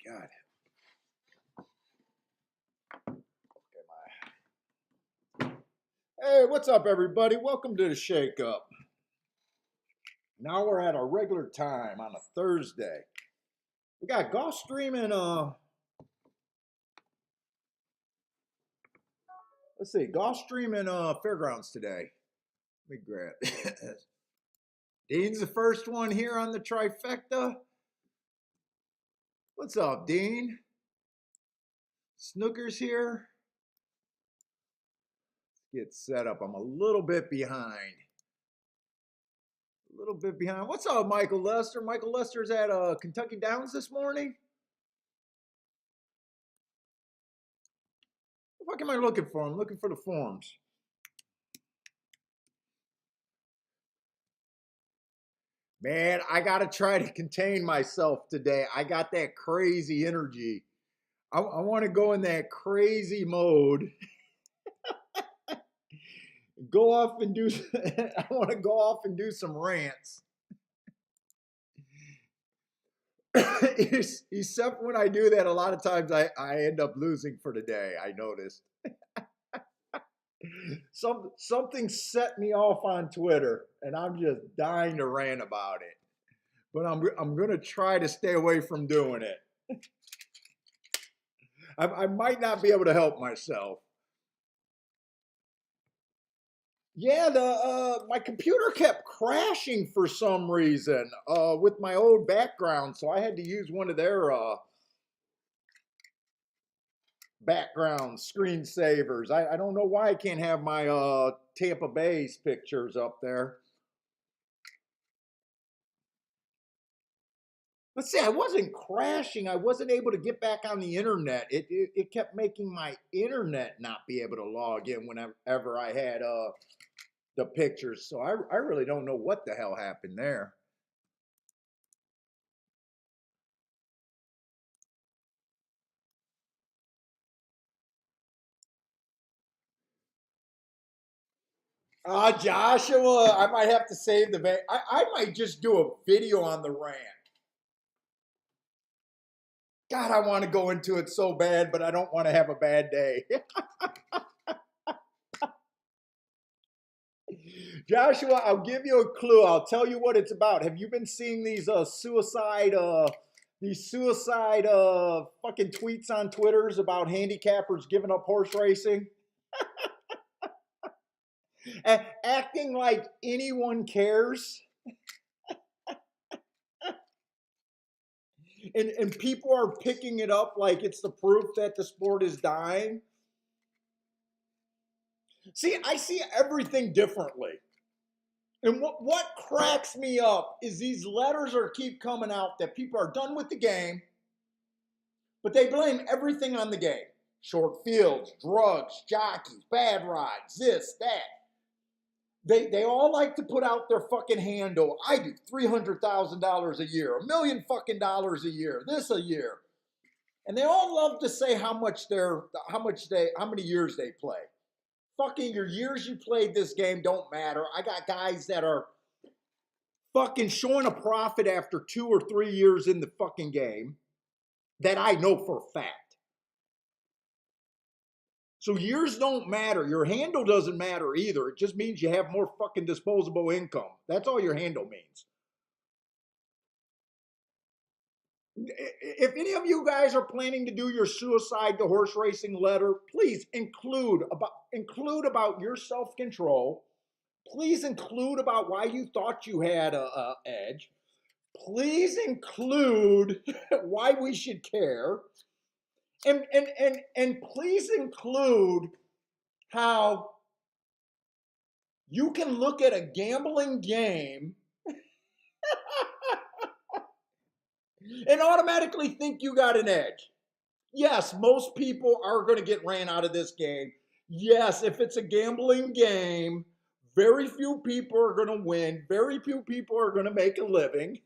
God. Hey, what's up, everybody? Welcome to the Shake Up. Now we're at our regular time on a Thursday. We got golf streaming. Let's see, golf streaming Fairgrounds today. Let me grab this. Dean's the first one here on the trifecta. What's up, Dean? Snooker's here. Let's get set up. I'm a little bit behind. What's up, Michael Lester? Michael Lester's at Kentucky Downs this morning. What am I looking for? I'm looking for the forms. Man, I got to try to contain myself today. I got that crazy energy. I want to go in that crazy mode. Go off and do, I want to go off and do some rants. Except when I do that, a lot of times I end up losing for the day, I noticed. Something set me off on Twitter, and I'm just dying to rant about it. But I'm going to try to stay away from doing it. I might not be able to help myself. Yeah, my computer kept crashing for some reason with my old background, so I had to use one of their background screensavers. I don't know why I can't have my Tampa Bay's pictures up there. Let's see, I wasn't crashing. I wasn't able to get back on the internet. It kept making my internet not be able to log in whenever I had the pictures. So I really don't know what the hell happened there. Joshua, I might have to save the I might just do a video on the rant. God, I want to go into it so bad, but I don't want to have a bad day. Joshua, I'll give you a clue. I'll tell you what it's about. Have you been seeing these suicide fucking tweets on Twitters about handicappers giving up horse racing? Acting like anyone cares. And people are picking it up like it's the proof that the sport is dying. See, I see everything differently. And what cracks me up is these letters keep coming out that people are done with the game, but they blame everything on the game. Short fields, drugs, jockeys, bad rides, this, that. They all like to put out their fucking handle. I do $300,000 a year, $1 million fucking dollars a year, this a year. And they all love to say how many years they play. Fucking your years you played this game don't matter. I got guys that are fucking showing a profit after 2 or 3 years in the fucking game that I know for a fact. So years don't matter. Your handle doesn't matter either. It just means you have more fucking disposable income. That's all your handle means. If any of you guys are planning to do your suicide to horse racing letter, please include about your self-control. Please include about why you thought you had a edge. Please include why we should care. And please include how you can look at a gambling game and automatically think you got an edge. Yes, most people are going to get ran out of this game. Yes, if it's a gambling game, very few people are going to win. Very few people are going to make a living.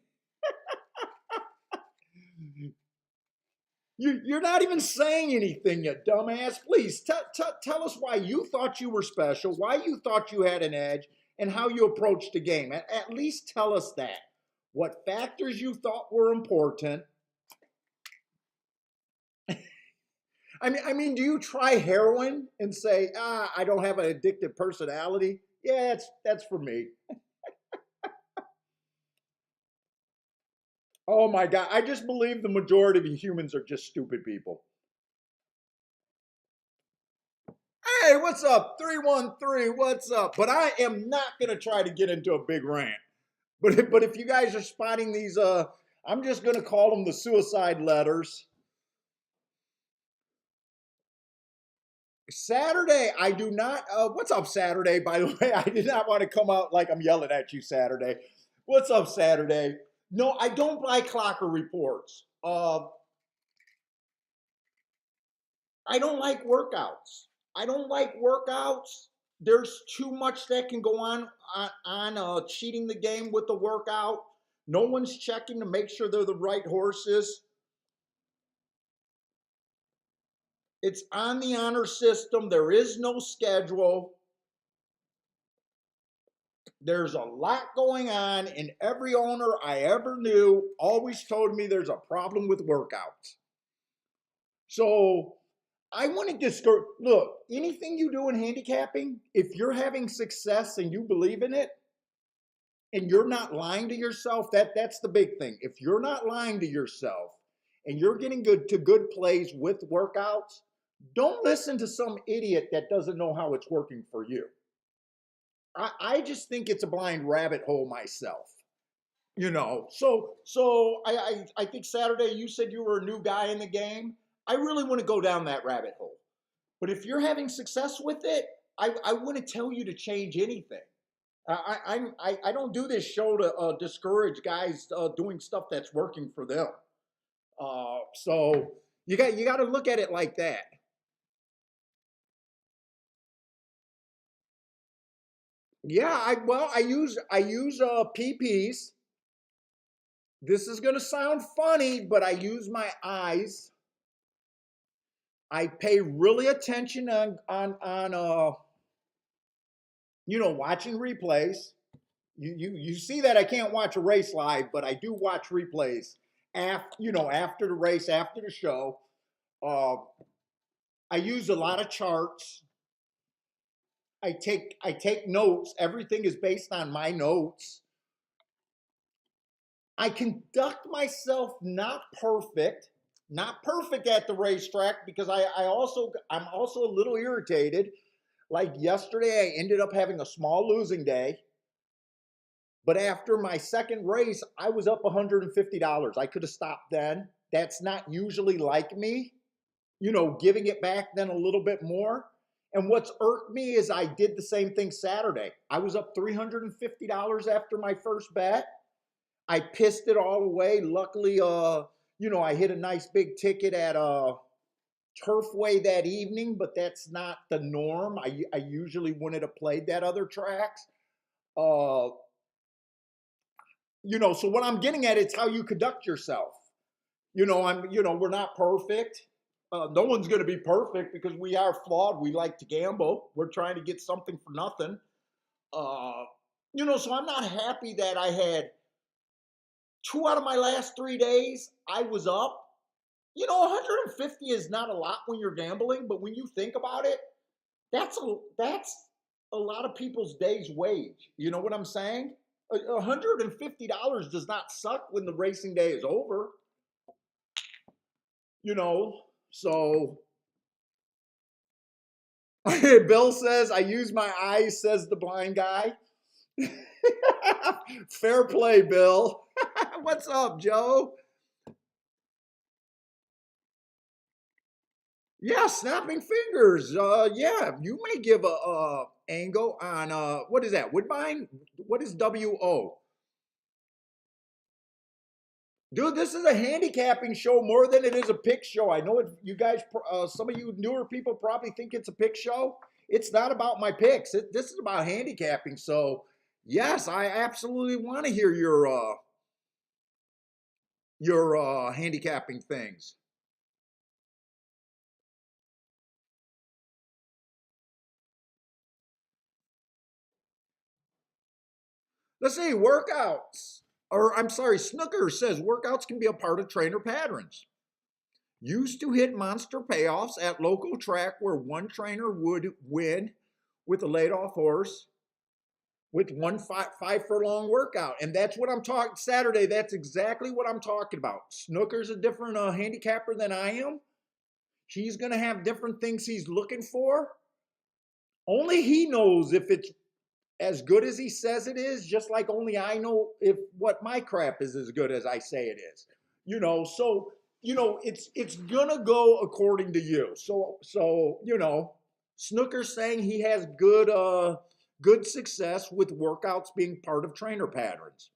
You're not even saying anything, you dumbass. Please tell us why you thought you were special, why you thought you had an edge, and how you approached the game. At least tell us that. What factors you thought were important, I mean, do you try heroin and say, I don't have an addictive personality? Yeah, that's for me. Oh my God. I just believe the majority of humans are just stupid people. Hey, what's up? 313, what's up? But I am not going to try to get into a big rant. But if you guys are spotting these, I'm just going to call them the suicide letters. Saturday, I do not. What's up, Saturday? By the way, I did not want to come out like I'm yelling at you, Saturday. What's up, Saturday? No, I don't buy clocker reports. I don't like workouts. I don't like workouts. There's too much that can go on cheating the game with the workout. No one's checking to make sure they're the right horses. It's on the honor system. There is no schedule. There's a lot going on, and every owner I ever knew always told me there's a problem with workouts. So I want to discourage, look, anything you do in handicapping, if you're having success and you believe in it, and you're not lying to yourself, that's the big thing. If you're not lying to yourself and you're getting good plays with workouts, don't listen to some idiot that doesn't know how it's working for you. I just think it's a blind rabbit hole myself. So I think Saturday you said you were a new guy in the game. I really want to go down that rabbit hole. But if you're having success with it, I wouldn't tell you to change anything. I don't do this show to discourage guys doing stuff that's working for them. So you got to look at it like that. Yeah, I use PPs. This is gonna sound funny, but I use my eyes. I pay really attention on watching replays. You see that I can't watch a race live, but I do watch replays after the race, after the show. Uh, I use a lot of charts. I take notes. Everything is based on my notes. I conduct myself not perfect at the racetrack because I'm also a little irritated. Like yesterday, I ended up having a small losing day. But after my second race, I was up $150. I could have stopped then. That's not usually like me, giving it back then a little bit more. And what's irked me is I did the same thing Saturday. I was up $350 after my first bet. I pissed it all away. Luckily, I hit a nice big ticket at Turfway that evening, but that's not the norm. I usually wouldn't have played that other tracks. Uh, so what I'm getting at, it's how you conduct yourself. We're not perfect. No one's going to be perfect because we are flawed. We like to gamble. We're trying to get something for nothing. So I'm not happy that I had 2 out of my last 3 days. I was up. 150 is not a lot when you're gambling, but when you think about it, that's a lot of people's day's wage. You know what I'm saying? $150 does not suck when the racing day is over. So Bill says, I use my eyes, says the blind guy. Fair play, Bill. What's up, Joe? Yeah, snapping fingers. Yeah, you may give a angle on what is that? Woodbine? What is WO? Dude, this is a handicapping show more than it is a pick show. I know you guys, some of you newer people probably think it's a pick show. It's not about my picks. This is about handicapping. So, yes, I absolutely want to hear your handicapping things. Let's see, workouts. Or I'm sorry, Snooker says workouts can be a part of trainer patterns. Used to hit monster payoffs at local track where one trainer would win with a laid off horse with one five furlong workout. And that's what I'm talking Saturday. That's exactly what I'm talking about. Snooker's a different handicapper than I am. He's going to have different things he's looking for. Only he knows if it's as good as he says it is, just like only I know if what my crap is as good as I say it is. So it's gonna go according to you. So Snooker's saying he has good success with workouts being part of trainer patterns.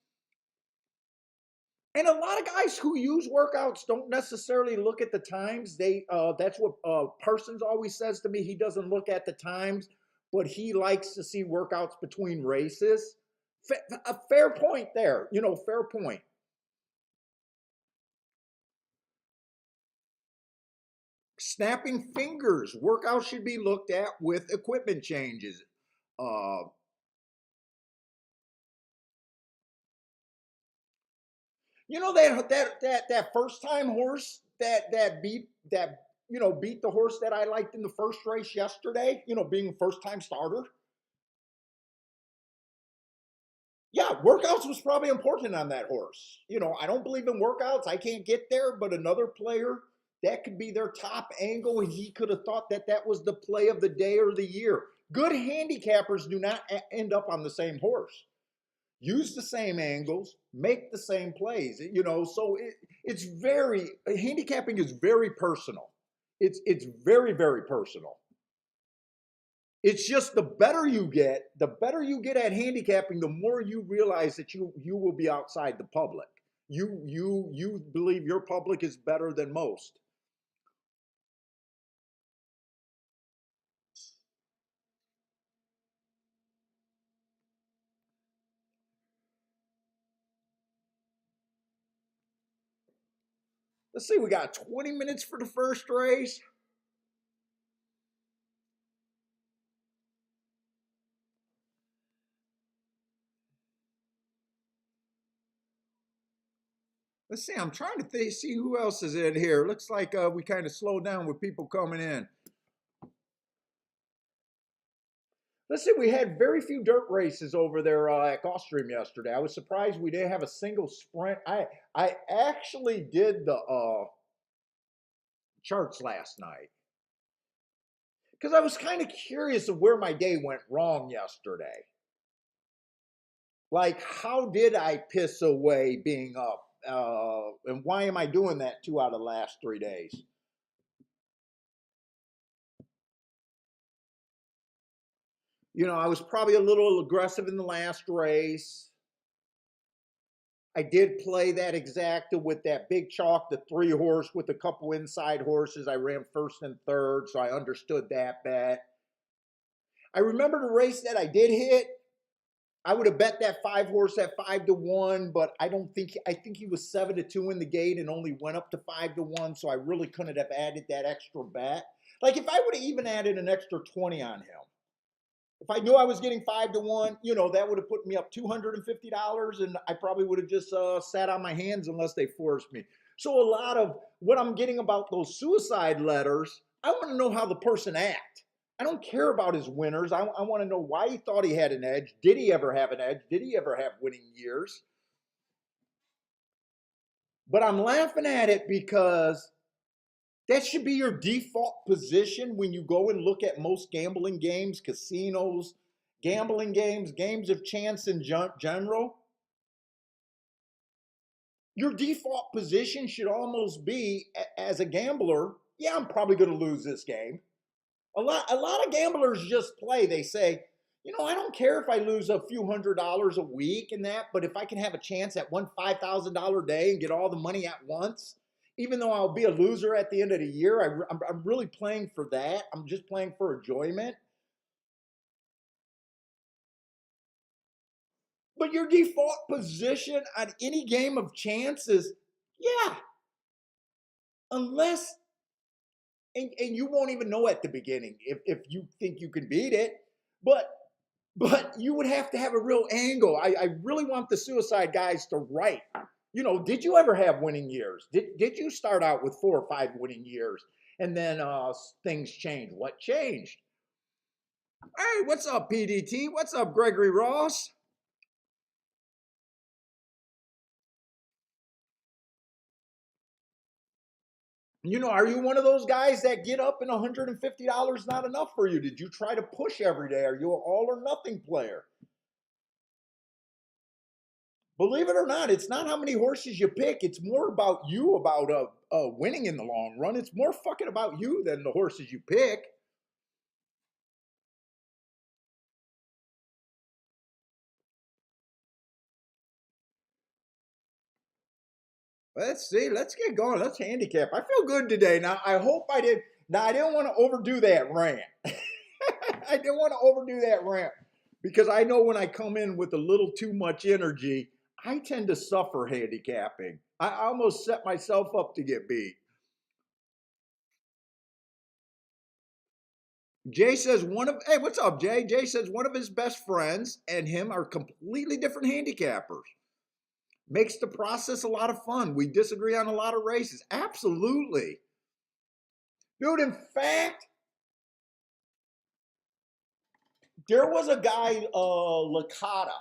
And a lot of guys who use workouts don't necessarily look at the times. That's what Parsons always says to me. He doesn't look at the times, but he likes to see workouts between races. A fair point there, fair point. Snapping fingers. Workouts should be looked at with equipment changes. That first time horse that beat the horse that I liked in the first race yesterday, being a first time starter. Yeah, workouts was probably important on that horse. I don't believe in workouts. I can't get there, but another player, that could be their top angle, and he could have thought that was the play of the day or the year. Good handicappers do not end up on the same horse. Use the same angles, make the same plays. So it's handicapping is very personal. It's very, very personal. It's just the better you get at handicapping, the more you realize that you will be outside the public. You believe your public is better than most. Let's see, we got 20 minutes for the first race. Let's see, I'm trying to see who else is in here. Looks like we kind of slowed down with people coming in. Let's see, we had very few dirt races over there at Gulfstream yesterday. I was surprised we didn't have a single sprint. I actually did the charts last night because I was kind of curious of where my day went wrong yesterday. Like, how did I piss away being up? And why am I doing that 2 out of the last 3 days? I was probably a little aggressive in the last race. I did play that exacta with that big chalk, the 3 horse with a couple inside horses. I ran first and third, so I understood that bet. I remember the race that I did hit. I would have bet that 5 horse at 5-1, but I think he was 7-2 in the gate and only went up to 5-1, so I really couldn't have added that extra bet. Like, if I would have even added an extra 20 on him, if I knew I was getting 5-1, that would have put me up $250, and I probably would have just sat on my hands unless they forced me. So a lot of what I'm getting about those suicide letters, I want to know how the person act. I don't care about his winners. I want to know why he thought he had an edge. Did he ever have an edge? Did he ever have winning years? But I'm laughing at it because that should be your default position when you go and look at most gambling games, casinos, gambling games, games of chance in general. Your default position should almost be, as a gambler, yeah, I'm probably going to lose this game. A lot of gamblers just play. They say, I don't care if I lose a few $100s a week and that, but if I can have a chance at one $5,000 day and get all the money at once, even though I'll be a loser at the end of the year, I'm really playing for that. I'm just playing for enjoyment. But your default position on any game of chance is, yeah, unless, and you won't even know at the beginning if you think you can beat it, but you would have to have a real angle. I really want the suicide guys to write Did you ever have winning years? Did you start out with 4 or 5 winning years and then things changed? What changed? Hey, what's up, PDT? What's up, Gregory Ross? Are you one of those guys that get up and $150 not enough for you? Did you try to push every day? Are you an all or nothing player? Believe it or not, it's not how many horses you pick. It's more about you, about winning in the long run. It's more fucking about you than the horses you pick. Let's see. Let's get going. Let's handicap. I feel good today. Now, I hope I did. Now, I didn't want to overdo that rant. I didn't want to overdo that rant because I know when I come in with a little too much energy, I tend to suffer handicapping. I almost set myself up to get beat. Jay says hey, what's up, Jay? Jay says one of his best friends and him are completely different handicappers. Makes the process a lot of fun. We disagree on a lot of races. Absolutely. Dude, in fact, there was a guy, Licata,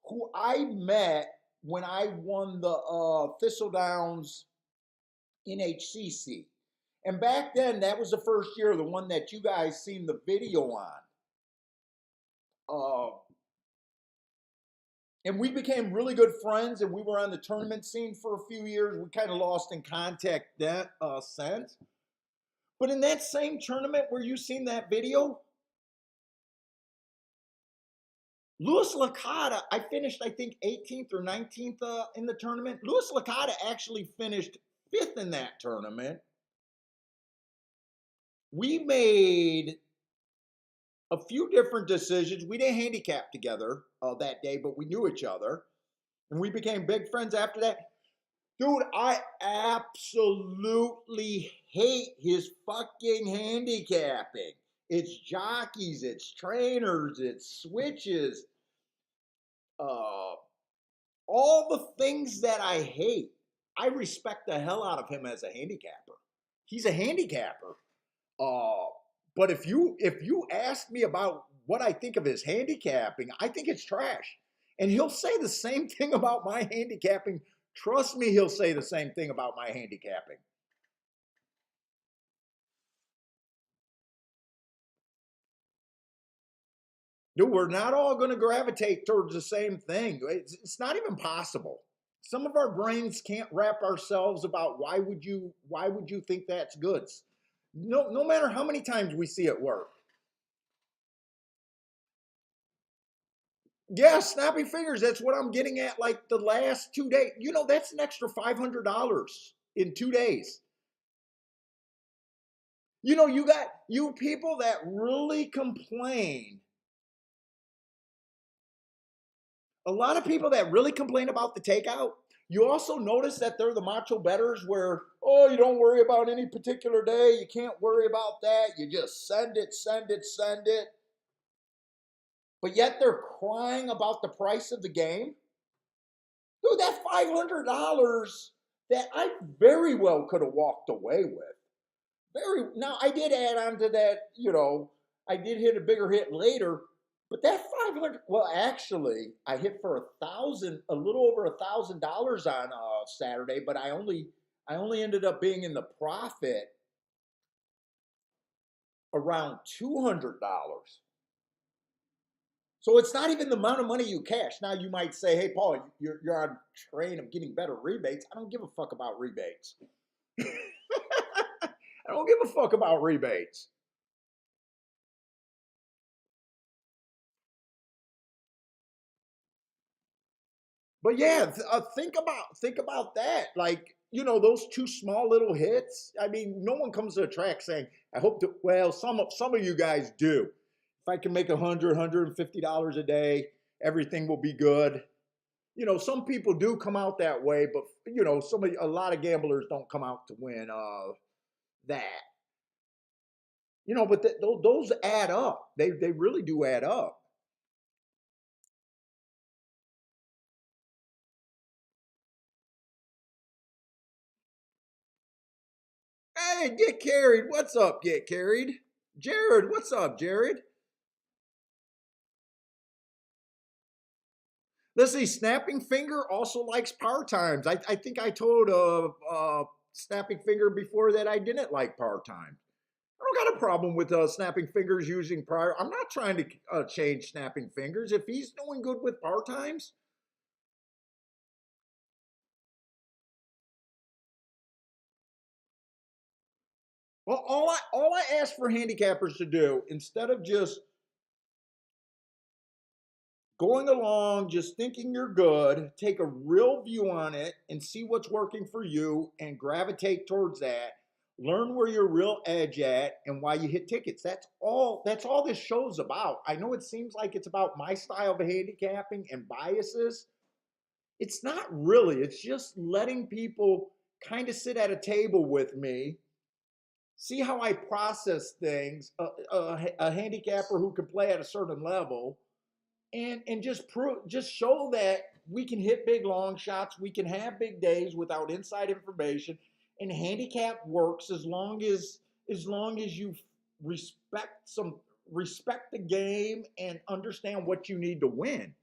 who I met when I won the Thistledowns NHCC. And back then, that was the first year, the one that you guys seen the video on. And we became really good friends, and we were on the tournament scene for a few years. We kind of lost in contact that sense. But in that same tournament where you seen that video, Louis Licata, I finished, I think, 18th or 19th in the tournament. Louis Licata actually finished 5th in that tournament. We made a few different decisions. We didn't handicap together that day, but we knew each other. And we became big friends after that. Dude, I absolutely hate his fucking handicapping. It's jockeys, it's trainers, it's switches. All the things that I hate. I respect the hell out of him as a handicapper. He's a handicapper. Uh, but if you ask me about what I think of his handicapping, I think it's trash. And he'll say the same thing about my handicapping. Trust me, he'll say the same thing about my handicapping. Dude, we're not all going to gravitate towards the same thing. It's not even possible. Some of our brains can't wrap ourselves about why would you think that's good. No matter how many times we see it work. Yeah, snappy fingers. That's what I'm getting at. Like the last 2 days, that's an extra $500 in 2 days. You got you people that really complain. A lot of people that really complain about the takeout. You also notice that they're the macho betters where, oh, you don't worry about any particular day. You can't worry about that. You just send it, send it, send it. But yet they're crying about the price of the game. Dude, that $500 that I very well could have walked away with. Now I did add on to that, I did hit a bigger hit later, but that 500, well, actually, I hit for a little over $1,000 on Saturday, but I only ended up being in the profit around $200. So it's not even the amount of money you cash. Now you might say, hey, Paul, you're on train of getting better rebates. I don't give a fuck about rebates. I don't give a fuck about rebates. But yeah, think about that. Like, those two small little hits. I mean, no one comes to a track saying, I hope to, well, some of you guys do. If I can make $150 a day, everything will be good. Some people do come out that way, but a lot of gamblers don't come out to win that. But those add up. They really do add up. Hey, Get Carried. What's up, Get Carried? Jared, what's up, Jared? Let's see, Snapping Finger also likes power times. I think I told Snapping Finger before that I didn't like power time. I don't got a problem with Snapping Fingers using prior. I'm not trying to change Snapping Fingers. If he's doing good with power times, well, all I ask for handicappers to do instead of just going along, just thinking you're good, take a real view on it and see what's working for you and gravitate towards that. Learn where your real edge at and why you hit tickets. That's all this show's about. I know it seems like it's about my style of handicapping and biases. It's not really. It's just letting people kind of sit at a table with me, see how I process things, a handicapper who can play at a certain level, and just show that we can hit big long shots, we can have big days without inside information, and handicap works as long as you respect the game and understand what you need to win.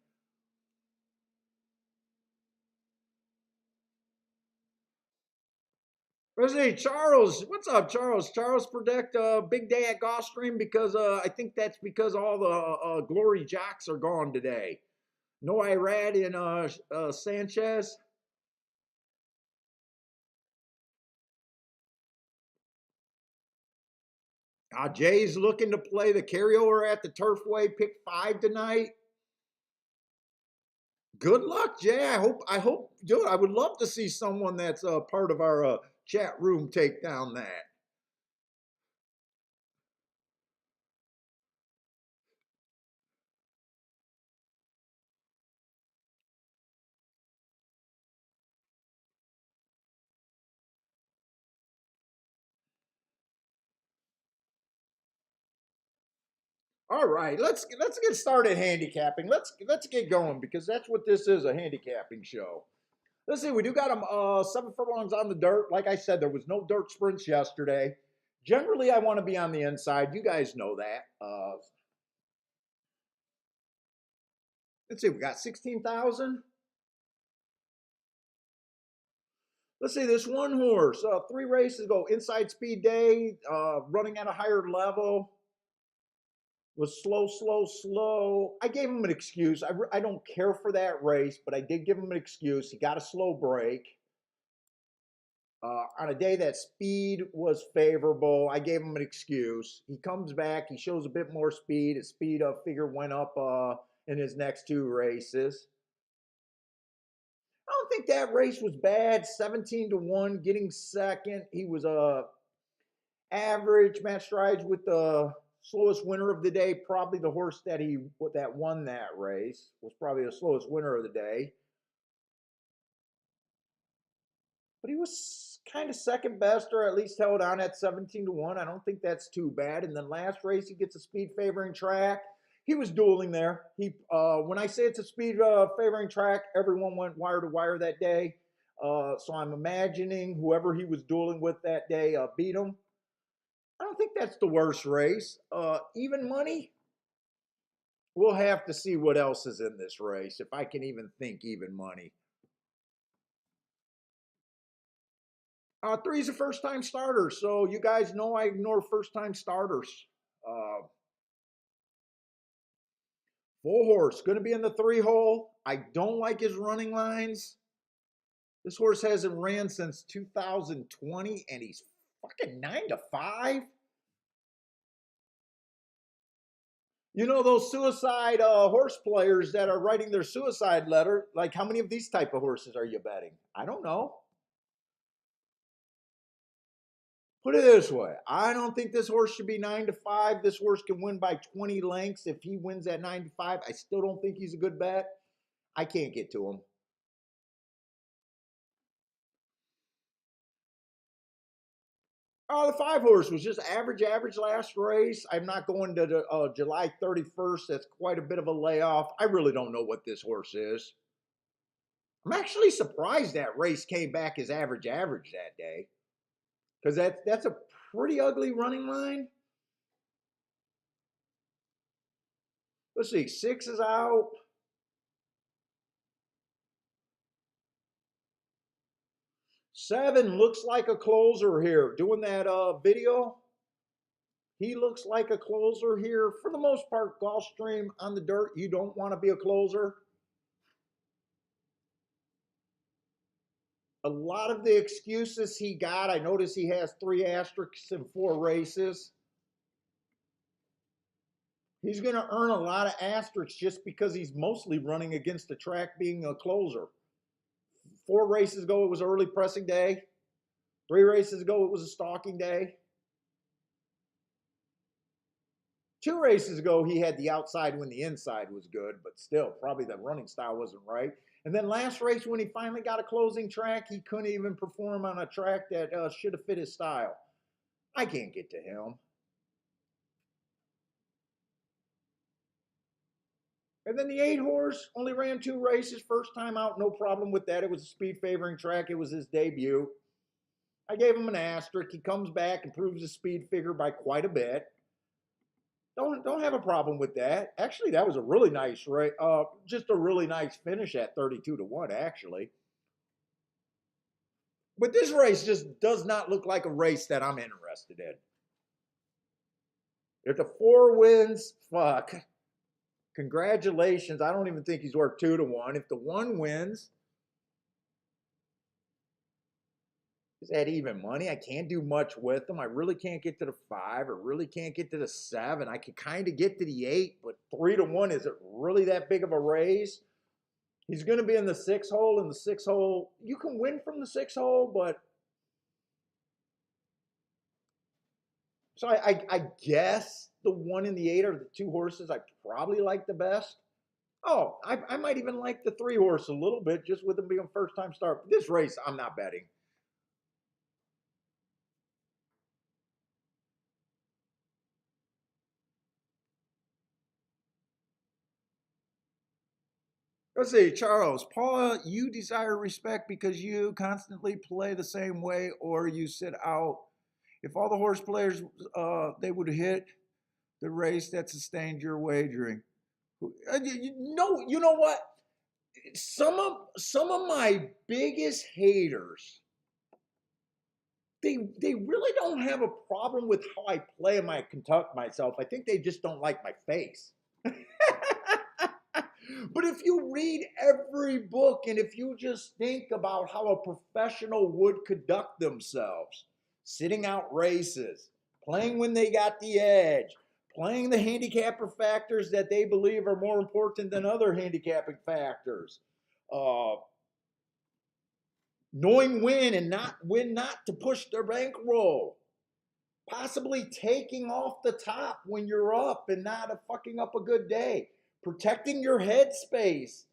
Let's see, Charles. What's up, Charles? Charles predict a big day at Gulfstream because I think that's because all the glory jocks are gone today. No Irad and Sanchez. Jay's looking to play the carryover at the Turfway. Pick 5 tonight. Good luck, Jay. I hope, dude. I would love to see someone that's part of our chat room take down that. All right, let's get started handicapping. Let's get going because that's what this is, a handicapping show. Let's see, we do got them 7 furlongs on the dirt. Like I said, there was no dirt sprints yesterday. Generally, I want to be on the inside. You guys know that. Let's see, we got 16,000. Let's see, this one horse, 3 races ago, Inside Speed Day, running at a higher level, was slow, slow, slow. I gave him an excuse. I don't care for that race, but I did give him an excuse. He got a slow break. On a day that speed was favorable, I gave him an excuse. He comes back, he shows a bit more speed. His speed figure went up in his next 2 races. I don't think that race was bad. 17-1, getting second. He was average. Matt Strides with the slowest winner of the day. Probably the horse that won that race was probably the slowest winner of the day. But he was kind of second best, or at least held on at 17-1. I don't think that's too bad. And then last race, he gets a speed favoring track. He was dueling there. When I say it's a speed favoring track, everyone went wire to wire that day. So I'm imagining whoever he was dueling with that day beat him. I don't think that's the worst race. Even money, we'll have to see what else is in this race, if I can even think even money. Three's a first time starter, so you guys know I ignore first time starters. Uh, Full horse, going to be in the 3 hole. I don't like his running lines. This horse hasn't ran since 2020, and he's fucking 9-5. You know those suicide horse players that are writing their suicide letter. Like, how many of these type of horses are you betting? I don't know. Put it this way, I don't think this horse should be 9-5. This horse can win by 20 lengths. If he wins at 9-5, I still don't think he's a good bet. I can't get to him. The 5 horse was just average last race. I'm not going to the July 31st. That's quite a bit of a layoff. I really don't know what this horse is. I'm actually surprised that race came back as average that day. Because that's a pretty ugly running line. Let's see, 6 is out. 7 looks like a closer here. Doing that video, he looks like a closer here. For the most part, Gulfstream on the dirt, you don't want to be a closer. A lot of the excuses he got, I notice he has 3 asterisks in 4 races. He's going to earn a lot of asterisks just because he's mostly running against the track being a closer. 4 races ago, it was early pressing day. 3 races ago, it was a stalking day. 2 races ago, he had the outside when the inside was good, but still, probably the running style wasn't right. And then last race, when he finally got a closing track, he couldn't even perform on a track that should have fit his style. I can't get to him. And then the 8 horse only ran 2 races. First time out, no problem with that. It was a speed favoring track. It was his debut. I gave him an asterisk. He comes back, improves his speed figure by quite a bit. Don't have a problem with that. Actually, that was a really nice race. Just a really nice finish at 32-1, actually. But this race just does not look like a race that I'm interested in. If the 4 wins, fuck. Congratulations. I don't even think he's worth 2-1. If the 1 wins, is that even money? I can't do much with them. I really can't get to the 5. I really can't get to the 7. I could kind of get to the 8, but 3-1 isn't really that big of a raise. He's going to be in the 6 hole. In the 6 hole, you can win from the 6 hole, but so I guess the 1 and the 8 are the 2 horses I probably like the best. Oh, I might even like the 3 horse a little bit just with him being first time start. This race, I'm not betting. Let's see, Charles. Paula, you desire respect because you constantly play the same way or you sit out. If all the horse players, they would hit the race that sustained your wagering. You know what? Some of my biggest haters, they really don't have a problem with how I play and I conduct myself. I think they just don't like my face. But if you read every book and if you just think about how a professional would conduct themselves, sitting out races, playing when they got the edge, playing the handicapper factors that they believe are more important than other handicapping factors, knowing when not to push their bankroll, possibly taking off the top when you're up and not fucking up a good day, protecting your headspace,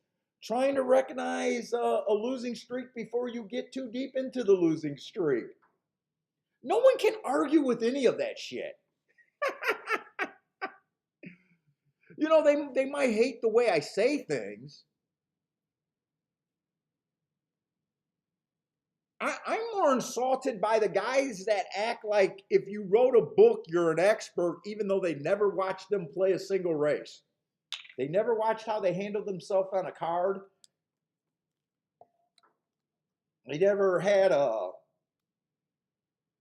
trying to recognize a losing streak before you get too deep into the losing streak. No one can argue with any of that shit. You know, they might hate the way I say things. I'm more insulted by the guys that act like if you wrote a book, you're an expert, even though they never watched them play a single race. They never watched how they handled themselves on a card. They never had a.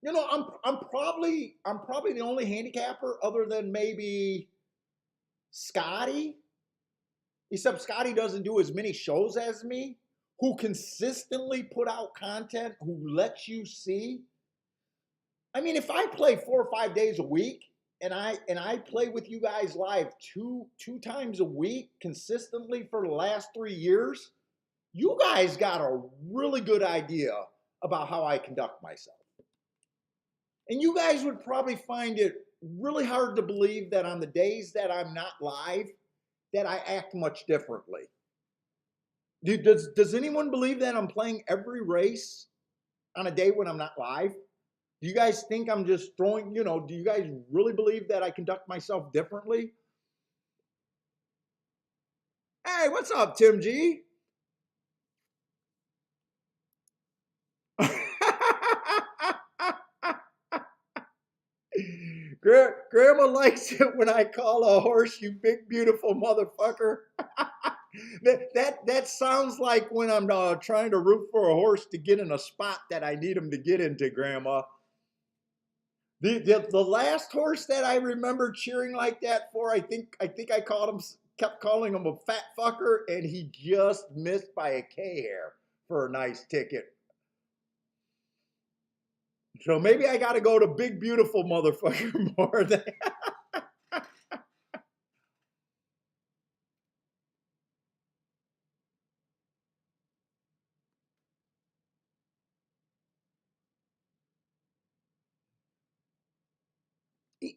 You know, I'm probably the only handicapper other than maybe Scotty. Except Scotty doesn't do as many shows as me, who consistently put out content, who lets you see. I mean, if I play 4 or 5 days a week and I play with you guys live two times a week consistently for the last 3 years, you guys got a really good idea about how I conduct myself. And you guys would probably find it really hard to believe that on the days that I'm not live, that I act much differently. Does anyone believe that I'm playing every race on a day when I'm not live? Do you guys think I'm just throwing, do you guys really believe that I conduct myself differently? Hey, what's up, Tim G? Grandma likes it when I call a horse, "You big beautiful motherfucker." That sounds like when I'm trying to root for a horse to get in a spot that I need him to get into, Grandma. The last horse that I remember cheering like that for, I kept calling him a fat fucker, and he just missed by a K hair for a nice ticket. So maybe I got to go to big beautiful motherfucker more than.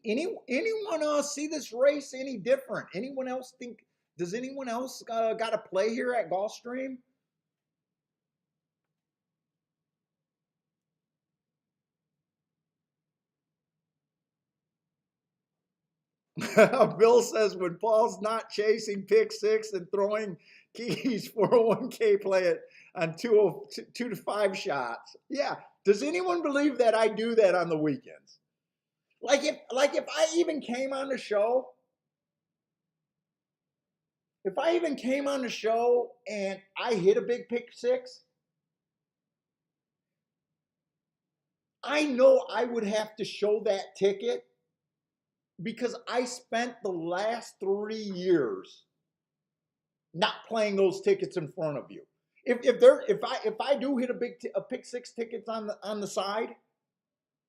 Anyone see this race any different? Anyone else think? Does anyone else got to play here at Gulfstream? Bill says when Paul's not chasing pick six and throwing keys 401k play it on 2 to 5 shots. Yeah. Does anyone believe that I do that on the weekends? If I even came on the show, if I even came on the show and I hit a big pick six, I know I would have to show that ticket because I spent the last 3 years not playing those tickets in front of you. If I do hit a pick six tickets on the side,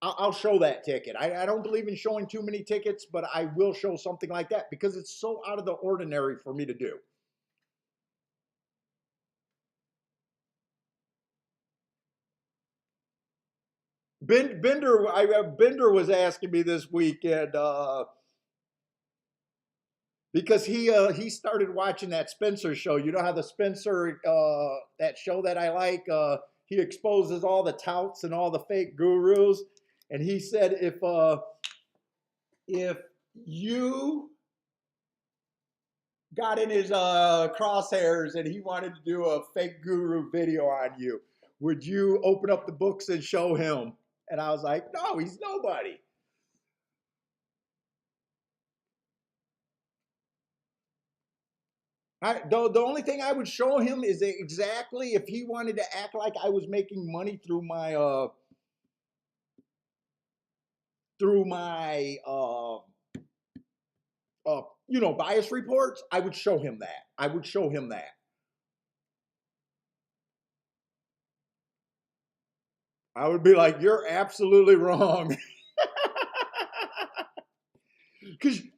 I'll show that ticket. I don't believe in showing too many tickets, but I will show something like that because it's so out of the ordinary for me to do. Bender was asking me this weekend because he started watching that Spencer show. You know how the Spencer that show that I like, he exposes all the touts and all the fake gurus, and he said if you got in his crosshairs and he wanted to do a fake guru video on you, would you open up the books and show him? And I was like, no, he's nobody. The only thing I would show him is exactly if he wanted to act like I was making money through my bias reports. I would show him that. I would show him that. I would be like, you're absolutely wrong.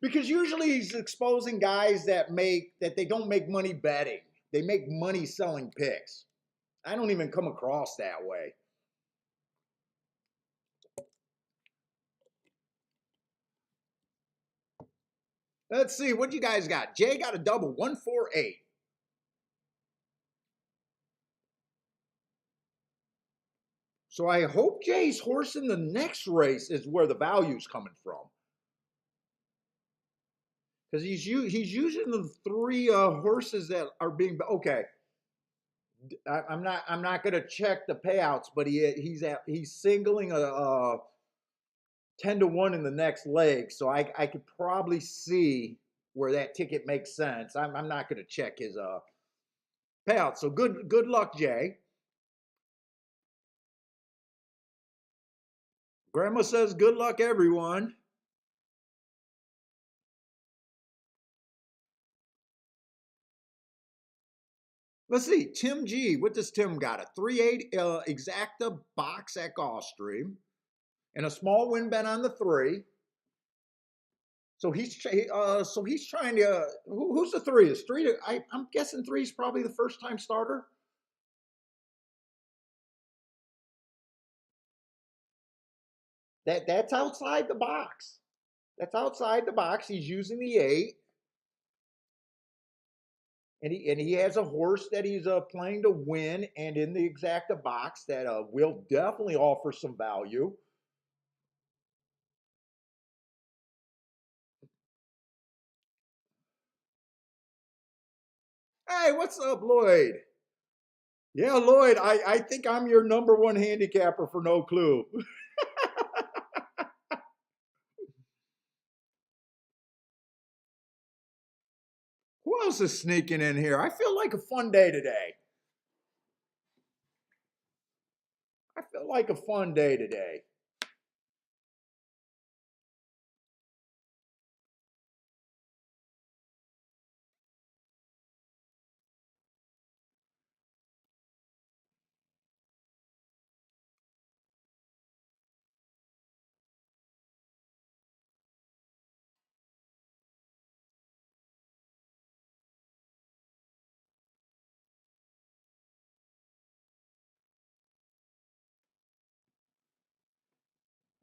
Because usually he's exposing guys that they don't make money betting. They make money selling picks. I don't even come across that way. Let's see what you guys got. Jay got a double 148. So I hope Jay's horse in the next race is where the value's coming from. Because he's using the three horses that are being okay. I'm not going to check the payouts, but he's singling a 10-1 in the next leg, so I could probably see where that ticket makes sense. I'm not going to check his payout. So good luck, Jay. Grandma says good luck, everyone. Let's see, Tim G. What does Tim got? A 3-8 exacta box at Gulfstream and a small win bet on the 3. So he's trying to. Who's the 3? Is 3? I'm guessing 3 is probably the first time starter. That's outside the box. That's outside the box. He's using the 8. And he has a horse that he's playing to win, and in the exacta box that will definitely offer some value. Hey, what's up, Lloyd? Yeah, Lloyd, I think I'm your number one handicapper for no clue. else is sneaking in here? I feel like a fun day today. I feel like a fun day today.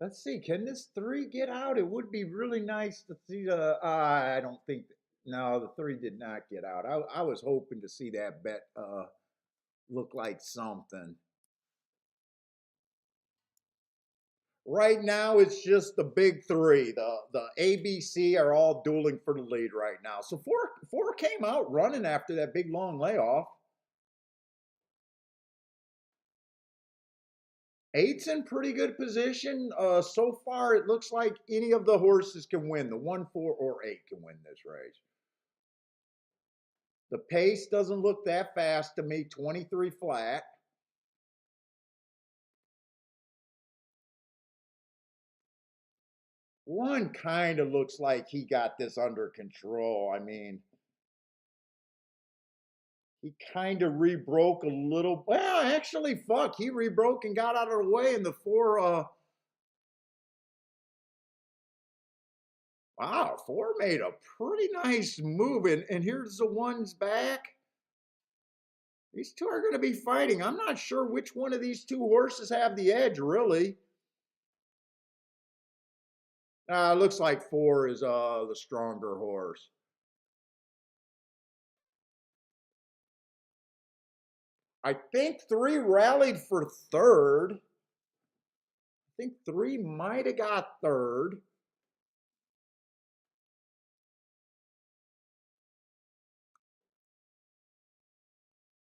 Let's see. Can this 3 get out? It would be really nice to see the. I don't think. No, the 3 did not get out. I was hoping to see that bet look like something. Right now, it's just the big 3. The ABC are all dueling for the lead right now. So four came out running after that big long layoff. 8's in pretty good position. So far, it looks like any of the horses can win. The 1, 4, or 8 can win this race. The pace doesn't look that fast to me. 23 flat. One kind of looks like he got this under control. I mean, he kind of rebroke a little. Well, actually, fuck, he rebroke and got out of the way. And the 4, wow, 4 made a pretty nice move. And here's the 1's back. These 2 are going to be fighting. I'm not sure which one of these 2 horses have the edge, really. Looks like 4 is the stronger horse. I think 3 rallied for 3rd. I think 3 might have got 3rd.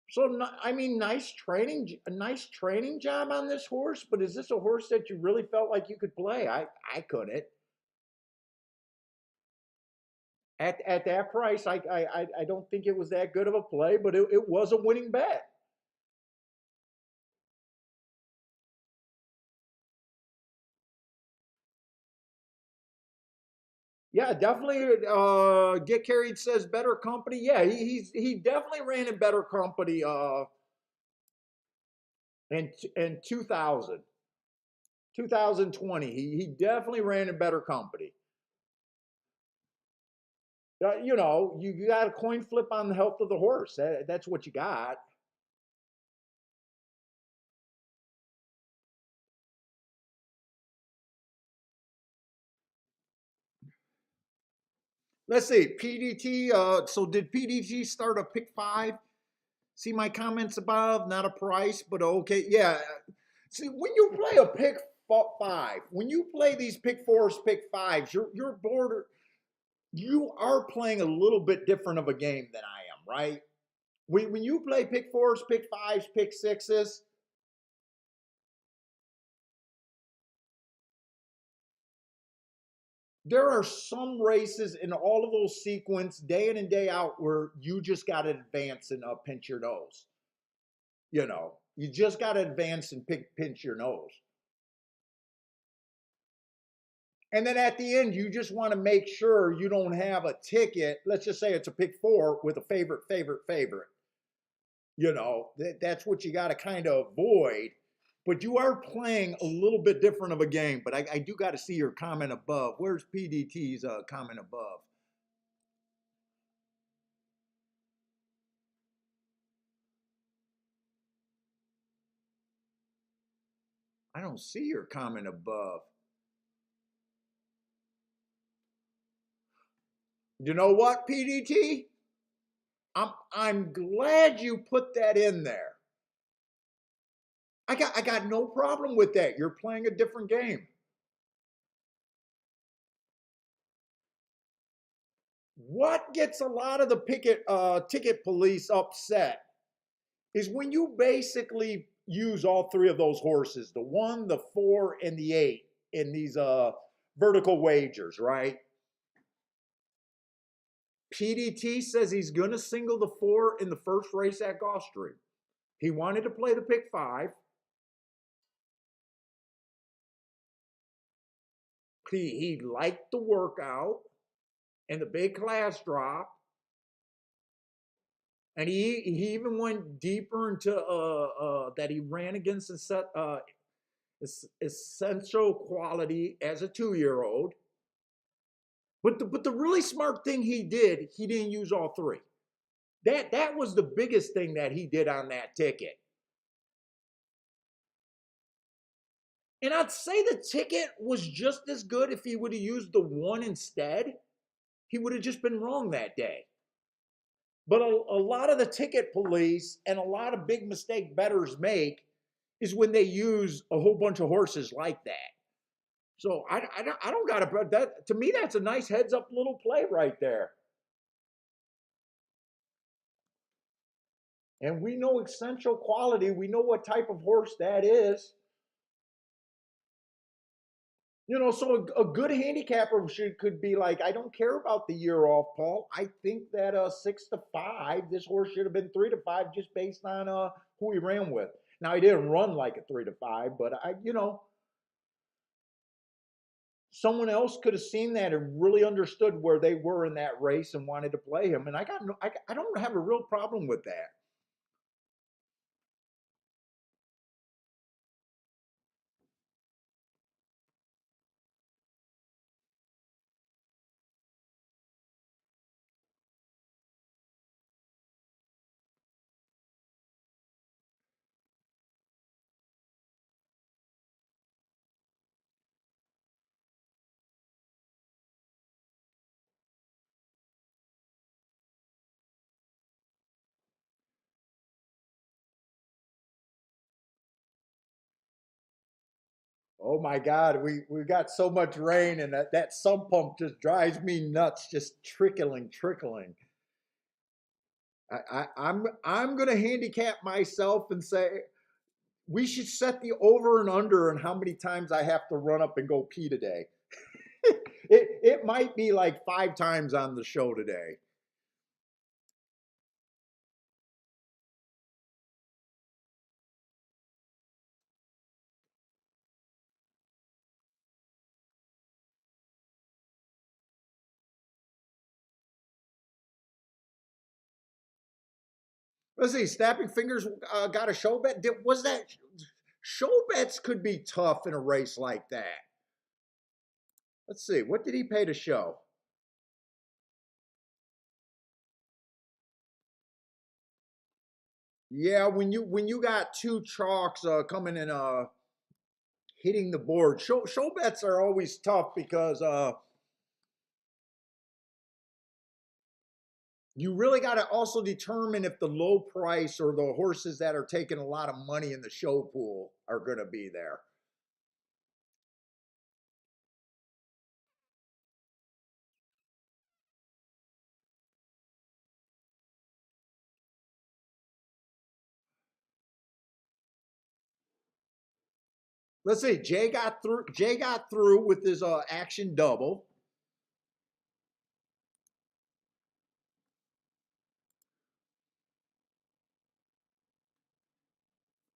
So, I mean, a nice training job on this horse. But is this a horse that you really felt like you could play? I couldn't. At that price, I don't think it was that good of a play, but it was a winning bet. Yeah, definitely. Get Carried says better company. Yeah, he definitely ran in better company. In 2000, 2020, he definitely ran in better company. You got a coin flip on the health of the horse. That's what you got. Let's see, PDT. So did PDT start a pick 5? See my comments above. Not a price, but okay. Yeah. See, when you play a pick 5, when you play these pick 4s, pick 5s, you're border. You are playing a little bit different of a game than I am, right? When you play pick 4s, pick 5s, pick 6s, there are some races in all of those sequence, day in and day out, where you just got to advance and pinch your nose. You just got to advance and pinch your nose. And then at the end, you just want to make sure you don't have a ticket. Let's just say it's a pick 4 with a favorite. That's what you got to kind of avoid. But you are playing a little bit different of a game. But I do got to see your comment above. Where's PDT's comment above? I don't see your comment above. You know what, PDT? I'm glad you put that in there. I got no problem with that. You're playing a different game. What gets a lot of the ticket police upset is when you basically use all 3 of those horses, the 1, the 4, and the 8 in these vertical wagers, right? PDT says he's going to single the 4 in the first race at Gulfstream. He wanted to play the pick 5. He liked the workout and the big class drop. And he even went deeper into that he ran against essential quality as a 2-year-old. But the really smart thing he didn't use all 3. That was the biggest thing that he did on that ticket. And I'd say the ticket was just as good if he would have used the 1 instead. He would have just been wrong that day. But a lot of the ticket police and a lot of big mistake bettors make is when they use a whole bunch of horses like that. So I don't got to, that to me, that's a nice heads up little play right there. And we know essential quality. We know what type of horse that is. So a good handicapper could be like, I don't care about the year off, Paul. I think that 6 to 5, this horse should have been 3 to 5 just based on who he ran with. Now he didn't run like a 3 to 5, but someone else could have seen that and really understood where they were in that race and wanted to play him. And I don't have a real problem with that. Oh my God, we got so much rain, and that sump pump just drives me nuts, just trickling. I'm gonna handicap myself and say we should set the over and under on how many times I have to run up and go pee today. It might be like 5 times on the show today. Let's see. Snapping Fingers got a show bet. Was that show bets could be tough in a race like that? Let's see. What did he pay to show? Yeah, when you got 2 chalks coming in hitting the board, show bets are always tough because you really got to also determine if the low price or the horses that are taking a lot of money in the show pool are going to be there. Let's see. Jay got through. Jay got through with his action double.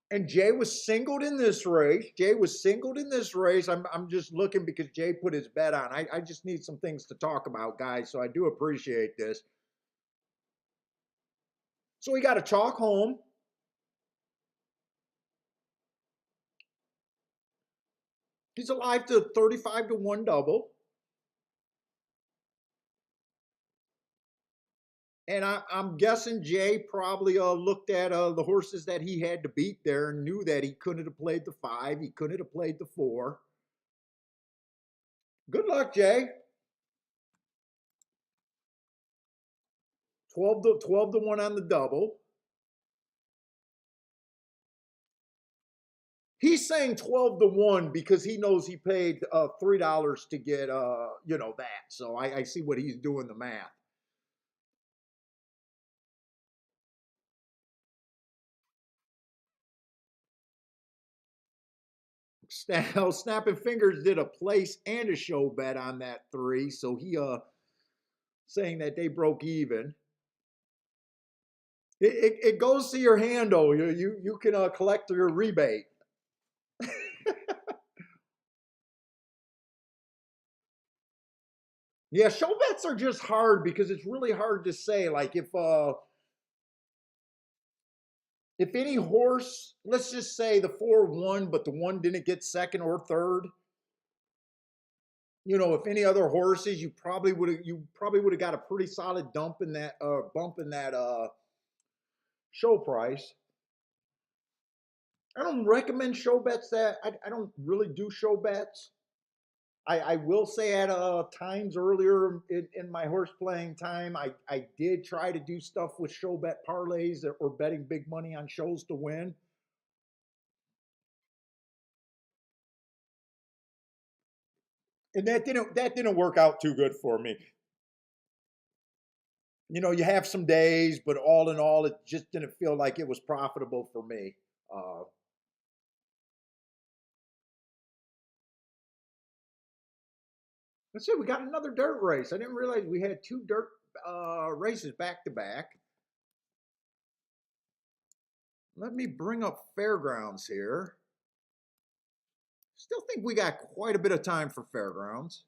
And Jay was singled in this race. I'm just looking because Jay put his bet on. I just need some things to talk about, guys. So I do appreciate this. So he got a chalk home. He's alive to 35 to 1 double. And I'm guessing Jay probably looked at the horses that he had to beat there and knew that he couldn't have played the 5. He couldn't have played the 4. Good luck, Jay. 12 to 1 on the double. He's saying 12 to 1 because he knows he paid $3 to get that. So I see what he's doing the math. Snapping Fingers did a place and a show bet on that 3, so he saying that they broke even. It goes to your handle. You can collect your rebate. Yeah, show bets are just hard because it's really hard to say. Like if any horse, let's just say the 4 won, but the one didn't get second or third. You know, if any other horses, you probably would have got a pretty solid dump in that bump in that show price. I don't recommend show bets. That I don't really do show bets. I will say at times earlier in my horse playing time, I did try to do stuff with show bet parlays or betting big money on shows to win. And that didn't work out too good for me. You know, you have some days, but all in all, it just didn't feel like it was profitable for me. Uh, let's see, we got another dirt race. I didn't realize we had two dirt races back to back. Let me bring up Fairgrounds here. Still think we got quite a bit of time for Fairgrounds.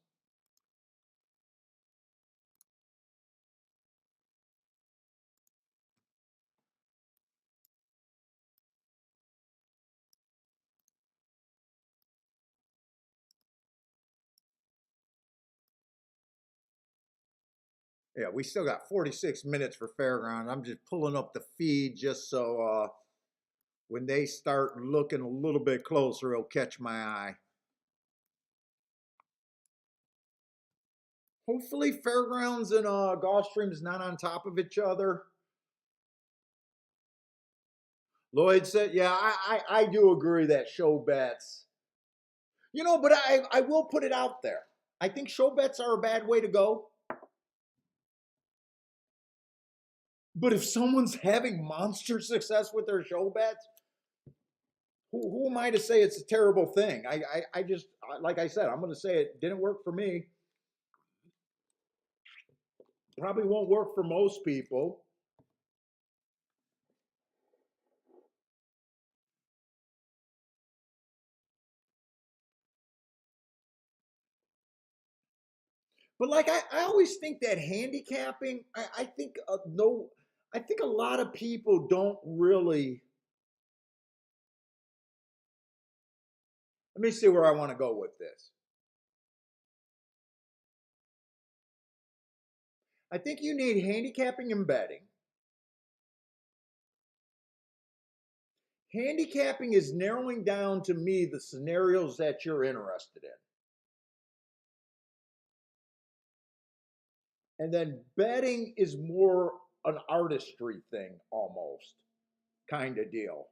Yeah, we still got 46 minutes for Fairgrounds. I'm just pulling up the feed just so when they start looking a little bit closer, it'll catch my eye. Hopefully, Fairgrounds and Gulfstream is not on top of each other. Lloyd said, "Yeah, I do agree that show bets. You know, but I will put it out there. I think show bets are a bad way to go. But if someone's having monster success with their show bets, who am I to say it's a terrible thing? I just, like I said, I'm going to say it didn't work for me. Probably won't work for most people. But like I always think that handicapping, I think no, I think a lot of people don't really. Let me see where I want to go with this. I think you need handicapping and betting. Handicapping is narrowing down to me the scenarios that you're interested in. And then betting is more an artistry thing almost kind of deal.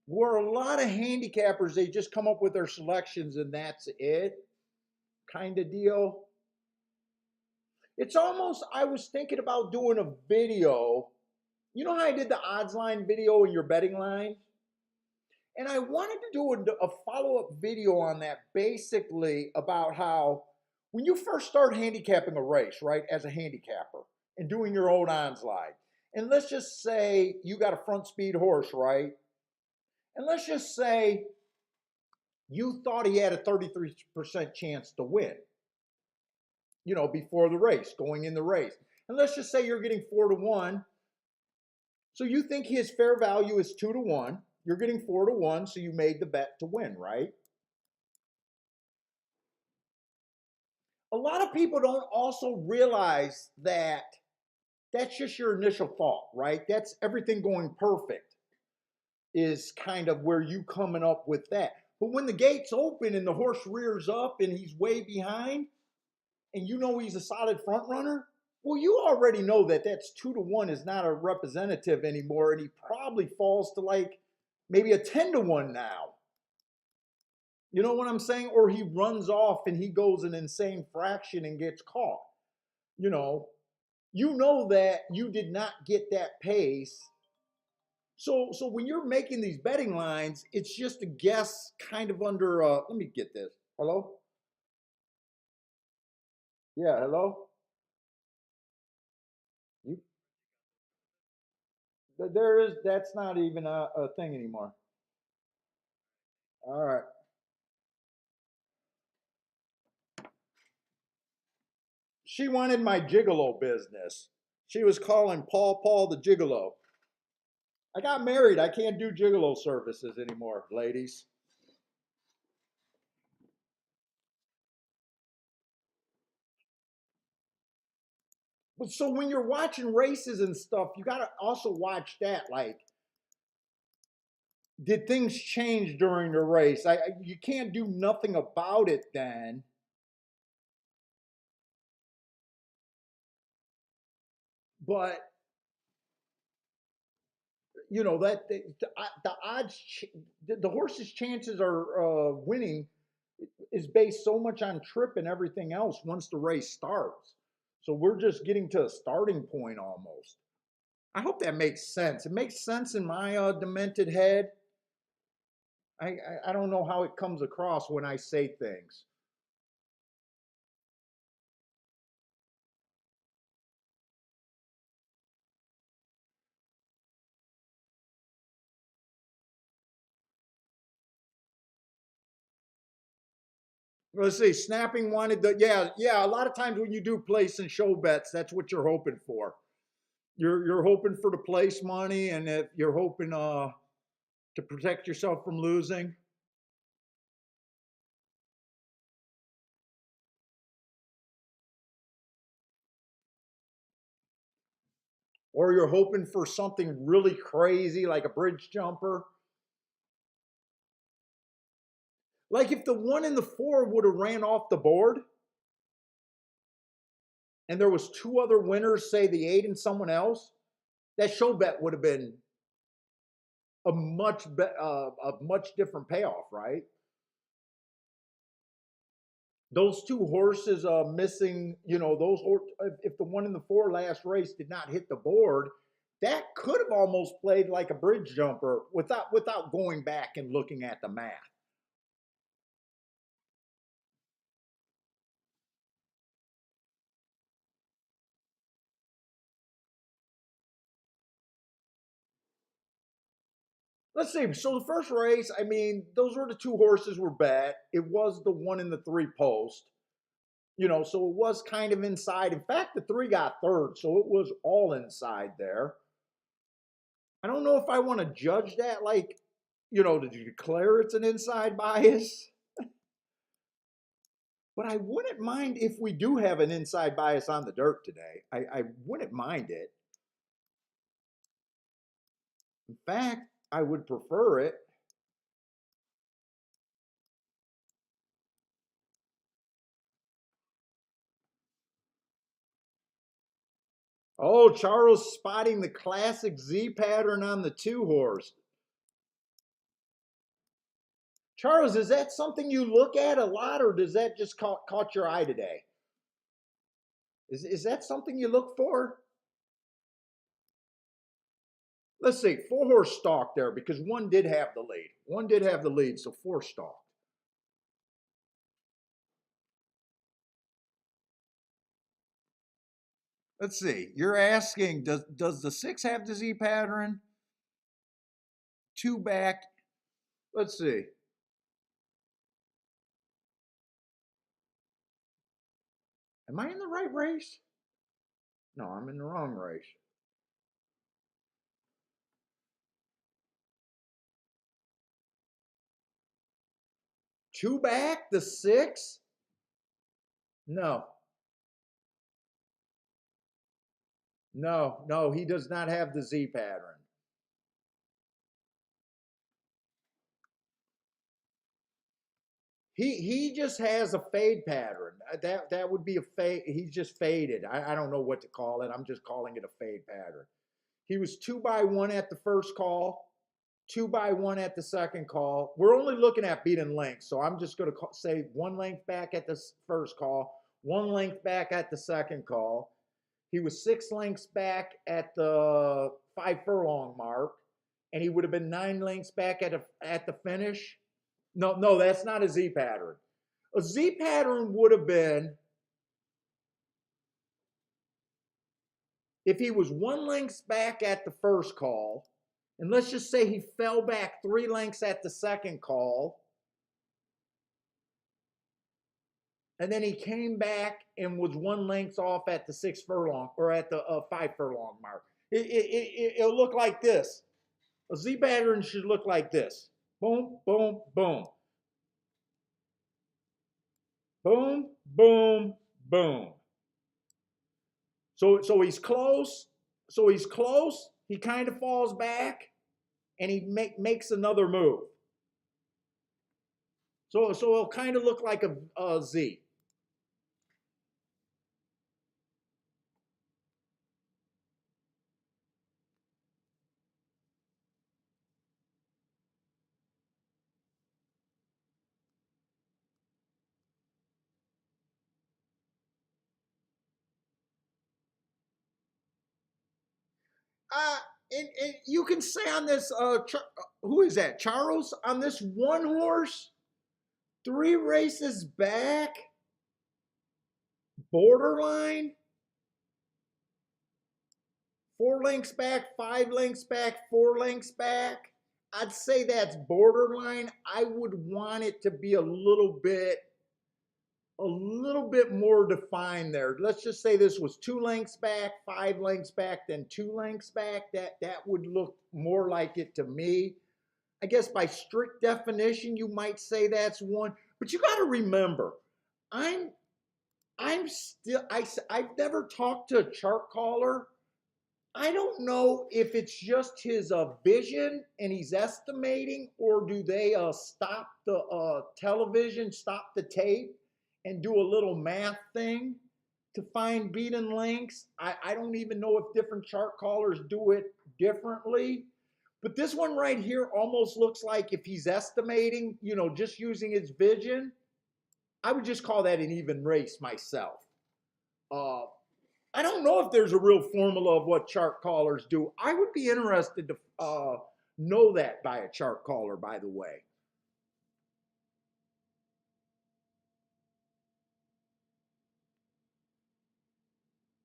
Where a lot of handicappers, they just come up with their selections and that's it kind of deal. It's almost, I was thinking about doing a video. You know how I did the odds line video in your betting line? And I wanted to do a follow up video on that basically about how when you first start handicapping a race, right, as a handicapper and doing your own odds line, and let's just say you got a front speed horse, right? And let's just say you thought he had a 33% chance to win, you know, before the race, going in the race. And let's just say you're getting 4-1. So you think his fair value is 2-1. You're getting 4-1, so you made the bet to win, right? A lot of people don't also realize that that's just your initial thought, right? That's everything going perfect is kind of where you coming up with that. But when the gates open and the horse rears up and he's way behind and you know he's a solid front runner, well, you already know that that's 2-1 is not a representative anymore, and he probably falls to like maybe a 10-1 now. You know what I'm saying? Or he runs off and he goes an insane fraction and gets caught. You know that you did not get that pace. So when you're making these betting lines, it's just a guess kind of under let me get this. Hello? Yeah, hello? You, there is, that's not even a thing anymore. All right. She wanted my gigolo business. She was calling Paul the gigolo. I got married. I can't do gigolo services anymore, ladies. But so when you're watching races and stuff, you got to also watch that. Like, did things change during the race? You can't do nothing about it then. But you know that the odds, the horse's chances are winning is based so much on trip and everything else once the race starts. So we're just getting to a starting point almost. I hope that makes sense. It makes sense in my demented head. I don't know how it comes across when I say things. Let's see. Snapping wanted the yeah. A lot of times when you do place and show bets, that's what you're hoping for. You're hoping for the place money, and if you're hoping to protect yourself from losing, or you're hoping for something really crazy like a bridge jumper. Like if the one and the four would have ran off the board, and there was two other winners, say the eight and someone else, that show bet would have been a much different payoff, right? Those two horses missing, you know, if the one in the four last race did not hit the board, that could have almost played like a bridge jumper without going back and looking at the math. Let's see. So the first race, I mean, those were the two horses were bet. It was the one in the three post, you know, so it was kind of inside. In fact, the three got third, so it was all inside there. I don't know if I want to judge that, like, you know, did you declare it's an inside bias? But I wouldn't mind if we do have an inside bias on the dirt today. I wouldn't mind it. In fact, I would prefer it. Oh, Charles spotting the classic Z pattern on the two horse. Charles, is that something you look at a lot, or does that just caught your eye today? Is that something you look for? Let's see, four horse stalk there because one did have the lead. One did have the lead, so four stalk. Let's see. You're asking, does the six have the Z pattern? Two back. Let's see. Am I in the right race? No, I'm in the wrong race. Two back, the six? No, no, he does not have the Z pattern. He just has a fade pattern. That would be a fade. He's just faded. I don't know what to call it. I'm just calling it a fade pattern. He was 2 by 1 at the first call, 2 by 1 at the second call. We're only looking at beating length, so I'm just going to say 1 length back at the first call, 1 length back at the second call. He was 6 lengths back at the 5 furlong mark, and he would have been 9 lengths back at the finish. No, that's not a Z pattern. A Z pattern would have been if he was 1 length back at the first call, and let's just say he fell back 3 lengths at the second call, and then he came back and was 1 length off at the 6 furlong or at the 5 furlong mark. It'll look like this. A Z pattern should look like this. Boom, boom, boom. Boom, boom, boom. So he's close. So he's close. He kind of falls back, and he makes another move. So it'll kind of look like a Z. Uh, and you can say on this, who is that? Charles? On this one horse, 3 races back, borderline. 4 lengths back, 5 lengths back, 4 lengths back. I'd say that's borderline. I would want it to be a little bit more defined there. Let's just say this was 2 lengths back, 5 lengths back, then 2 lengths back. That would look more like it to me. I guess by strict definition, you might say that's one. But you got to remember, I've never talked to a chart caller. I don't know if it's just his vision and he's estimating, or do they stop the television, stop the tape, and do a little math thing to find beaten lengths. I don't even know if different chart callers do it differently. But this one right here almost looks like if he's estimating, just using his vision, I would just call that an even race myself. I don't know if there's a real formula of what chart callers do. I would be interested to know that by a chart caller, by the way.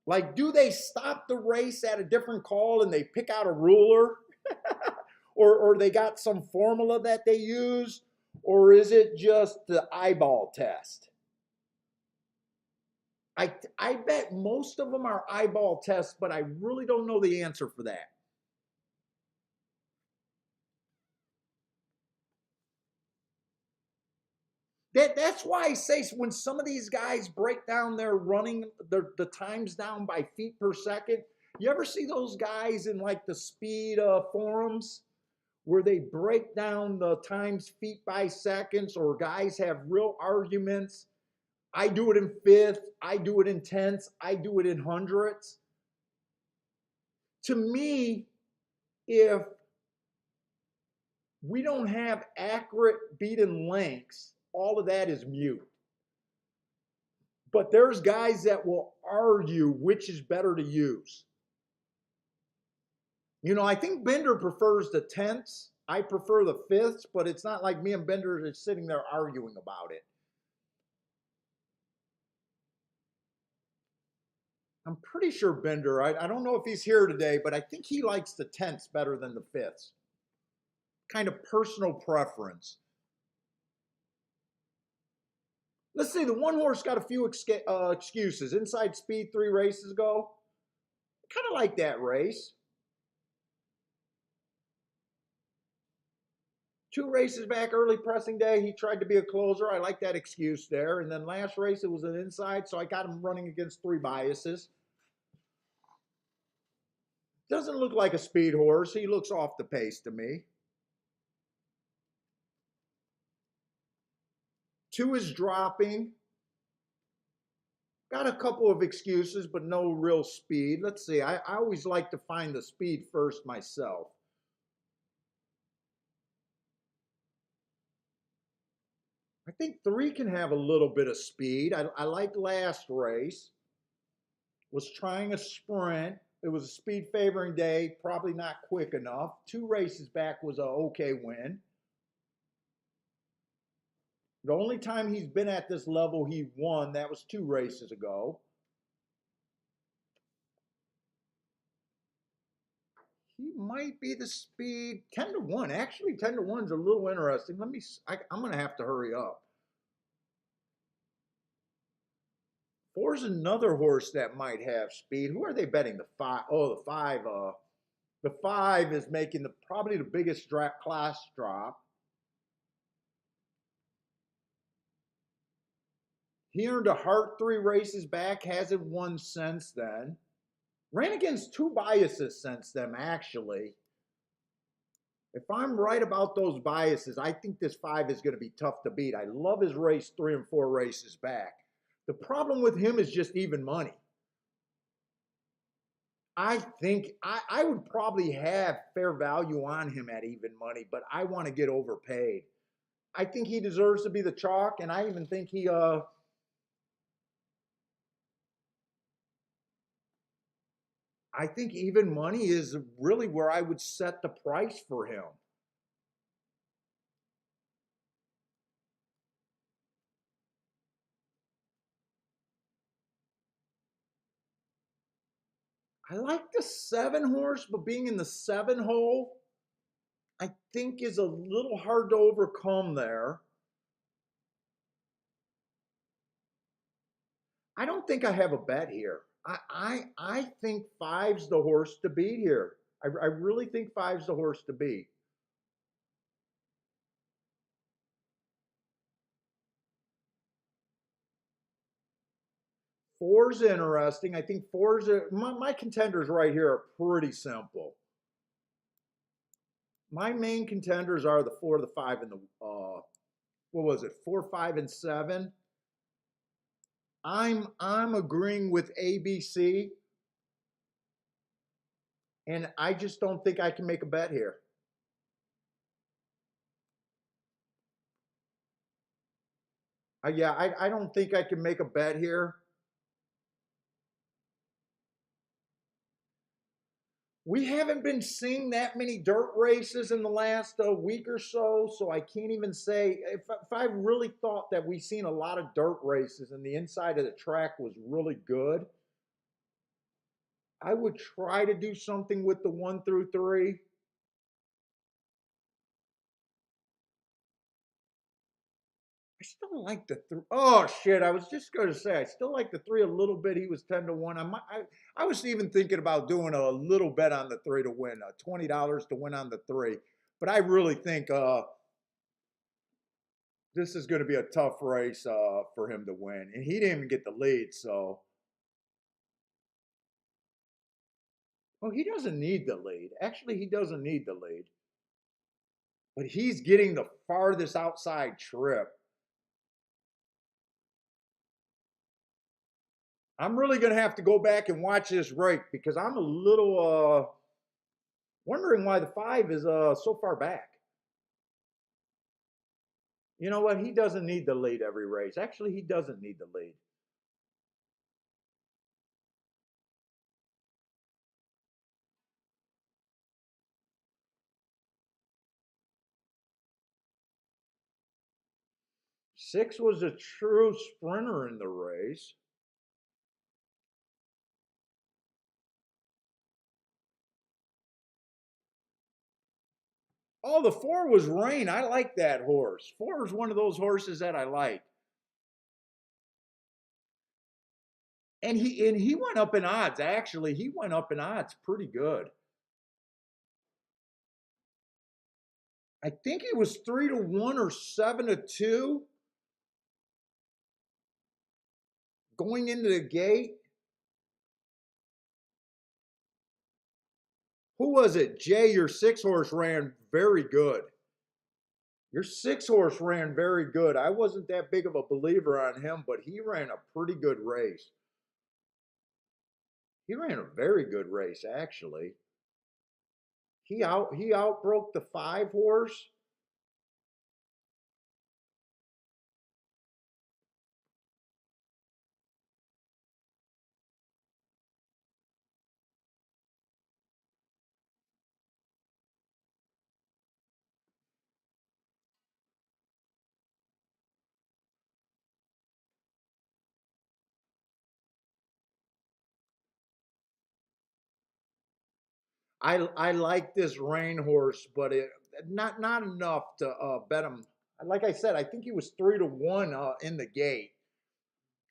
Like, do they stop the race at a different call and they pick out a ruler? or they got some formula that they use? Or is it just the eyeball test? I bet most of them are eyeball tests, but I really don't know the answer for that. That's why I say when some of these guys break down their running, the times down by feet per second, you ever see those guys in like the speed forums where they break down the times feet by seconds, or guys have real arguments? I do it in fifths, I do it in tenths, I do it in hundredths. To me, if we don't have accurate beaten lengths, all of that is mute. But there's guys that will argue which is better to use. I think Bender prefers the tenths. I prefer the fifths, but it's not like me and Bender are sitting there arguing about it. I'm pretty sure Bender, I don't know if he's here today, but I think he likes the tenths better than the fifths. Kind of personal preference. Let's say the one horse got a few excuses. Inside speed 3 races ago. Kind of like that race. 2 races back, early pressing day, he tried to be a closer. I like that excuse there. And then last race, it was an inside, so I got him running against 3 biases. Doesn't look like a speed horse. He looks off the pace to me. 2 is dropping. Got a couple of excuses, but no real speed. Let's see. I always like to find the speed first myself. I think 3 can have a little bit of speed. I like last race. Was trying a sprint. It was a speed favoring day, probably not quick enough. 2 races back was an okay win. The only time he's been at this level he won, that was 2 races ago. He might be the speed 10 to 1. Actually, 10 to 1 is a little interesting. I'm going to have to hurry up. Four's another horse that might have speed. Who are they betting? The five. Oh, the five. The five is making probably the biggest class drop. He earned a heart 3 races back. Hasn't won since then. Ran against 2 biases since then, actually. If I'm right about those biases, I think this 5 is going to be tough to beat. I love his race 3 and 4 races back. The problem with him is just even money. I think I would probably have fair value on him at even money, but I want to get overpaid. I think he deserves to be the chalk, and I even think I think even money is really where I would set the price for him. I like the 7 horse, but being in the 7 hole, I think is a little hard to overcome there. I don't think I have a bet here. I think 5's the horse to beat here. I really think 5's the horse to beat. 4's interesting. I think my contenders right here are pretty simple. My main contenders are the 4, the 5, and the what was it? 4, 5, and 7. I'm agreeing with ABC, and I just don't think I can make a bet here. Yeah, I don't think I can make a bet here. We haven't been seeing that many dirt races in the last week or so, so I can't even say if I really thought that we've seen a lot of dirt races and the inside of the track was really good. I would try to do something with the 1 through 3. I still like the 3. Oh shit! I was just going to say I still like the 3 a little bit. He was 10 to 1. I was even thinking about doing a little bet on the 3 to win, $20 to win on the 3. But I really think this is going to be a tough race for him to win, and he didn't even get the lead. So, well, he doesn't need the lead. Actually, he doesn't need the lead, but he's getting the farthest outside trip. I'm really going to have to go back and watch this rake because I'm a little wondering why the 5 is so far back. You know what? He doesn't need the lead every race. Actually, he doesn't need the lead. Six was a true sprinter in the race. Oh, the 4 was Rain. I like that horse. 4 is one of those horses that I like. And he went up in odds. Actually, he went up in odds pretty good. I think he was 3 to 1 or 7 to 2 going into the gate. Who was it? Jay, your 6 horse ran very good. Your 6 horse ran very good. I wasn't that big of a believer on him, but he ran a pretty good race. He ran a very good race, actually. He outbroke the 5 horse. I like this Rain horse, but not enough to bet him. Like I said, I think he was 3-1 in the gate.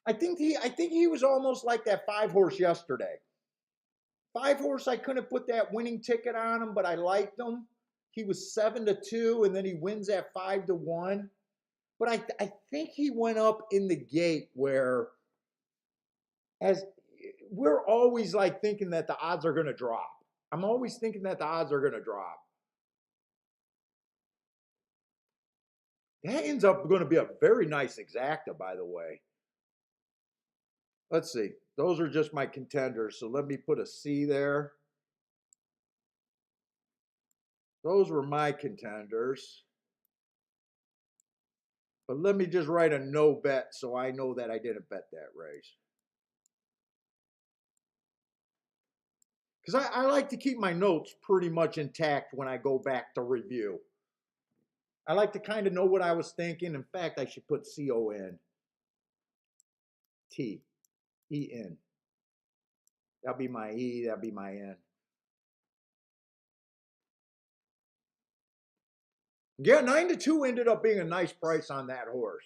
I think he was almost like that 5 horse yesterday. 5 horse, I couldn't put that winning ticket on him, but I liked him. He was 7-2, and then he wins at 5-1. But I think he went up in the gate where, as we're always like thinking that the odds are going to drop. I'm always thinking that the odds are going to drop. That ends up going to be a very nice exacta, by the way. Let's see. Those are just my contenders. So let me put a C there. Those were my contenders. But let me just write a no bet so I know that I didn't bet that race. Because I like to keep my notes pretty much intact when I go back to review. I like to kind of know what I was thinking. In fact, I should put CON. T. E-N. That'll be my E, that'll be my N. Yeah, 9-2 ended up being a nice price on that horse.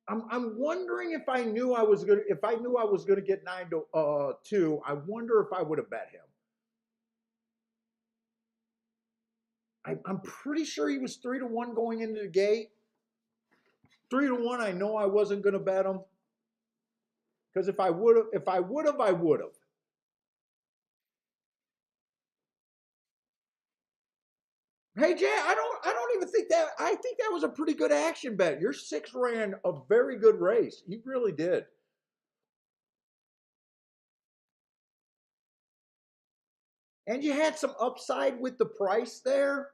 I'm wondering if I knew I was gonna get 9-2. I wonder if I would have bet him. I'm pretty sure he was 3-1 going into the gate. 3-1. I know I wasn't gonna bet him because if I would have, I would have. Hey Jay, I don't even think that. I think that was a pretty good action bet. Your 6 ran a very good race. He really did. And you had some upside with the price there.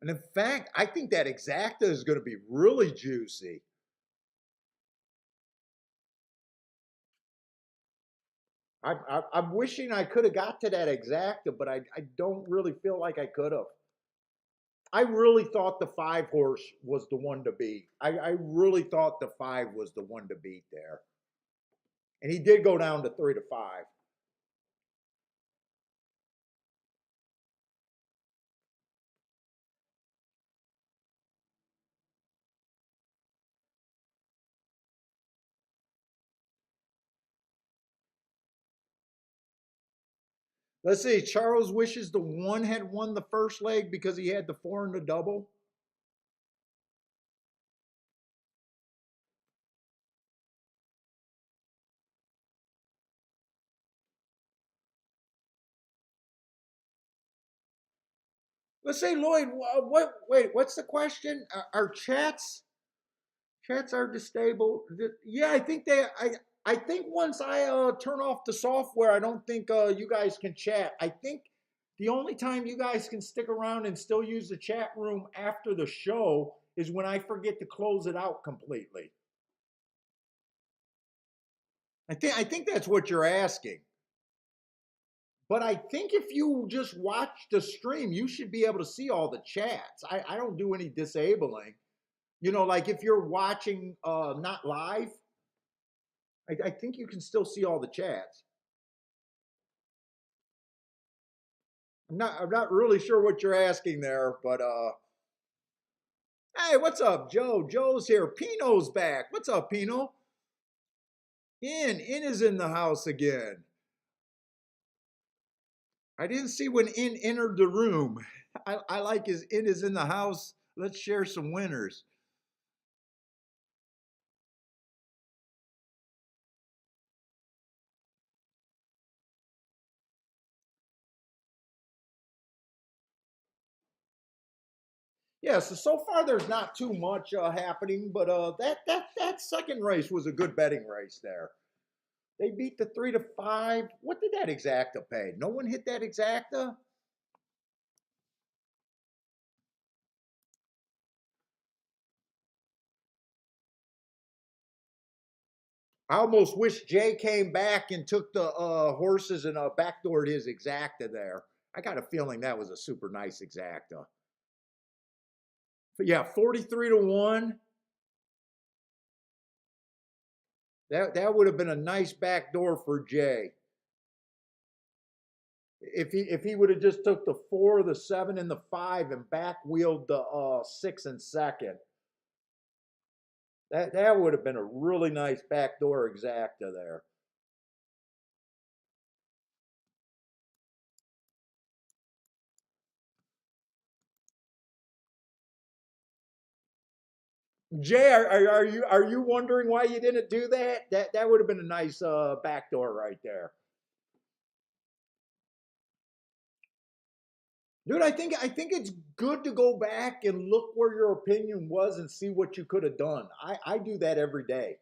And in fact, I think that exacta is going to be really juicy. I'm wishing I could have got to that exacta, but I don't really feel like I could have. I really thought the 5 horse was the one to beat. I really thought the 5 was the one to beat there. And he did go down to 3-5. Let's see. Charles wishes the 1 had won the first leg because he had the 4 in the double. Let's say Lloyd. What? Wait. What's the question? Are chats are distable? Yeah, I think they. I think once I turn off the software, I don't think you guys can chat. I think the only time you guys can stick around and still use the chat room after the show is when I forget to close it out completely. I think that's what you're asking. But I think if you just watch the stream, you should be able to see all the chats. I don't do any disabling. You know, like if you're watching not live, I think you can still see all the chats. I'm not really sure what you're asking there, but hey, what's up, Joe? Joe's here. Pino's back. What's up, Pino? In is in the house again. I didn't see when In entered the room. I like his In is in the house. Let's share some winners. Yeah, so far there's not too much happening, but that second race was a good betting race there. They beat the 3-5. What did that exacta pay? No one hit that exacta? I almost wish Jay came back and took the horses and backdoored his exacta there. I got a feeling that was a super nice exacta. But yeah, 43-1. That would have been a nice backdoor for Jay. If he would have just took the 4, the 7, and the 5 and back wheeled the 6 and second, that would have been a really nice backdoor exacta there. Jay, are you wondering why you didn't do that? That would have been a nice backdoor right there. Dude, I think it's good to go back and look where your opinion was and see what you could have done. I do that every day.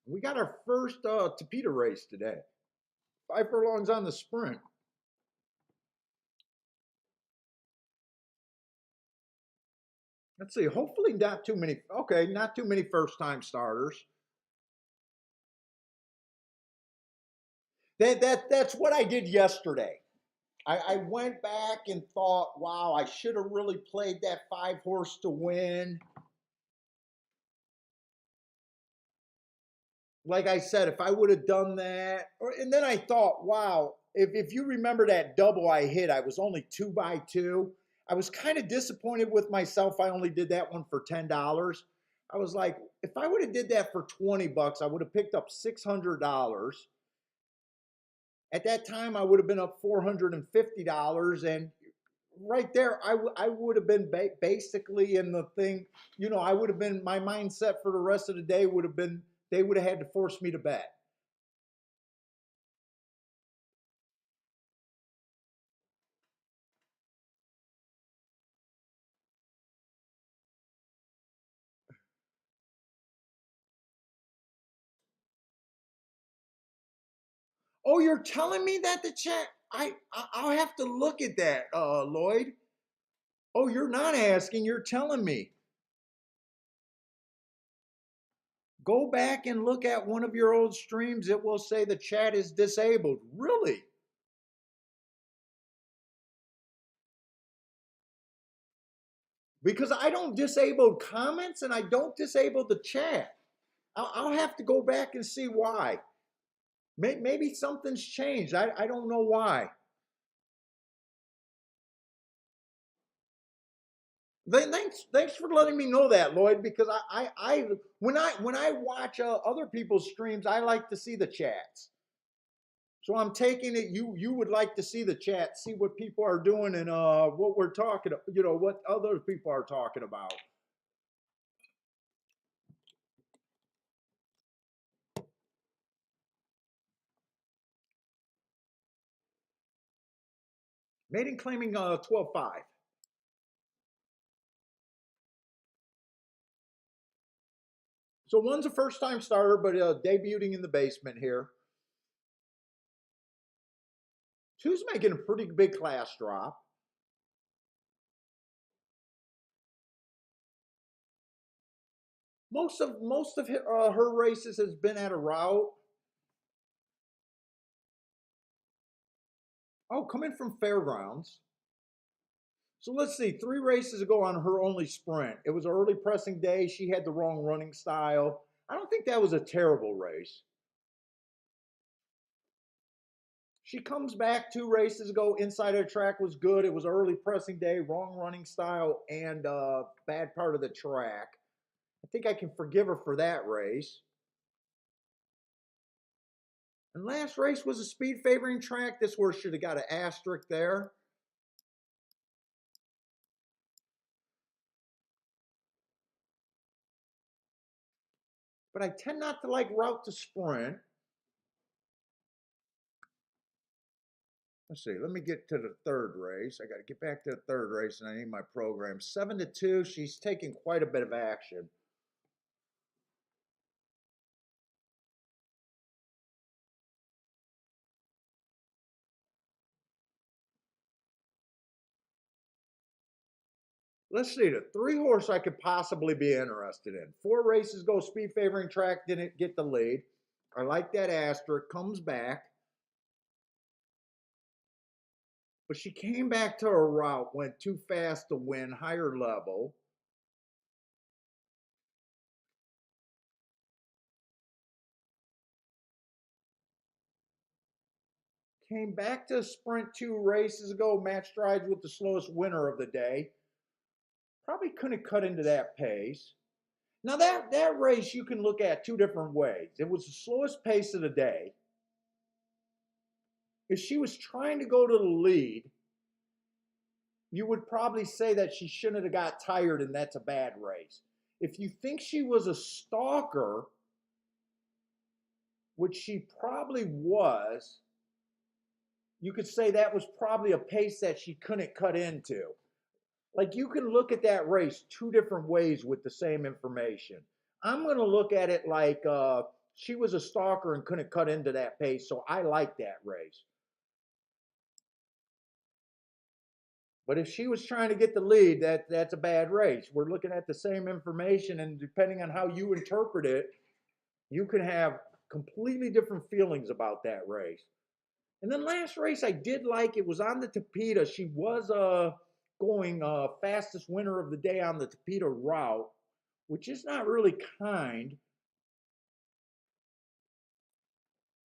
We got our first Topeta race today. 5 furlongs on the sprint. Let's see. Hopefully, not too many. Okay, not too many first-time starters. That's what I did yesterday. I went back and thought, wow, I should have really played that 5 horse to win. Like I said, if I would have done that, and then I thought, wow, if you remember that double I hit, I was only 2x2. I was kind of disappointed with myself. I only did that one for $10. I was like, if I would have did that for $20, I would have picked up $600. At that time, I would have been up $450, and right there, I would have been basically in the thing. I would have been, my mindset for the rest of the day would have been, they would have had to force me to bet. Oh, you're telling me that the chat? I'll have to look at that, Lloyd. Oh, you're not asking. You're telling me. Go back and look at one of your old streams. It will say the chat is disabled. Really? Because I don't disable comments and I don't disable the chat. I'll have to go back and see why. Maybe something's changed. I don't know why. Thanks for letting me know that, Lloyd. Because when I watch other people's streams, I like to see the chats. So I'm taking it you would like to see the chat, see what people are doing and what we're talking, what other people are talking about. Maiden claiming 12-5. So one's a first time starter, but debuting in the basement here. Two's making a pretty big class drop. Most of her races has been at a route. Oh, coming from Fairgrounds. So let's see, 3 races ago on her only sprint. It was an early pressing day. She had the wrong running style. I don't think that was a terrible race. She comes back 2 races ago. Inside of the track was good. It was early pressing day, wrong running style, and bad part of the track. I think I can forgive her for that race. And last race was a speed favoring track. This horse should have got an asterisk there. But I tend not to like route to sprint. Let's see. Let me get to the third race. I got to get back to the third race, and I need my program. 7-2. She's taking quite a bit of action. let's see, the 3 horse I could possibly be interested in. 4 races go, speed favoring track, didn't get the lead. I like that asterisk, comes back. But she came back to her route, went too fast to win, higher level. Came back to sprint 2 races ago, match strides with the slowest winner of the day. Probably couldn't cut into that pace. Now that race you can look at 2 different ways. It was the slowest pace of the day. If she was trying to go to the lead, you would probably say that she shouldn't have got tired and that's a bad race. If you think she was a stalker, which she probably was, you could say that was probably a pace that she couldn't cut into. Like, you can look at that race 2 different ways with the same information. I'm going to look at it like she was a stalker and couldn't cut into that pace, so I like that race. But if she was trying to get the lead, that's a bad race. We're looking at the same information, and depending on how you interpret it, you can have completely different feelings about that race. And then last race I did like, it was on the Topeda. She was going fastest winner of the day on the Topeda route, which is not really kind.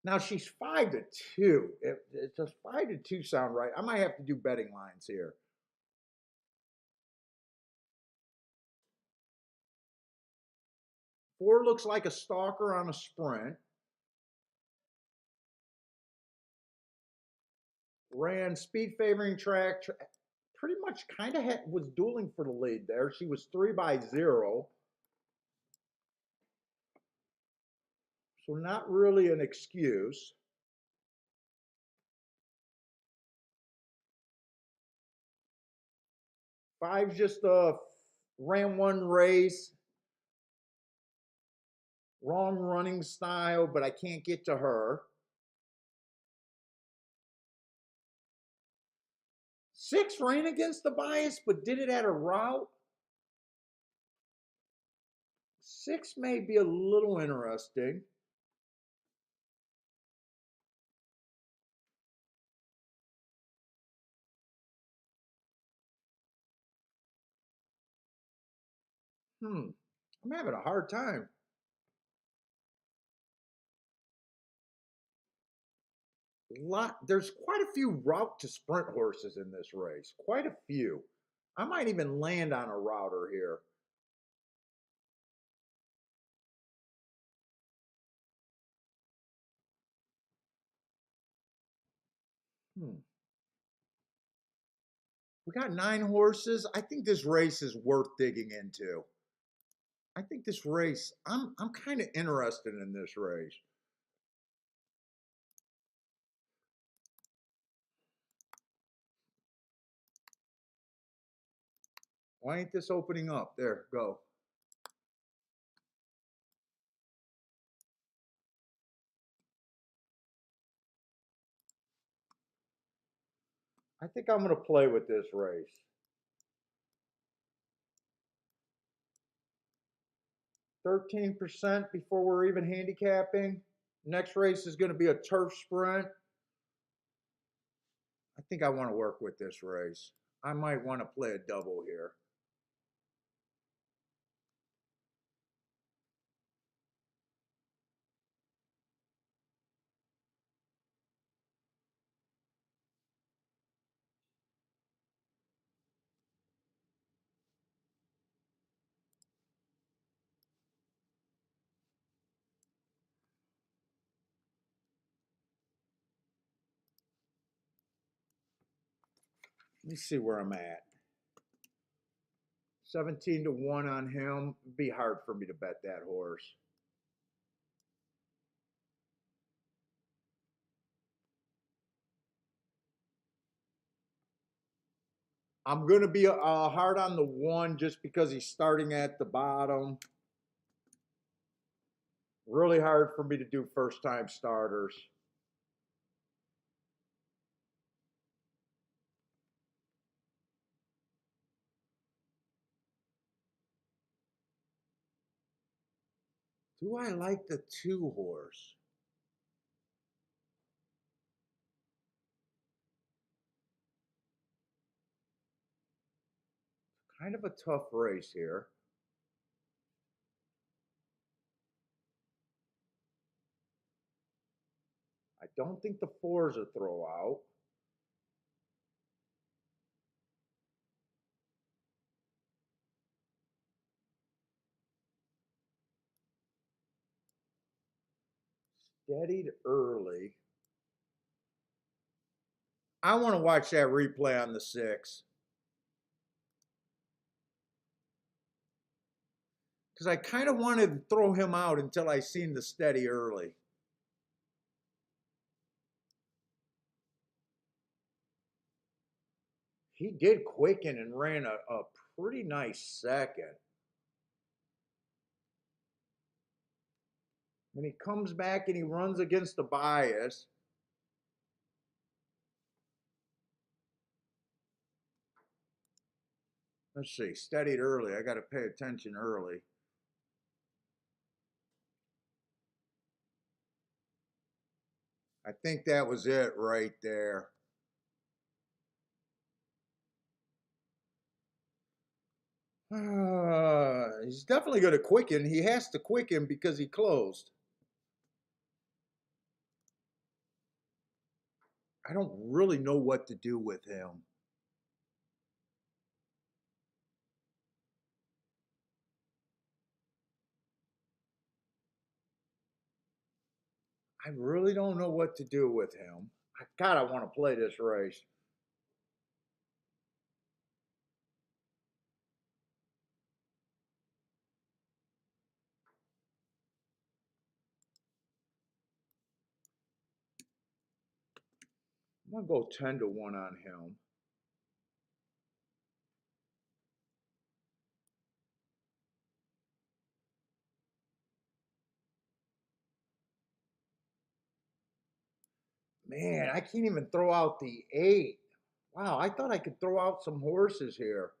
Now she's 5-2. Does 5-2 sound right? I might have to do betting lines here. Four looks like a stalker on a sprint. Ran speed favoring track. Pretty much kind of was dueling for the lead there. She was 3-0. So not really an excuse. Five just ran 1 race. Wrong running style, but I can't get to her. 6 ran against the bias, but did it at a route. 6 may be a little interesting. I'm having a hard time. There's quite a few route to sprint horses in this race. Quite a few. I might even land on a router here. We got 9 horses. I think this race is worth digging into. I think this race, I'm kind of interested in this race. Why ain't this opening up? There, go. I think I'm going to play with this race. 13% before we're even handicapping. Next race is going to be a turf sprint. I think I want to work with this race. I might want to play a double here. Let me see where I'm at. 17-1 on him. It'd be hard for me to bet that horse. I'm going to be hard on the 1 just because he's starting at the bottom. Really hard for me to do first-time starters. Do I like the 2 horse? Kind of a tough race here. I don't think the 4's a throw out. Steadied early. I want to watch that replay on the 6. Because I kind of wanted to throw him out until I seen the steady early. He did quicken and ran a pretty nice second. And he comes back and he runs against the bias. Let's see, steadied early. I got to pay attention early. I think that was it right there. He's definitely going to quicken. He has to quicken because he closed. I don't really know what to do with him. I really don't know what to do with him. God, I want to play this race. I'm going to go 10-1 on him. Man, I can't even throw out the 8. Wow, I thought I could throw out some horses here.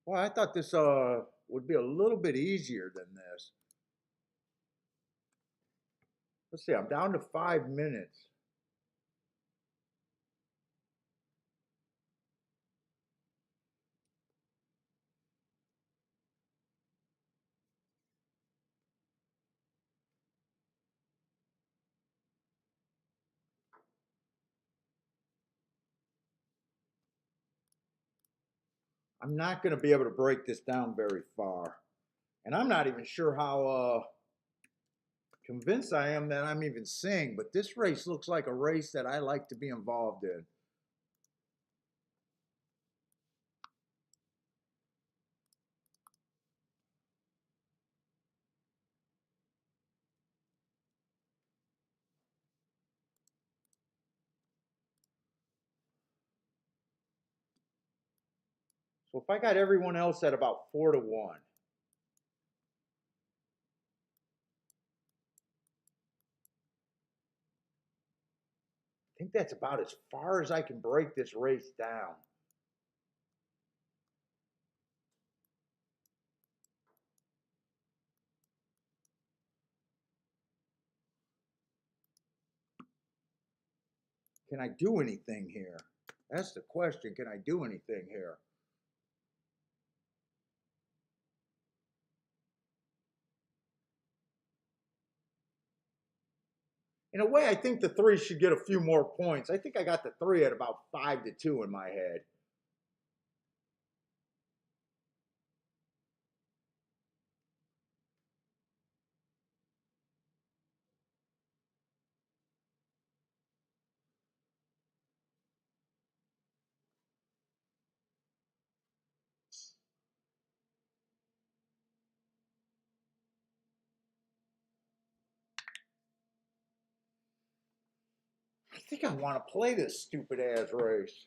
Well, I thought this would be a little bit easier than this. Let's see, I'm down to 5 minutes. I'm not going to be able to break this down very far. And I'm not even sure how convinced I am that I'm even seeing, but this race looks like a race that I like to be involved in. So if I got everyone else at about 4-1, I think that's about as far as I can break this race down. Can I do anything here? That's the question. Can I do anything here? In a way, I think the 3 should get a few more points. I think I got the 3 at about 5-2 in my head. I think I want to play this stupid ass race.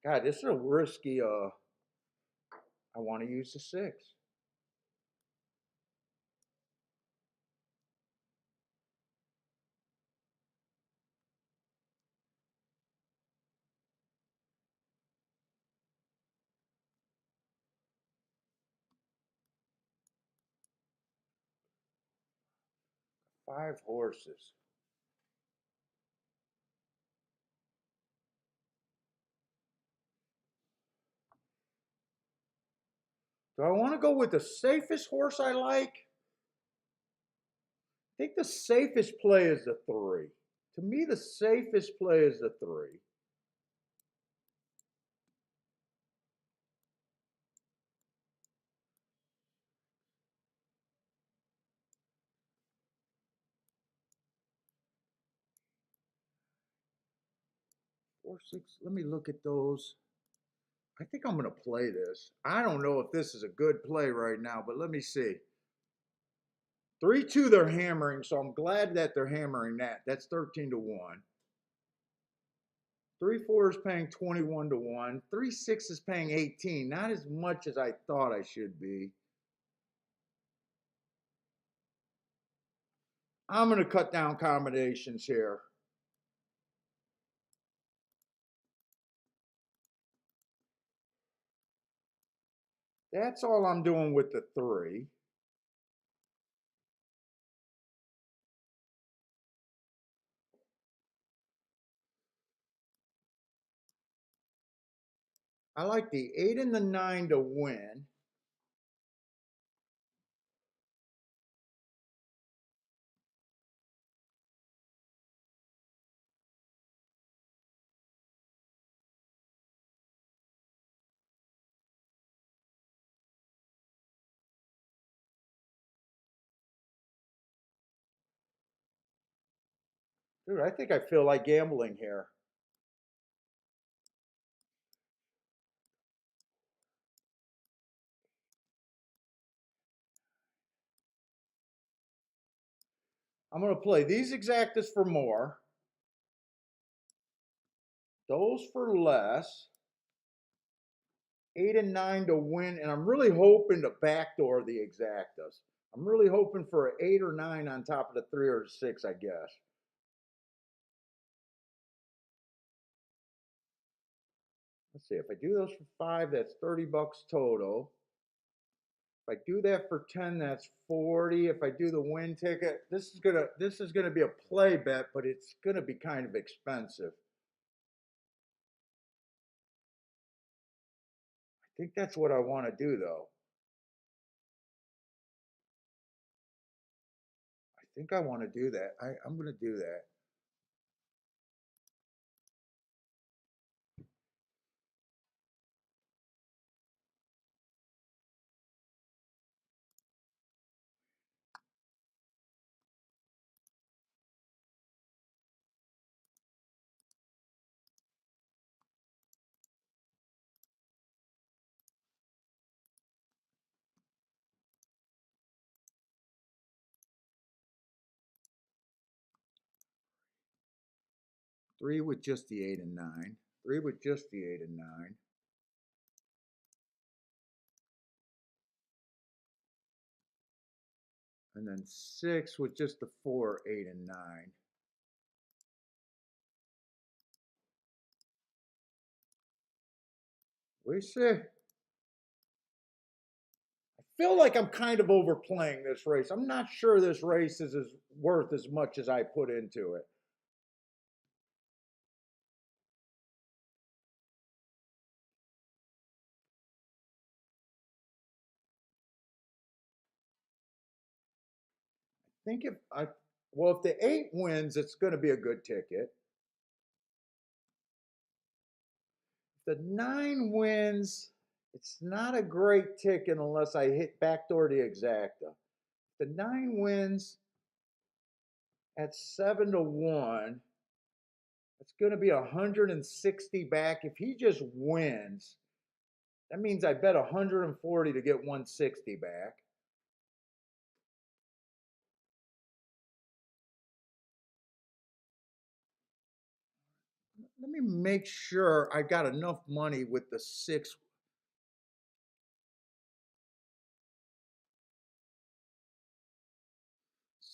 God, this is a risky. I want to use the 6. Five horses. Do I want to go with the safest horse I like? I think the safest play is the 3. To me, the safest play is the 3. Four, 6. Let me look at those. I think I'm going to play this. I don't know if this is a good play right now, but let me see. 3-2, they're hammering, so I'm glad that they're hammering that. That's 13 to 1. 3-4 is paying 21 to 1. 3-6 is paying 18. Not as much as I thought I should be. I'm going to cut down combinations here. That's all I'm doing with the 3. I like the 8 and the 9 to win. Dude, I think I feel like gambling here. I'm going to play these exactas for more, those for less, 8 and 9 to win, and I'm really hoping to backdoor the exactas. I'm really hoping for an 8 or 9 on top of the 3 or 6, I guess. Let's see, if I do those for 5, that's 30 bucks total. If I do that for 10, that's 40. If I do the win ticket, this is gonna be a play bet, but it's gonna be kind of expensive. I think that's what I want to do though. I think I want to do that. I'm gonna do that. Three with just the 8 and 9. Three with just the 8 and 9. And then 6 with just the 4, 8, and 9. We see. I feel like I'm kind of overplaying this race. I'm not sure this race is worth as much as I put into it. Think if I well, if the 8 wins, it's going to be a good ticket. If the 9 wins, it's not a great ticket unless I hit backdoor the exacta. If the 9 wins at 7 to 1, it's going to be 160 back. If he just wins, that means I bet 140 to get 160 back. me make sure I got enough money with the 6.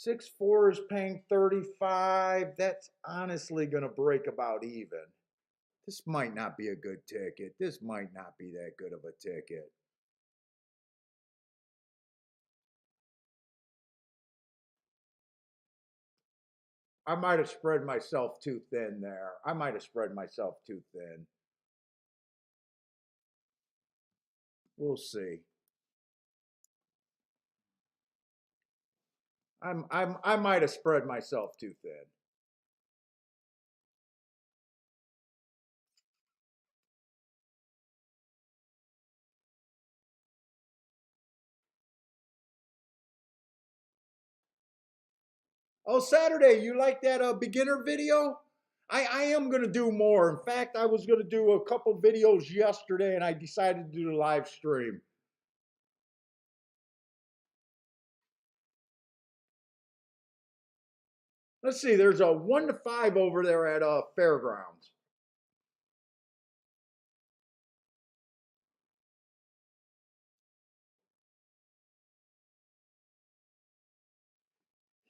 6-4 is paying 35. That's honestly going to break about even. This might not be a good ticket. This might not be that good of a ticket. I might have spread myself too thin there. I might have spread myself too thin. We'll see. I might have spread myself too thin. Oh, Saturday, you like that beginner video? I am going to do more. In fact, I was going to do a couple videos yesterday, and I decided to do the live stream. Let's see, there's a 1 to 5 over there at Fairgrounds.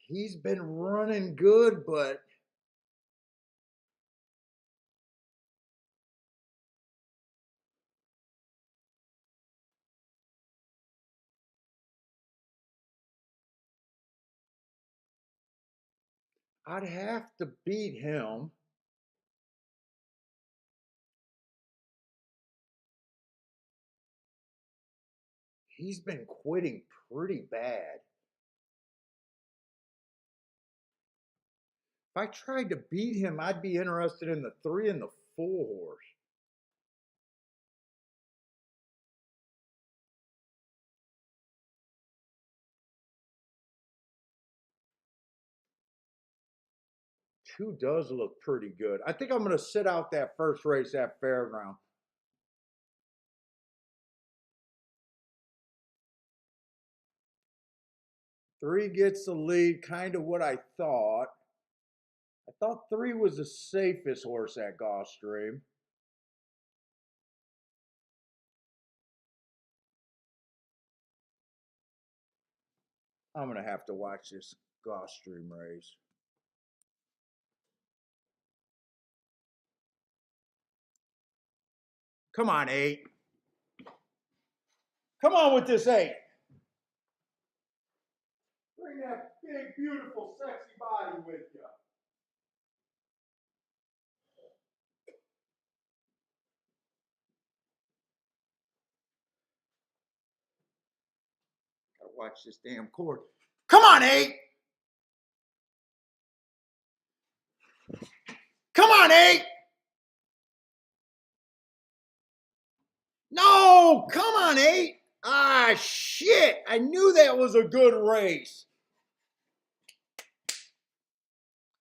He's been running good, but I'd have to beat him. He's been quitting pretty bad. If I tried to beat him, I'd be interested in the 3 and the 4 horse. Two does look pretty good. I think I'm going to sit out that first race at Fairground. Three gets the lead, kind of what I thought. I thought 3 was the safest horse at Gulfstream. I'm going to have to watch this Gulfstream race. Come on, 8. Come on with this 8. Bring that big, beautiful, sexy body with you. Gotta watch this damn cord. Come on, 8. Come on, 8. No, come on, 8. Ah, shit. I knew that was a good race.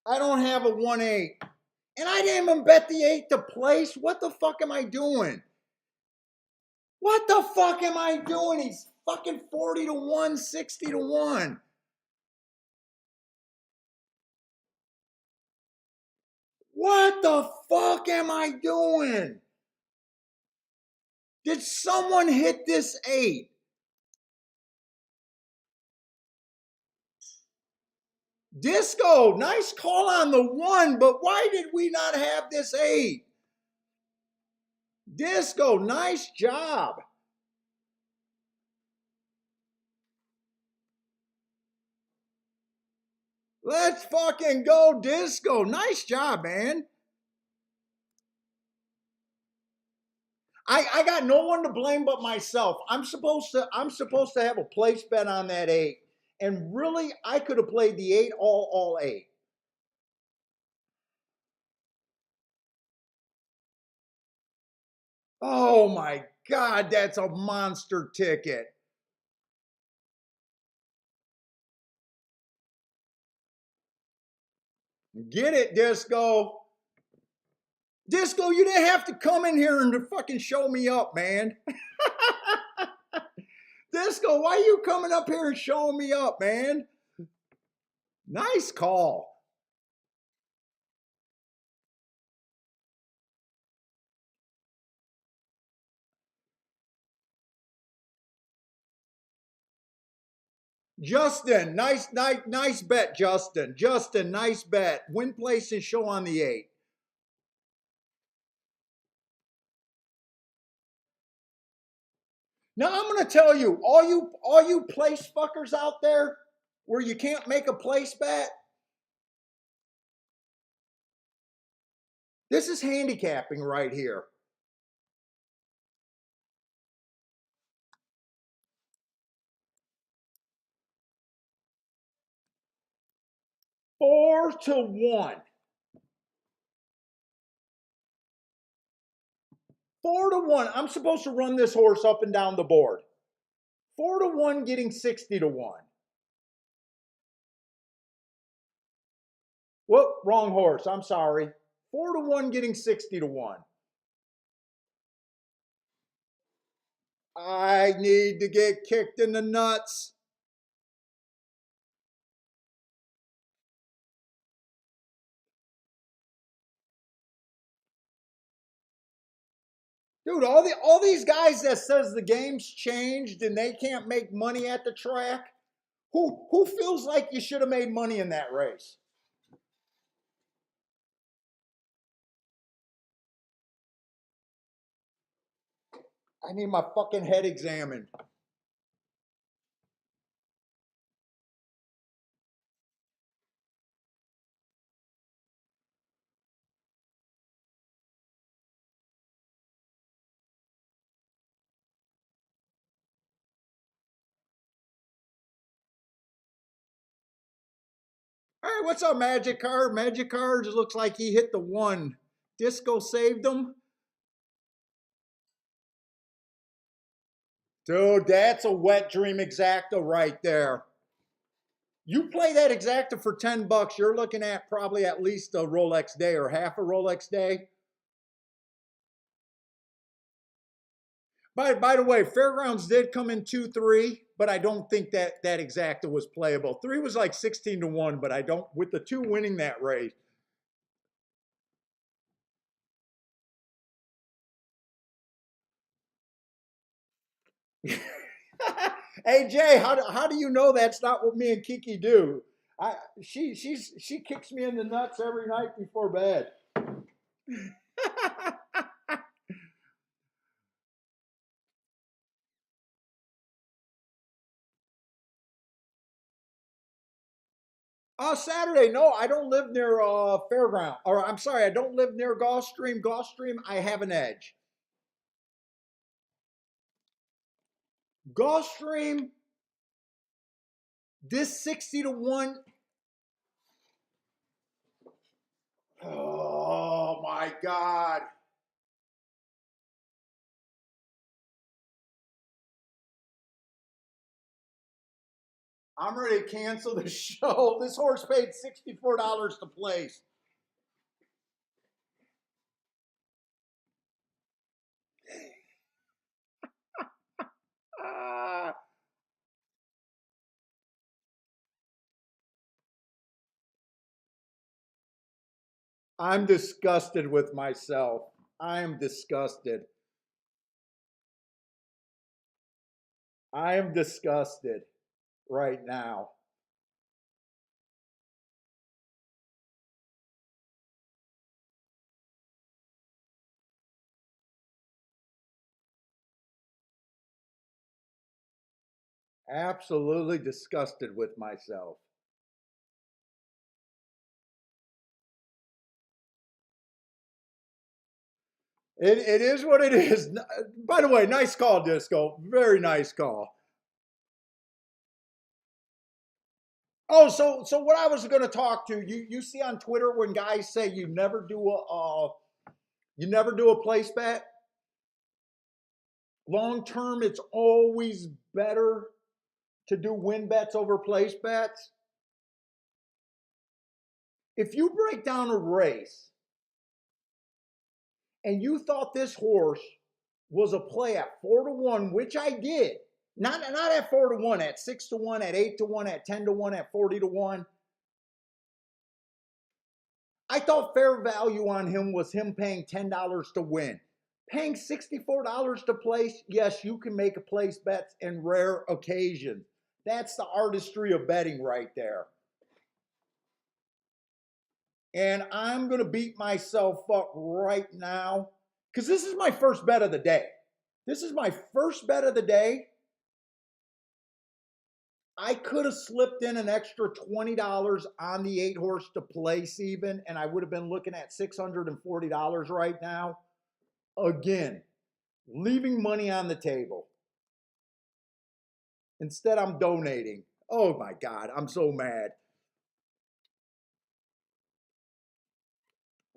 I don't have a 1-8. And I didn't even bet the 8 to place. What the fuck am I doing? What the fuck am I doing? He's fucking 40 to 1, 60 to 1. What the fuck am I doing? Did someone hit this 8? Disco, nice call on the 1, but why did we not have this 8? Disco, nice job. Let's fucking go, Disco. Nice job, man. I got no one to blame but myself. I'm supposed to have a place bet on that 8. And really, I could have played the 8 all 8. Oh my God, that's a monster ticket. Get it, Disco. Disco, you didn't have to come in here and to fucking show me up, man. Disco, why are you coming up here and showing me up, man? Nice call. Justin, nice bet, Justin. Justin, nice bet. Win, place, and show on the 8. Now I'm gonna tell you, all you place fuckers out there where you can't make a place bet, this is handicapping right here. Four to one. 4 to 1. I'm supposed to run this horse up and down the board. 4 to 1 getting 60 to 1. Whoop, wrong horse. I'm sorry. 4 to 1 getting 60 to 1. I need to get kicked in the nuts. Dude, all these guys that says the game's changed and they can't make money at the track, who feels like you should have made money in that race? I need my fucking head examined. All right, what's up, Magic Card? Magic Card looks like he hit the 1. Disco saved him. Dude, that's a wet dream exacta right there. You play that exacta for $10, you're looking at probably at least a Rolex day or half a Rolex day. By the way, Fairgrounds did come in 2-3, but I don't think that exacta was playable. 3 was like 16 to 1, but I don't, with the 2 winning that race. Hey Jay, how do you know that's not what me and Kiki do? She kicks me in the nuts every night before bed. Saturday, no, I don't live near Fairground. Or I'm sorry, I don't live near Gulfstream. Gulfstream, I have an edge. Gulfstream, this 60 to 1. Oh my God. I'm ready to cancel the show. This horse paid $64 to place. Ah. I'm disgusted with myself. I am disgusted. I am disgusted right now. Absolutely disgusted with myself. It is what it is. By the way, nice call, Disco. Very nice call. Oh, so what I was going to talk to you see on Twitter when guys say you never do a place bet. Long term, it's always better to do win bets over place bets. If you break down a race and you thought this horse was a play at 4 to 1, which I did, not at 4 to 1, at 6 to 1, at 8 to 1, at 10 to 1, at 40 to 1. I thought fair value on him was him paying $10 to win. Paying $64 to place, yes, you can make a place bets in rare occasions. That's the artistry of betting right there. And I'm going to beat myself up right now because this is my first bet of the day. This is my first bet of the day. I could have slipped in an extra $20 on the 8-horse to place even, and I would have been looking at $640 right now. Again, leaving money on the table. Instead, I'm donating. Oh my God, I'm so mad.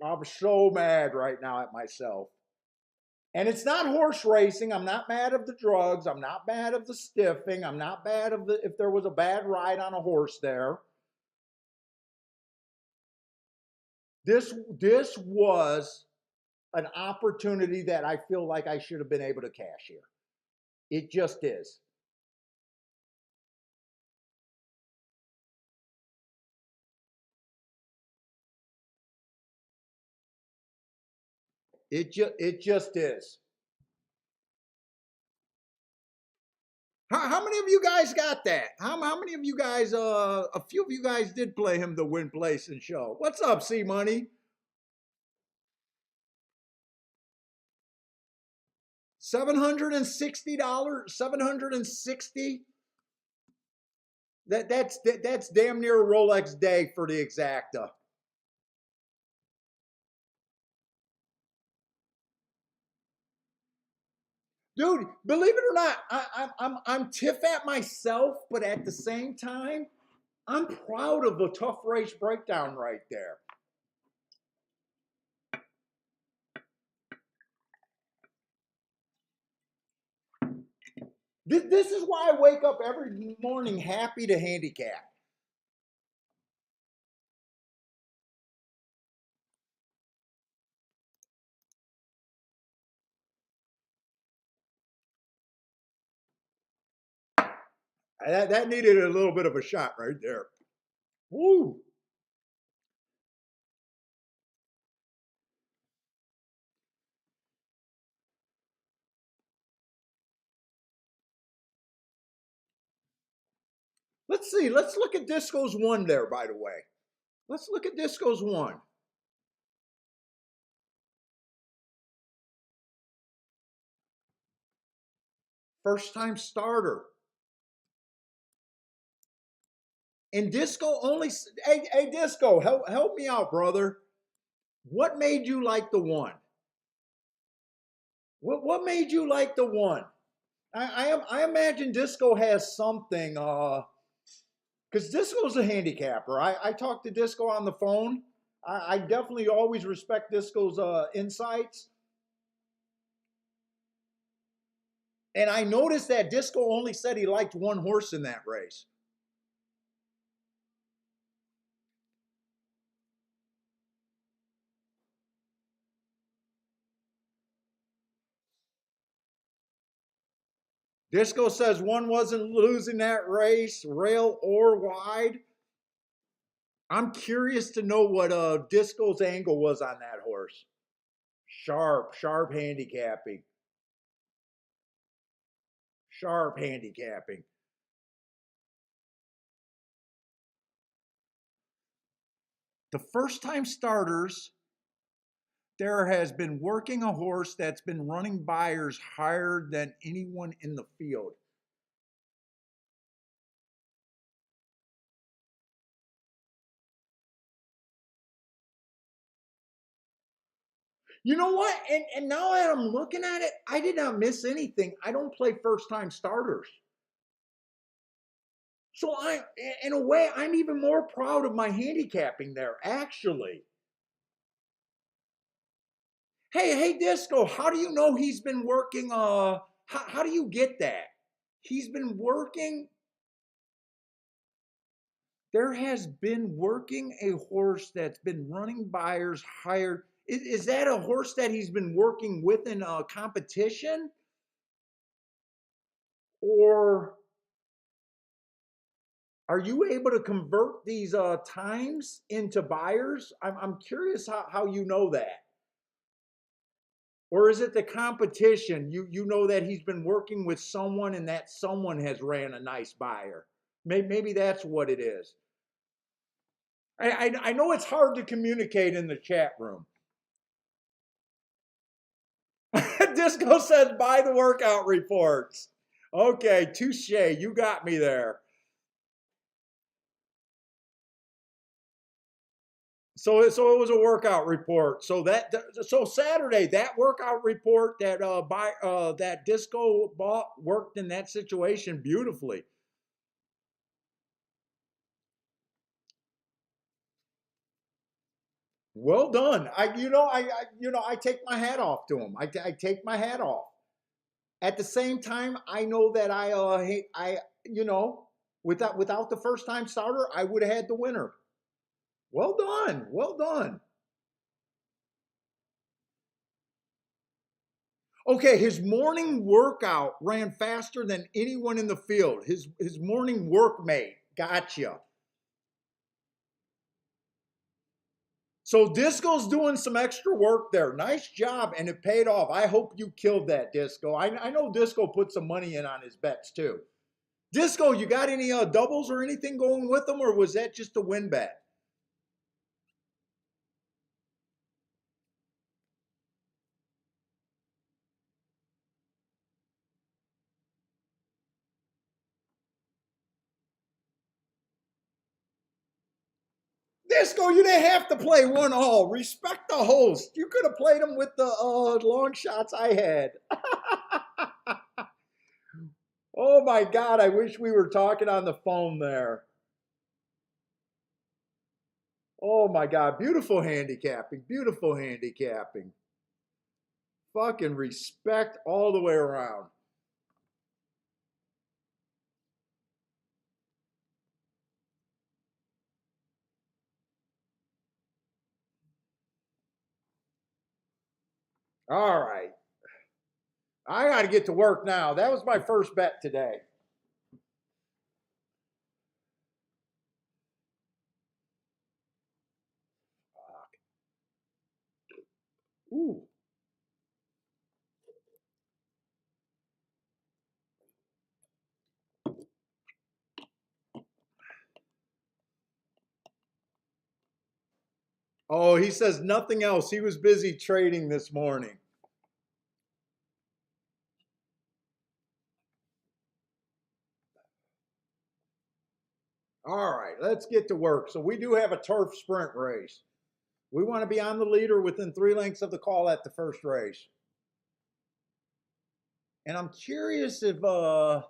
I'm so mad right now at myself. And it's not horse racing. I'm not mad of the drugs. I'm not mad of the stiffing. I'm not mad of if there was a bad ride on a horse there. This was an opportunity that I feel like I should have been able to cash here. It just is. It just is. How many of you guys got that? How many of you guys, a few of you guys did play him the win, place, and show. What's up, C Money? $760, 760. That's damn near a Rolex day for the exacta. Dude, believe it or not, I'm tiff at myself, but at the same time, I'm proud of a tough race breakdown right there. This is why I wake up every morning happy to handicap. That needed a little bit of a shot right there. Woo! Let's see. Let's look at Disco's one there, by the way. Let's look at Disco's one. First time starter. And Disco only, hey Disco, help me out, brother. What made you like the one? What made you like the one? I imagine Disco has something, because Disco's a handicapper. I talked to Disco on the phone. I definitely always respect Disco's insights. And I noticed that Disco only said he liked one horse in that race. Disco says one wasn't losing that race, rail or wide. I'm curious to know what Disco's angle was on that horse. Sharp handicapping. Sharp handicapping. The first time starters, there has been working a horse that's been running buyers higher than anyone in the field. You know what? And now that I'm looking at it, I did not miss anything. I don't play first time starters. So in a way, I'm even more proud of my handicapping there, actually. Hey, Disco, how do you know he's been working? How do you get that? He's been working. There has been working a horse that's been running buyers higher. Is that a horse that he's been working with in a competition? Or are you able to convert these times into buyers? I'm curious how you know that. Or is it the competition? You know that he's been working with someone and that someone has ran a nice buyer. Maybe that's what it is. I know it's hard to communicate in the chat room. Disco says buy the workout reports. Okay, touche. You got me there. So it was a workout report. So Saturday, that workout report that that Disco bought worked in that situation beautifully. Well done. I take my hat off to him. I take my hat off. At the same time, I know that without the first time starter, I would have had the winner. Well done. Well done. Okay, his morning workout ran faster than anyone in the field. His morning workmate. Gotcha. So Disco's doing some extra work there. Nice job, and it paid off. I hope you killed that, Disco. I know Disco put some money in on his bets too. Disco, you got any doubles or anything going with them, or was that just a win bet? Disco, you didn't have to play 1-all. Respect the host. You could have played them with the long shots I had. Oh my God, I wish we were talking on the phone there. Oh my God, beautiful handicapping, beautiful handicapping. Fucking respect all the way around. All right. I got to get to work now. That was my first bet today. Ooh. Oh, he says nothing else. He was busy trading this morning. All right, let's get to work. So we do have a turf sprint race. We want to be on the leader within 3 lengths of the call at the first race. And I'm curious if Gulfstream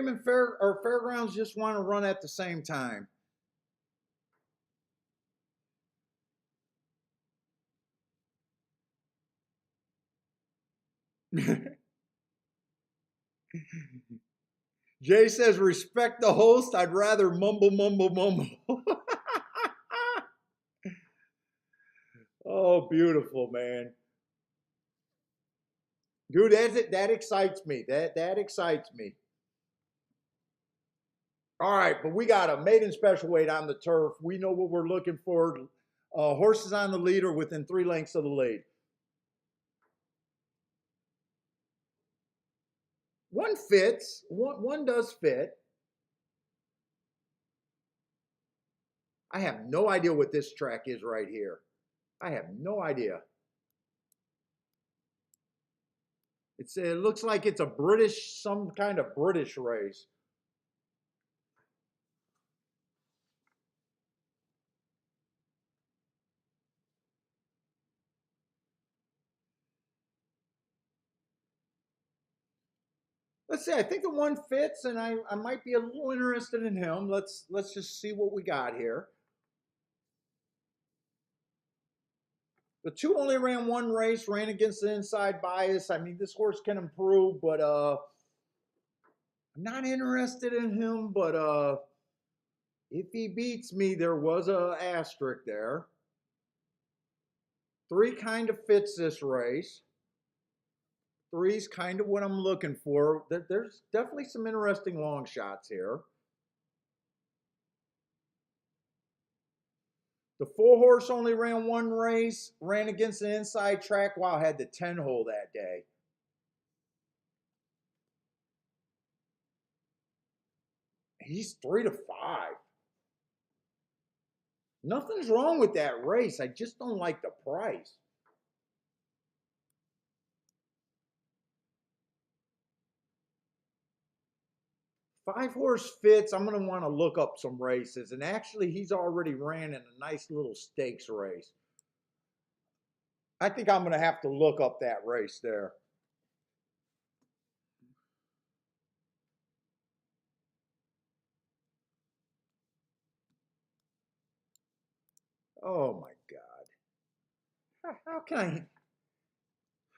and Fairgrounds just want to run at the same time. Jay says, respect the host. I'd rather mumble, mumble, mumble. Oh, beautiful, man. Dude, that excites me. That excites me. All right, but we got a maiden special weight on the turf. We know what we're looking for. Horses on the leader within 3 lengths of the lead. One fits. One does fit. I have no idea what this track is right here. I have no idea. It looks like it's some kind of British race. Let's see. I think the one fits, and I might be a little interested in him. Let's just see what we got here. The 2 only ran 1 race, ran against the inside bias. I mean, this horse can improve, but I'm not interested in him. But if he beats me, there was a asterisk there. 3 kind of fits this race. 3's kind of what I'm looking for. There's definitely some interesting long shots here. The 4 horse only ran 1 race, ran against the inside track. Wow, had the 10 hole that day. He's 3-5. Nothing's wrong with that race. I just don't like the price. Five horse fits. I'm going to want to look up some races. And actually, he's already ran in a nice little stakes race. I think I'm going to have to look up that race there. Oh my God.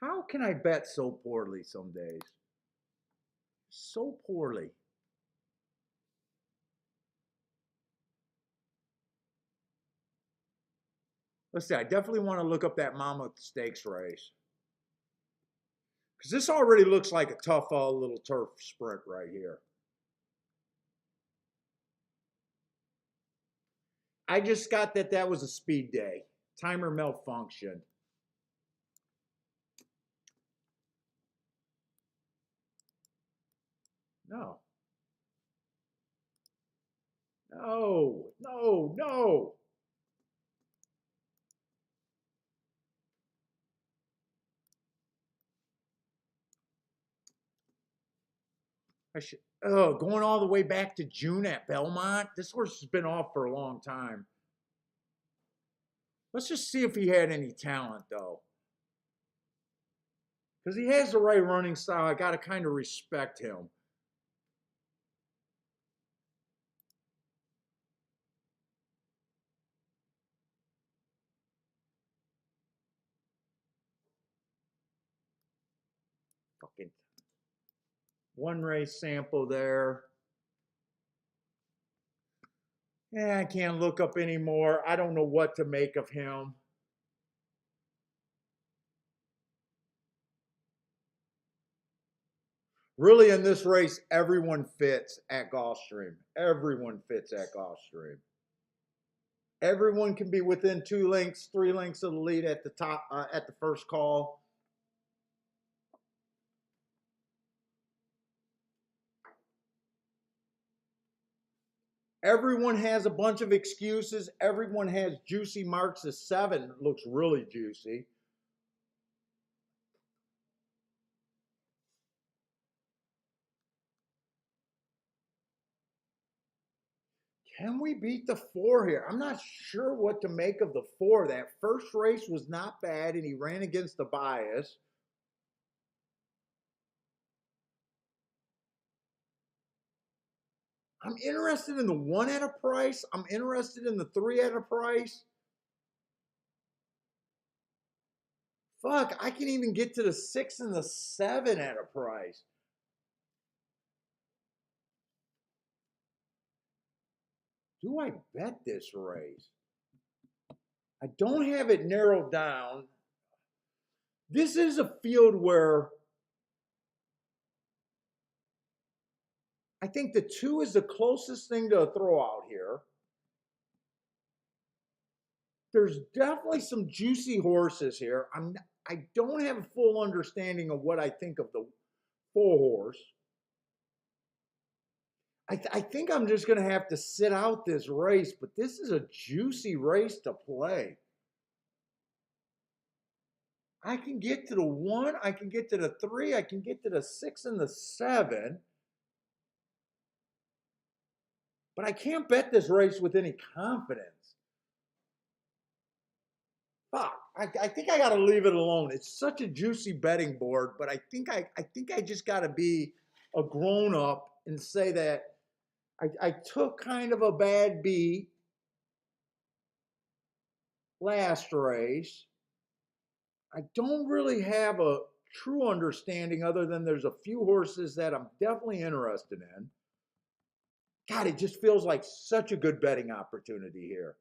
How can I bet so poorly some days? So poorly. Let's see, I definitely want to look up that Monmouth Stakes race. Because this already looks like a tough little turf sprint right here. I just got that was a speed day. Timer malfunctioned. No. No, no, no. Going all the way back to June at Belmont. This horse has been off for a long time. Let's just see if he had any talent, though. Because he has the right running style. I got to kind of respect him. Fucking one race sample there. Yeah, I can't look up anymore. I don't know what to make of him. Really, in this race, everyone fits at Gulfstream. Everyone fits at Gulfstream. Everyone can be within 2 lengths, 3 lengths of the lead at the top, at the first call. Everyone has a bunch of excuses. Everyone has juicy marks. The 7 looks really juicy. Can we beat the 4 here? I'm not sure what to make of the 4. That first race was not bad, and he ran against the bias. I'm interested in the 1 at a price. I'm interested in the 3 at a price. Fuck, I can even get to the 6 and the 7 at a price. Do I bet this race? I don't have it narrowed down. This is a field where I think the 2 is the closest thing to a throwout here. There's definitely some juicy horses here. I don't have a full understanding of what I think of the 4 horse. I think I'm just going to have to sit out this race, but this is a juicy race to play. I can get to the 1, I can get to the 3, I can get to the 6 and the 7. But I can't bet this race with any confidence. Fuck, I think I got to leave it alone. It's such a juicy betting board, but I think I just got to be a grown up and say that I took kind of a bad beat last race. I don't really have a true understanding other than there's a few horses that I'm definitely interested in. God, it just feels like such a good betting opportunity here.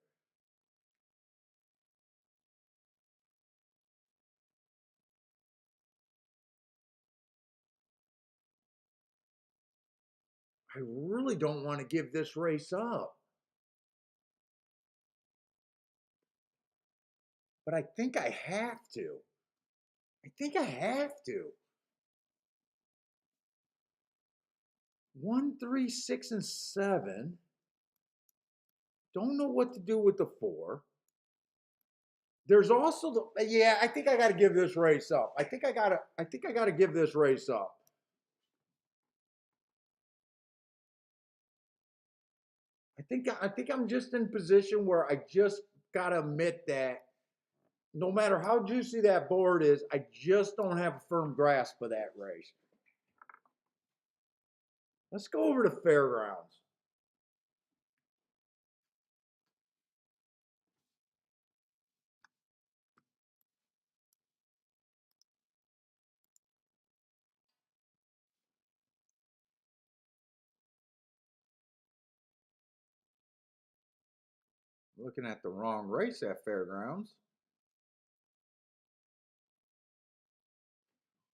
I really don't want to give this race up. But I think I have to. I think I have to. 1, 3, 6, and 7. Don't know what to do with the 4. There's also the, yeah, I think I got to give this race up. I think I got to give this race up. I think I'm just in position where I just got to admit that no matter how juicy that board is, I just don't have a firm grasp of that race. Let's go over to Fairgrounds. Looking at the wrong race at Fairgrounds.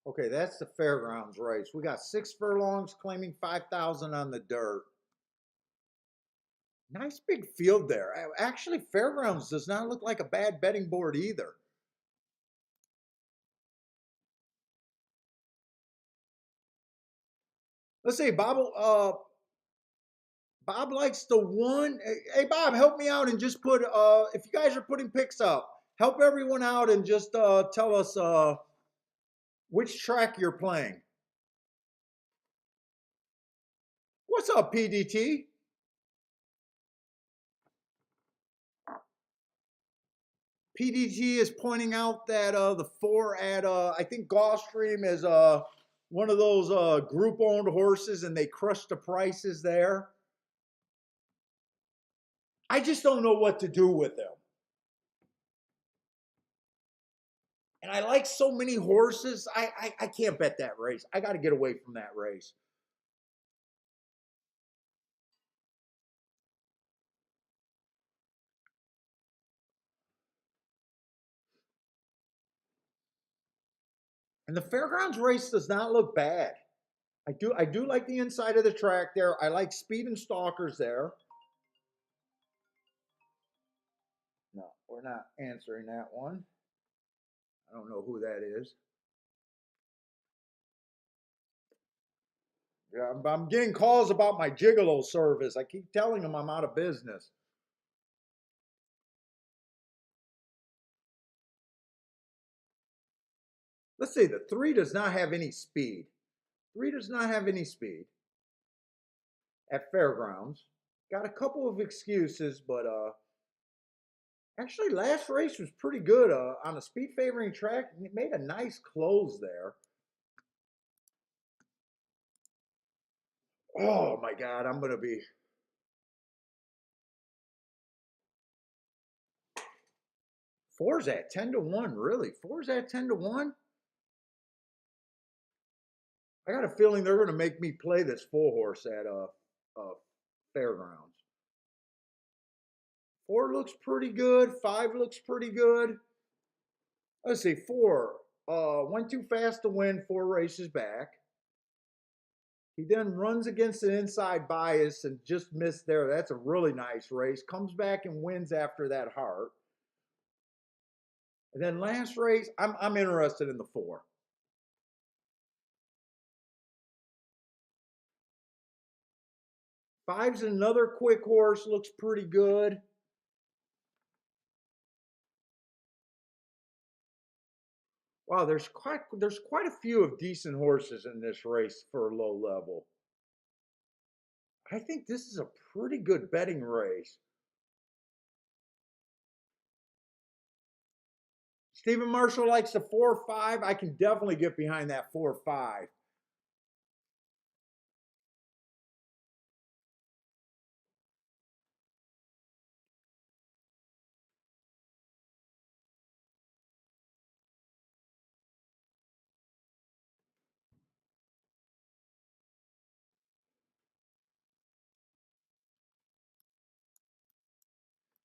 Okay, that's the Fairgrounds race. We got 6 furlongs claiming 5,000 on the dirt. Nice big field there. Actually, Fairgrounds does not look like a bad betting board either. Let's see, Bob likes the 1. Hey, Bob, help me out and just put, if you guys are putting picks up, help everyone out and just tell us which track you're playing. What's up, PDT? PDT is pointing out that the 4 at, I think Gulfstream is one of those group-owned horses and they crushed the prices there. I just don't know what to do with them. And I like so many horses. I can't bet that race. I got to get away from that race. And the Fairgrounds race does not look bad. I do like the inside of the track there. I like Speed and Stalkers there. No, we're not answering that one. I don't know who that is. Yeah, I'm getting calls about my Gigolo service. I keep telling them I'm out of business. Let's see, the 3 does not have any speed. 3 does not have any speed at Fairgrounds. Got a couple of excuses, but actually last race was pretty good on a speed favoring track. It made a nice close there. Oh my God, I'm gonna be. 4's at 10-1, really? 4's at 10-1? I got a feeling they're gonna make me play this 4 horse at Fairgrounds. 4 looks pretty good. 5 looks pretty good. Let's see, 4 went too fast to win 4 races back. He then runs against an inside bias and just missed there. That's a really nice race. Comes back and wins after that heart. And then last race, I'm interested in the 4. 5's another quick horse, looks pretty good. Wow, there's quite a few of decent horses in this race for a low level. I think this is a pretty good betting race. Stephen Marshall likes the 4-5. I can definitely get behind that 4-5.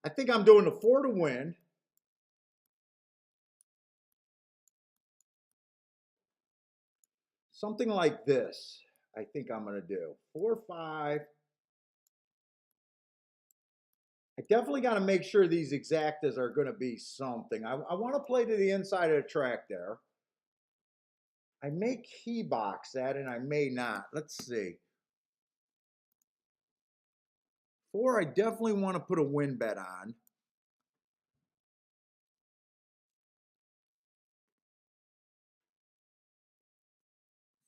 I think I'm doing the 4 to win. Something like this, I think I'm going to do. 4-5. I definitely got to make sure these exactas are going to be something. I want to play to the inside of the track there. I may key box that and I may not. Let's see. 4, I definitely want to put a win bet on.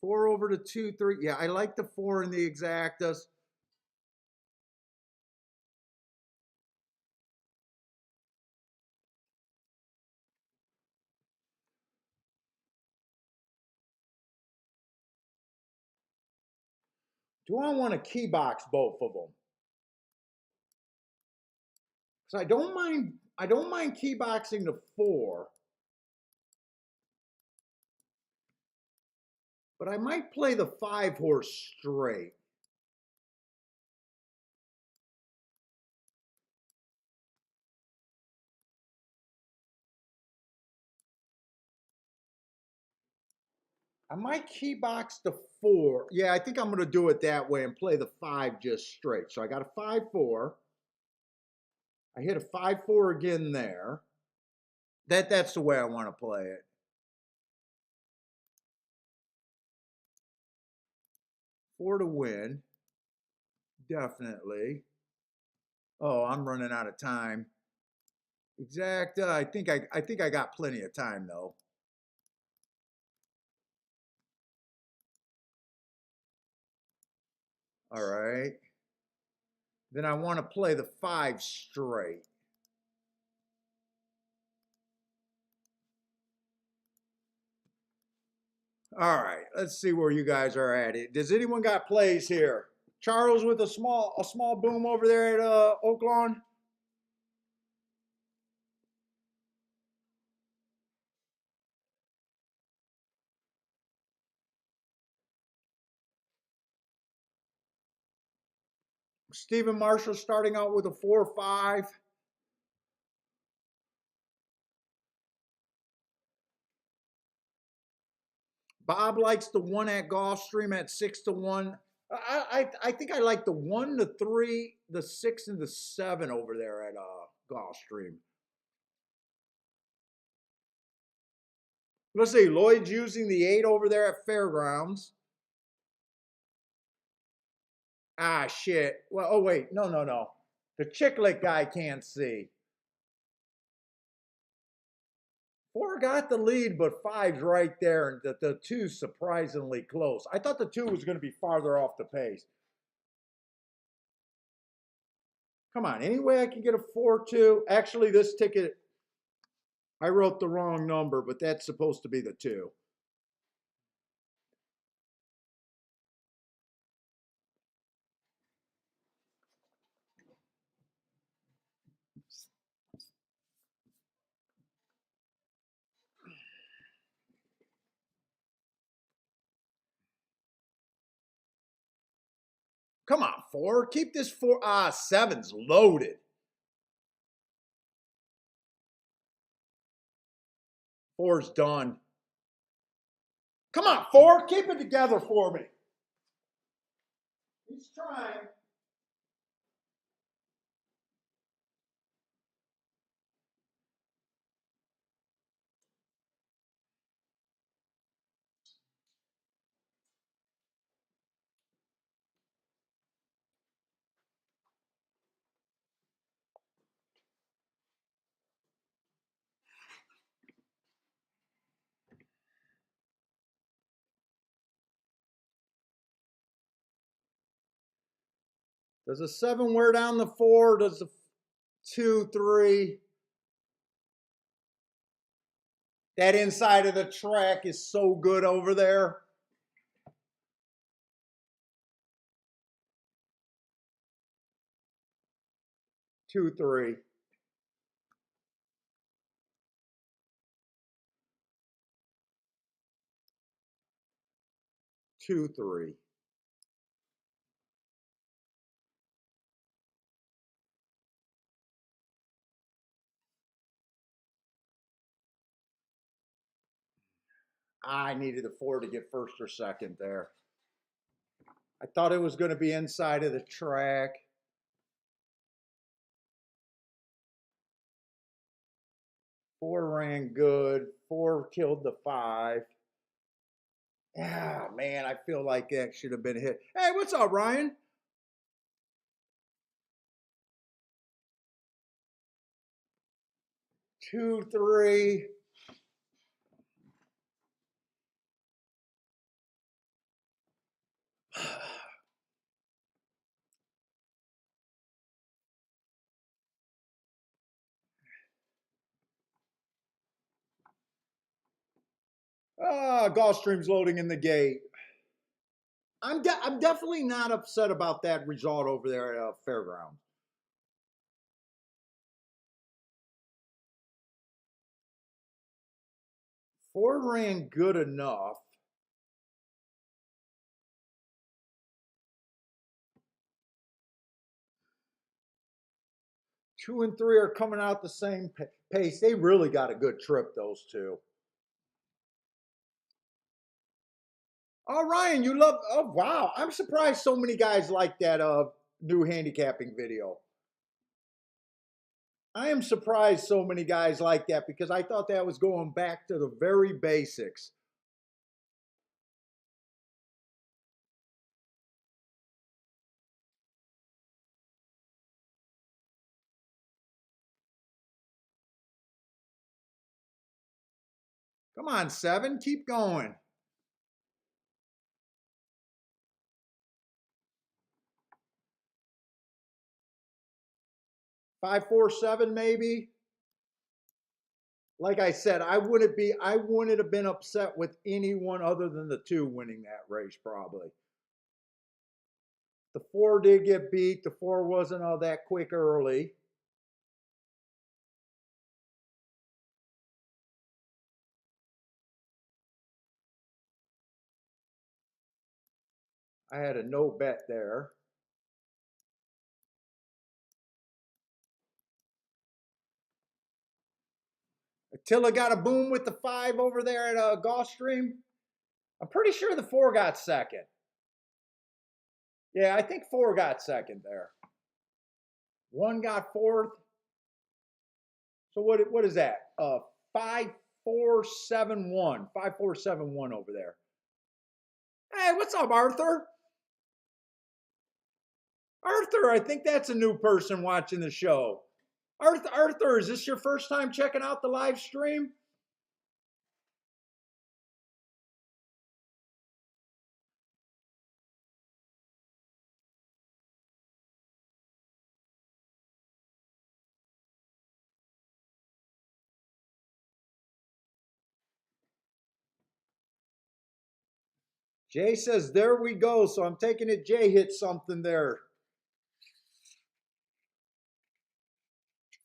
Four over to 2, 3. Yeah, I like the 4 in the exactas. Do I want to key box both of them? Because I don't mind key boxing the 4. But I might play the 5 horse straight. I might key box the 4. Yeah, I think I'm going to do it that way and play the 5 just straight. So I got a 5-4. I hit a 5-4 again there. That's the way I want to play it. Four to win. Definitely. Oh, I'm running out of time. Exacta. I think I got plenty of time though. All right. Then I want to play the 5 straight. All right, let's see where you guys are at. Does anyone got plays here? Charles with a small boom over there at Oaklawn. Stephen Marshall starting out with a 4-5. Bob likes the 1 at Gulfstream at 6-1. I think I like the 1, the 3, the 6, and the 7 over there at Gulfstream. Let's see. Lloyd's using the 8 over there at Fairgrounds. Ah, shit. Well, oh wait, no. The Chicklet guy can't see. 4 got the lead, but 5's right there, and the 2's surprisingly close. I thought the 2 was going to be farther off the pace. Come on, any way I can get a 4-2? Actually, this ticket, I wrote the wrong number, but that's supposed to be the 2. Come on, 4. Keep this 4. Ah, 7's loaded. 4's done. Come on, 4. Keep it together for me. He's trying. Does a 7 wear down the 4? Does the 2, 3? That inside of the track is so good over there. Two, 3. 2, 3. I needed the 4 to get first or second there. I thought it was going to be inside of the track. Four ran good. 4 killed the 5. Yeah, man, I feel like that should have been a hit. Hey, what's up, Ryan? 2, 3. Gulfstream's loading in the gate. I'm definitely not upset about that result over there at Fairgrounds. Ford ran good enough. Two and three are coming out the same pace. They really got a good trip, those two. Oh, Ryan, you love. Oh, wow. I'm surprised so many guys like that new handicapping video. I am surprised so many guys like that because I thought that was going back to the very basics. Come on, 7. Keep going. 5, 4, 7, maybe. Like I said, I wouldn't have been upset with anyone other than the 2 winning that race, probably. The 4 did get beat. The 4 wasn't all that quick early. I had a no bet there. Attila got a boom with the 5 over there at Gulfstream. I'm pretty sure the 4 got second. Yeah, I think 4 got second there. 1 got fourth. So what is that? 5, 4, 7, 1. 5, 4, 7, 1 over there. Hey, what's up, Arthur? Arthur, I think that's a new person watching the show. Arthur, is this your first time checking out the live stream? Jay says, there we go. So I'm taking it Jay hit something there.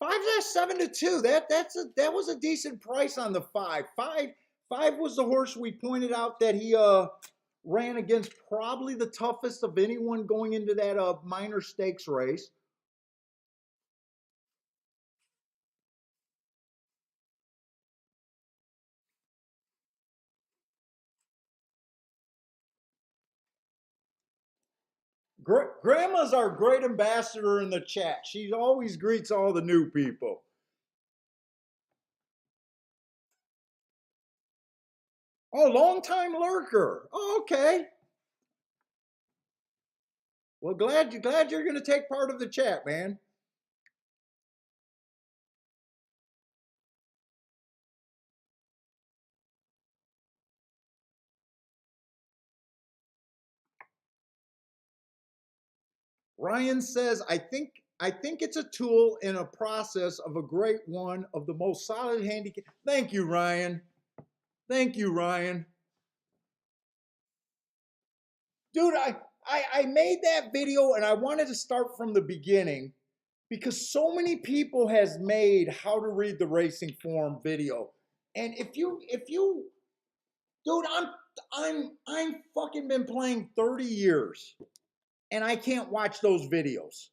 5-7-2. That was a decent price on the 5. 5 was the horse we pointed out that he ran against probably the toughest of anyone going into that minor stakes race. Grandma's our great ambassador in the chat. She always greets all the new people. Oh, long time lurker. Oh, okay. Well, glad you're going to take part of the chat, man. Ryan says, I think it's a tool in a process of a great one of the most solid handicap. Thank you, Ryan. Thank you, Ryan. Dude, I made that video and I wanted to start from the beginning because so many people has made how to read the racing form video. And if you dude, I'm fucking been playing 30 years and I can't watch those videos.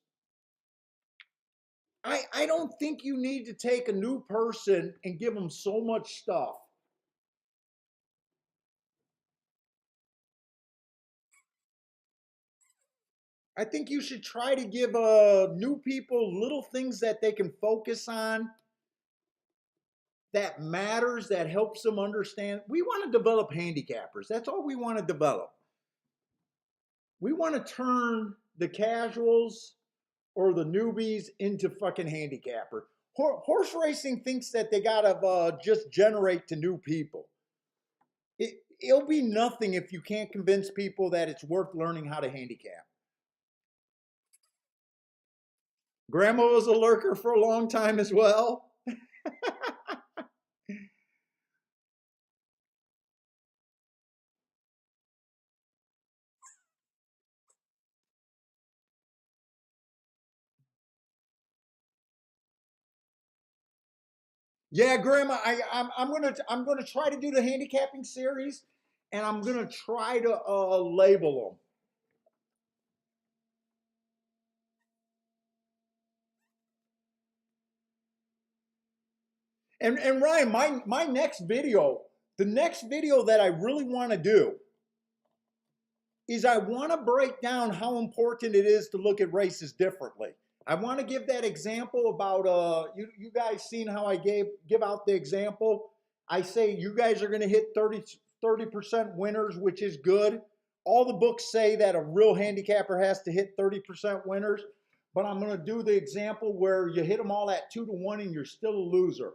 I don't think you need to take a new person and give them so much stuff. I think you should try to give new people little things that they can focus on that matters, that helps them understand. We want to develop handicappers. That's all we want to develop. We want to turn the casuals or the newbies into fucking handicapper. Horse racing thinks that they gotta just generate to new people. It'll be nothing if you can't convince people that it's worth learning how to handicap. Grandma was a lurker for a long time as well. Yeah, Grandma, I'm gonna try to do the handicapping series, and I'm gonna try to label them. And Ryan, my next video, the next video that I really want to do is I want to break down how important it is to look at races differently. I want to give that example about you guys seen how I give out the example. I say you guys are going to hit 30% winners, which is good. All the books say that a real handicapper has to hit 30% winners, but I'm going to do the example where you hit them all at 2-1 and you're still a loser.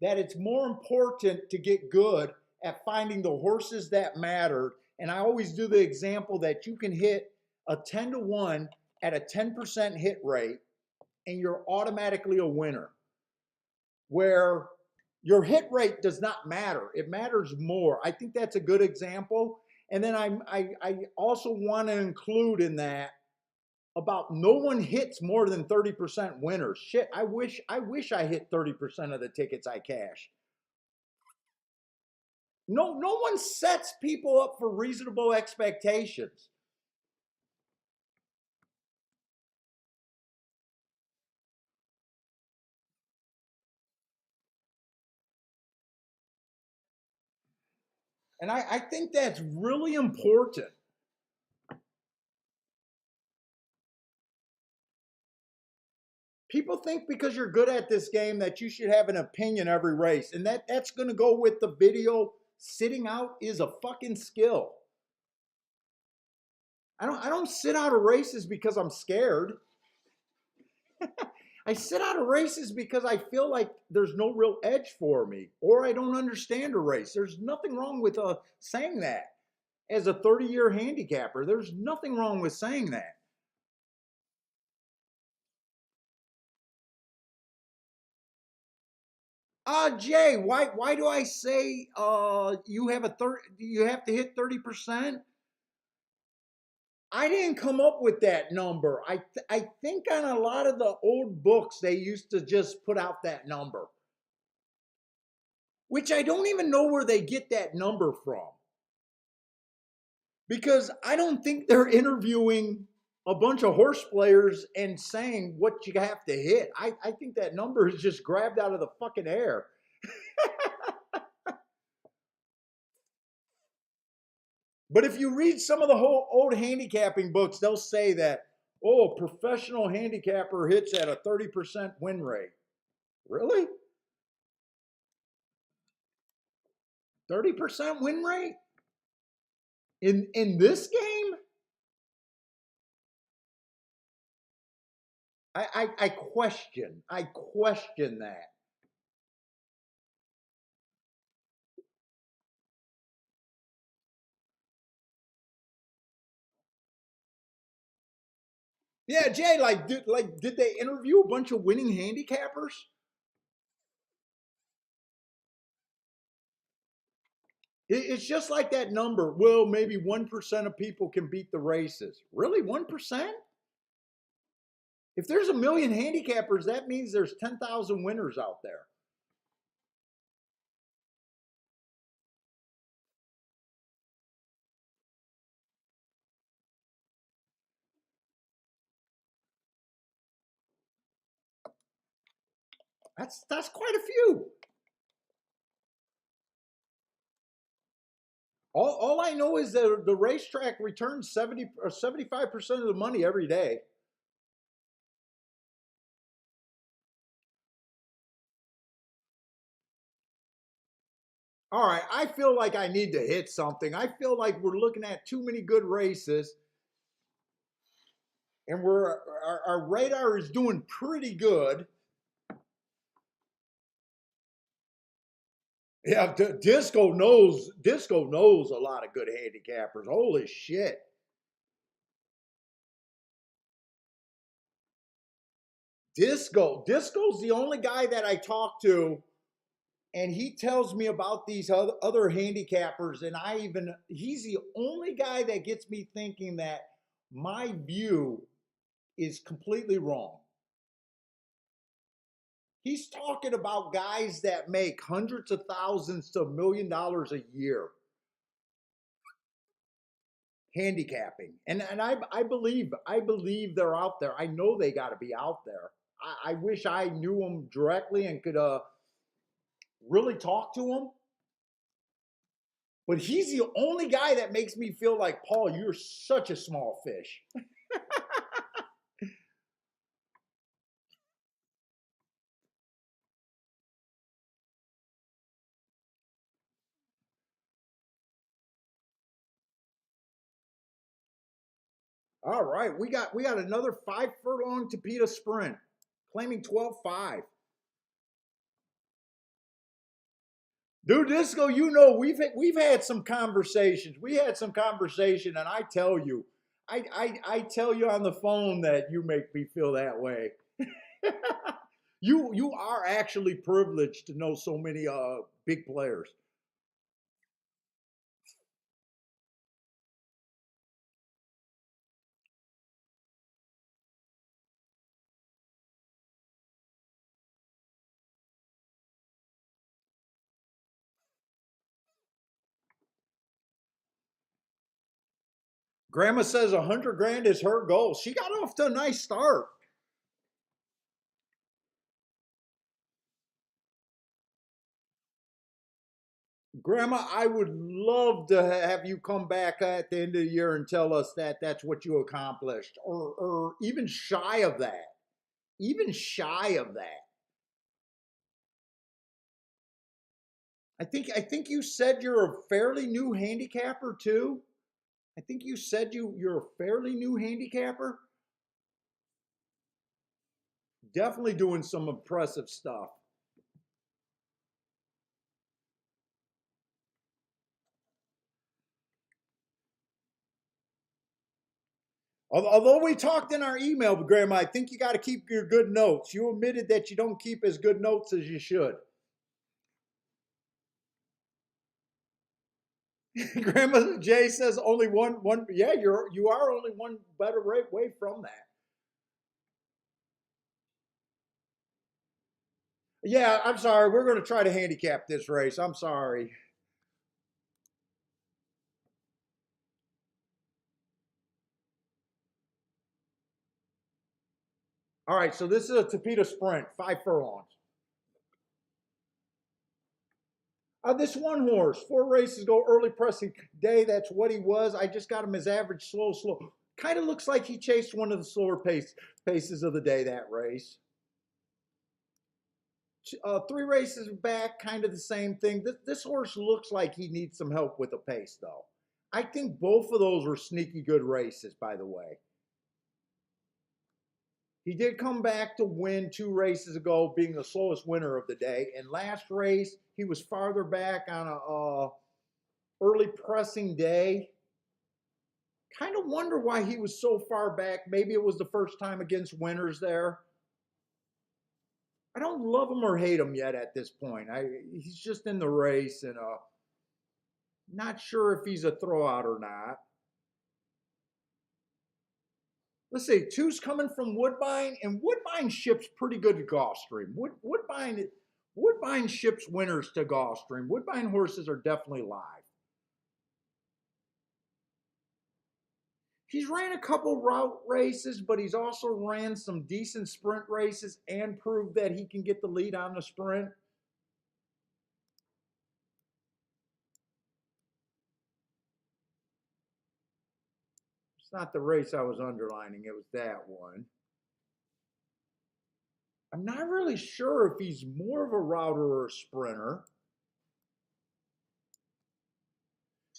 That it's more important to get good at finding the horses that mattered. And I always do the example that you can hit a 10-1 at a 10% hit rate and you're automatically a winner. Where your hit rate does not matter. It matters more. I think that's a good example. And then I also want to include in that about no one hits more than 30% winners. Shit, I wish I hit 30% of the tickets I cash. No one sets people up for reasonable expectations. And I think that's really important. People think because you're good at this game that you should have an opinion every race. And that's going to go with the video. Sitting out is a fucking skill. I don't sit out of races because I'm scared. I sit out of races because I feel like there's no real edge for me or I don't understand a race. There's nothing wrong with saying that. As a 30-year handicapper, there's nothing wrong with saying that. Jay, why do I say you have to hit 30%? I didn't come up with that number. I think on a lot of the old books they used to just put out that number. Which I don't even know where they get that number from. Because I don't think they're interviewing a bunch of horse players and saying what you have to hit. I think that number is just grabbed out of the fucking air. But if you read some of the whole old handicapping books, they'll say that, oh, a professional handicapper hits at a 30% win rate. Really? 30% win rate? In this game? I question that. Yeah, Jay, did they interview a bunch of winning handicappers? It's just like that number. Well, maybe 1% of people can beat the races. Really, 1%? If there's a million handicappers, that means there's 10,000 winners out there. That's quite a few. All I know is that the racetrack returns 70 or 75% of the money every day. All right, I feel like I need to hit something. I feel like we're looking at too many good races, and our radar is doing pretty good. Yeah, Disco knows. Disco knows a lot of good handicappers. Holy shit! Disco's the only guy that I talk to, and he tells me about these other handicappers, and he's the only guy that gets me thinking that my view is completely wrong. He's talking about guys that make hundreds of thousands to $1 million a year handicapping, and I believe they're out there. I know they got to be out there. I wish I knew them directly and could really talk to them. But he's the only guy that makes me feel like, Paul, you're such a small fish. All right, we got another 5 furlong Topeta Sprint, claiming 12.5. Dude, Disco, we've had some conversations. We had some conversation, and I tell you, I tell you on the phone that you make me feel that way. You are actually privileged to know so many big players. Grandma says 100 grand is her goal. She got off to a nice start. Grandma, I would love to have you come back at the end of the year and tell us that that's what you accomplished, or even shy of that. Even shy of that. I think you said you're a fairly new handicapper too. I think you said you're a fairly new handicapper. Definitely doing some impressive stuff. Although we talked in our email, Grandma, I think you got to keep your good notes. You admitted that you don't keep as good notes as you should. Grandma Jay says only one. Yeah, you are only one better way from that. Yeah, I'm sorry. We're going to try to handicap this race. I'm sorry. All right, so this is a Topeta Sprint, 5 furlongs. This one horse, 4 races ago, early pressing day. That's what he was. I just got him his average, slow. Kind of looks like he chased one of the slower paces of the day that race. 3 races back, kind of the same thing. This horse looks like he needs some help with the pace, though. I think both of those were sneaky good races, by the way. He did come back to win 2 races ago, being the slowest winner of the day. And last race, he was farther back on a early pressing day. Kind of wonder why he was so far back. Maybe it was the first time against winners there. I don't love him or hate him yet at this point. He's just in the race, and not sure if he's a throwout or not. Let's see, two's coming from Woodbine, and Woodbine ships pretty good to Gulfstream. Woodbine ships winners to Gulfstream. Woodbine horses are definitely live. He's ran a couple route races, but he's also ran some decent sprint races and proved that he can get the lead on the sprint. It's not the race I was underlining, it was that one. I'm not really sure if he's more of a router or a sprinter.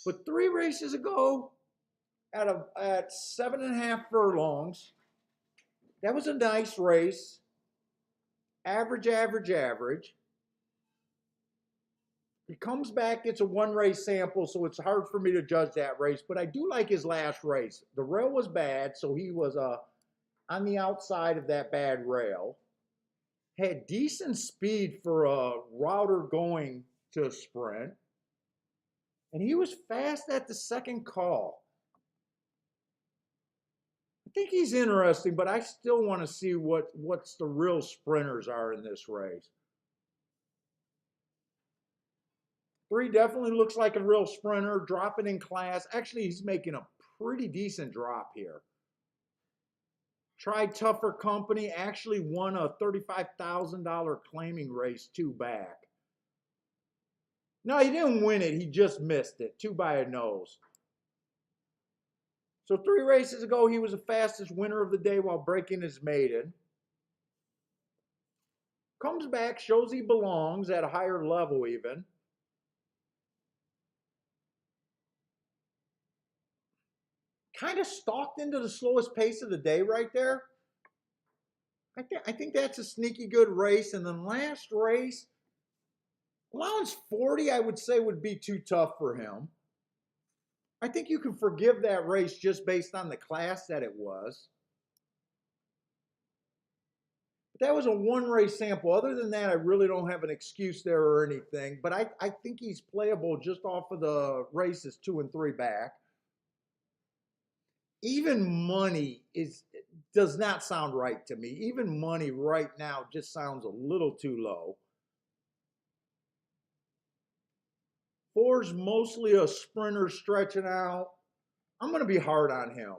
But 3 races ago, at 7.5 furlongs, that was a nice race. Average. He comes back, it's a one race sample, so it's hard for me to judge that race, but I do like his last race. The rail was bad, so he was on the outside of that bad rail. Had decent speed for a router going to a sprint. And he was fast at the second call. I think he's interesting, but I still want to see what's the real sprinters are in this race. 3 definitely looks like a real sprinter, dropping in class. Actually, he's making a pretty decent drop here. Tried tougher company, actually won a $35,000 claiming race 2 back. No, he didn't win it. He just missed it. 2 by a nose. So 3 races ago, he was the fastest winner of the day while breaking his maiden. Comes back, shows he belongs at a higher level even. Kind of stalked into the slowest pace of the day right there. I think that's a sneaky good race. And then last race, allowance 40, I would say, would be too tough for him. I think you can forgive that race just based on the class that it was. But that was a 1 race sample. Other than that, I really don't have an excuse there or anything. But I think he's playable just off of the races 2 and 3 back. Even money does not sound right to me. Even money right now just sounds a little too low. 4's mostly a sprinter stretching out. I'm going to be hard on him.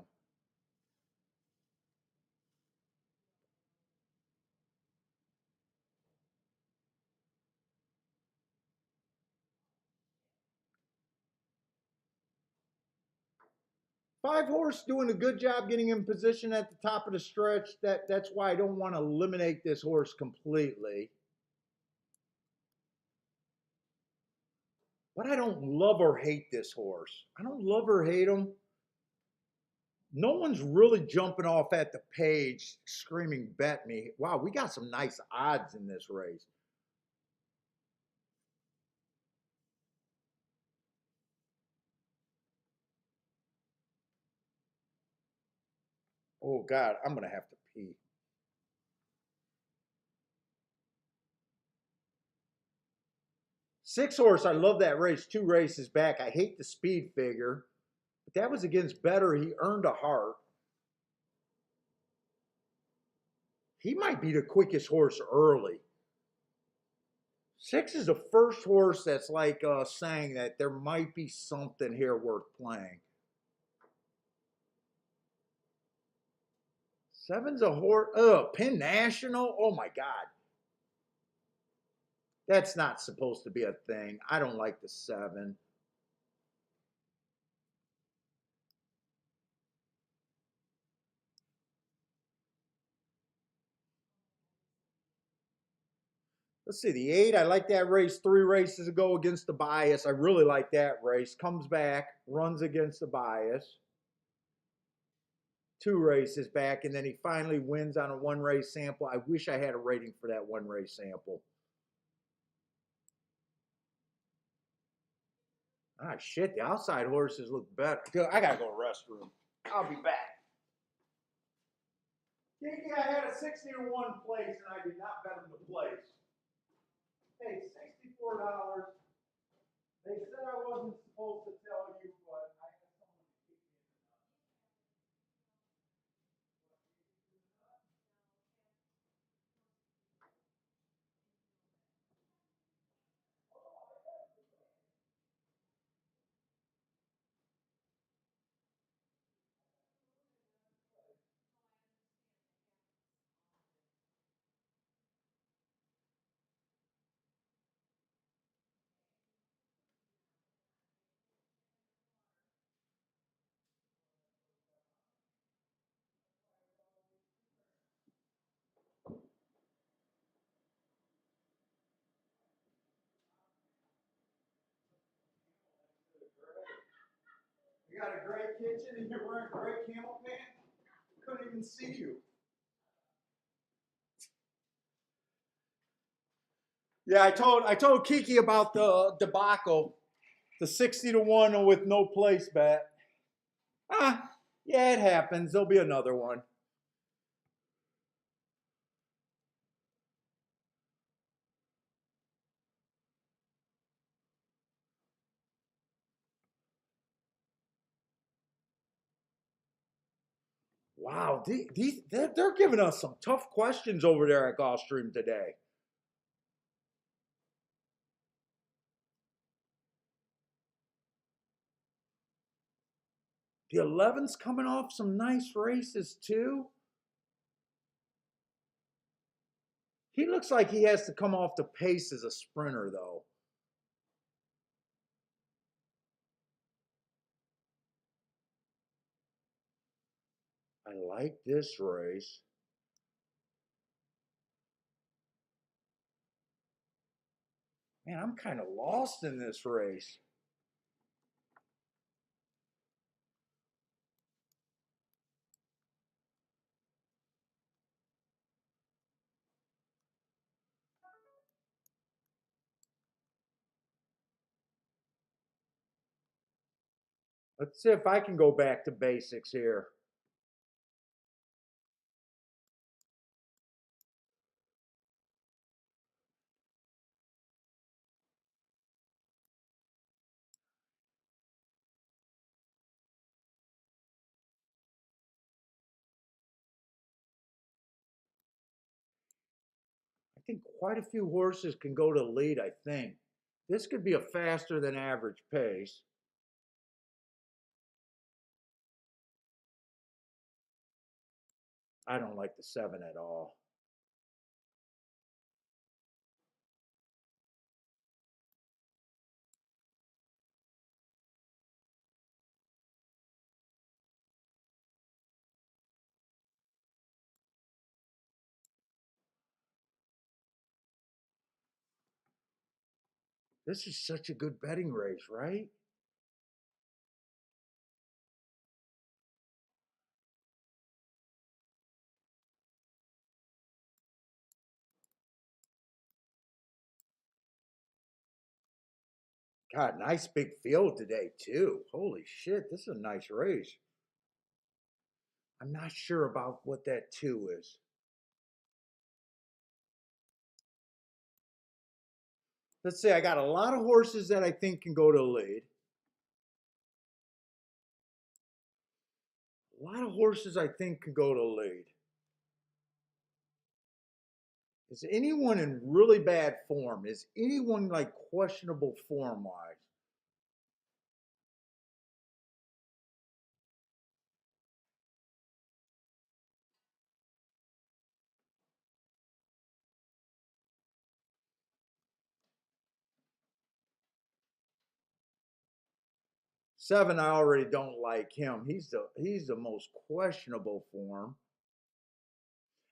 Five horse doing a good job getting in position at the top of the stretch. That's why I don't want to eliminate this horse completely. But I don't love or hate this horse. I don't love or hate him. No one's really jumping off at the page screaming, bet me. Wow, we got some nice odds in this race. Oh, God, I'm going to have to pee. Six horse, I love that race. 2 races back. I hate the speed figure. But that was against Better. He earned a heart. He might be the quickest horse early. 6 is the first horse that's like saying that there might be something here worth playing. 7's a horse. Penn National. Oh my God. That's not supposed to be a thing. I don't like the 7. Let's see, the 8, I like that race 3 races ago against the bias. I really like that race. Comes back, runs against the bias. 2 races back, and then he finally wins on a 1 race sample. I wish I had a rating for that 1 race sample. Ah, shit, the outside horses look better. I gotta go to the restroom. I'll be back. Kiki, I had a 60 to 1 place, and I did not bet him the place. Hey, $64. They said I wasn't supposed to tell you, but I had someone to kick me in the nuts. You got a gray kitchen and you're wearing gray camel pants? Couldn't even see you. Yeah, I told Kiki about the debacle, the 60-1 with no place bet. Ah, yeah, it happens. There'll be another one. Wow, they're giving us some tough questions over there at Gulfstream today. The 11's coming off some nice races too. He looks like he has to come off the pace as a sprinter though. I like this race. Man, I'm kind of lost in this race. Let's see if I can go back to basics here. I think quite a few horses can go to lead, I think. This could be a faster than average pace. I don't like the 7 at all. This is such a good betting race, right? God, nice big field today, too. Holy shit, this is a nice race. I'm not sure about what that 2 is. Let's say I got a lot of horses that I think can go to lead. A lot of horses I think can go to lead. Is anyone in really bad form? Is anyone like questionable form wise? 7, I already don't like him. He's the most questionable form.